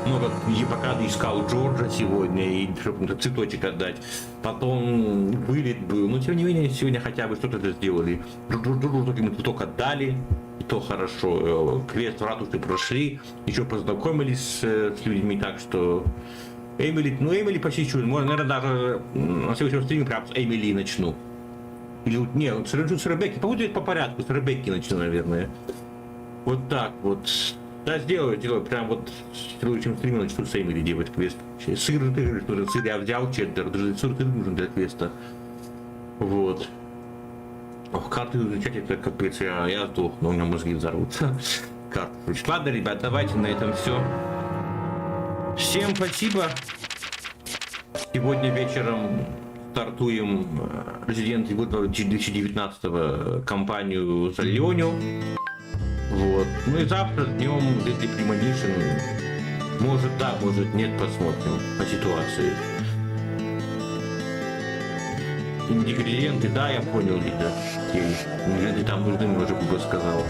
много, и пока искал Джорджа сегодня, и чтобы цветочек отдать. Потом вылет был, но тем не менее сегодня хотя бы что-то сделали. Джорджу мы цветок отдали, и то хорошо. Квест в ратуше прошли, еще познакомились с людьми, так что... Эмили почти чуть, можно, наверное, даже на следующем стриме прям с Эмили начну. Или, не, с Ребекки, по порядку, с Ребекки начну, наверное. Вот так вот. Да, сделаю, прям вот в следующем стриме начну с Эмили делать квест. Сыр я взял, чеддер, даже сыр нужен для квеста. Вот. Ох, карты изучать, это капец, я сдохну, у меня мозги взорвутся. Карты. Ладно, ребят, давайте на этом все. Всем спасибо. Сегодня вечером стартуем Resident Evil 2019 кампанию за Леоню. Вот. Ну и завтра днем где-то Premonition. Может да, может нет, посмотрим по ситуации. Ингредиенты, да, я понял, где-то. Ингредиенты там нужны, мне уже Google сказал.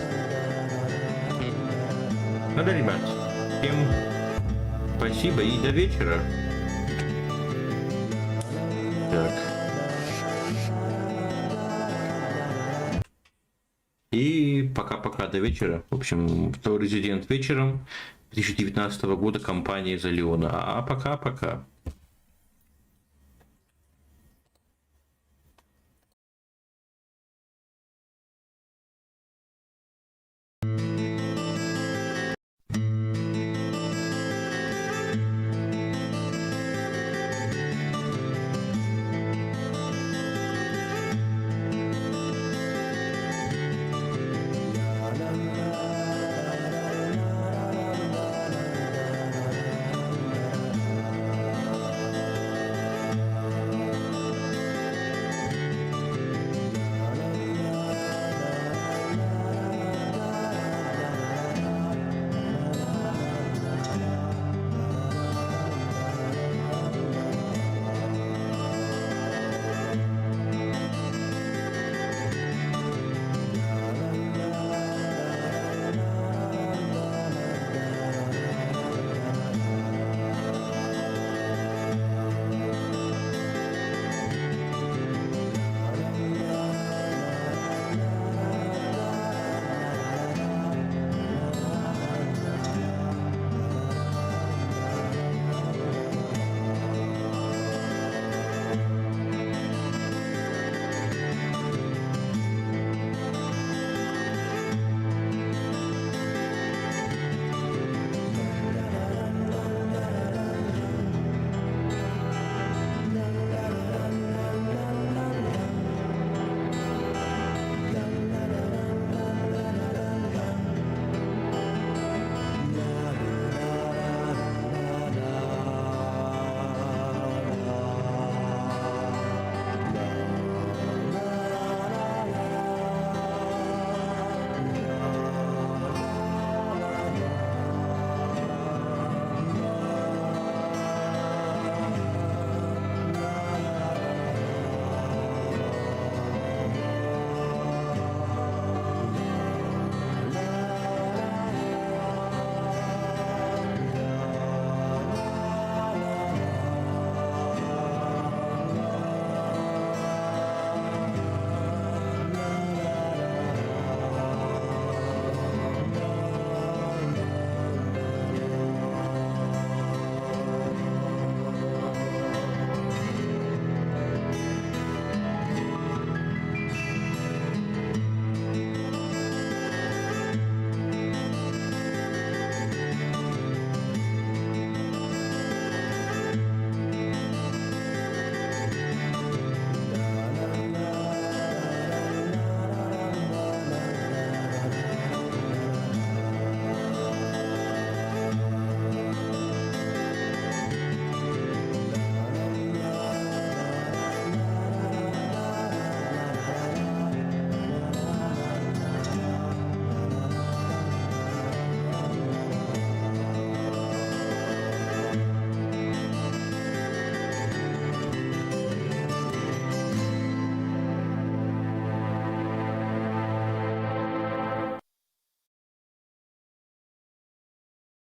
Ну да, ребят, всем спасибо и до вечера. Так. И пока-пока до вечера. В общем, второй Resident вечером 2019 года, компания за Леона. А пока-пока.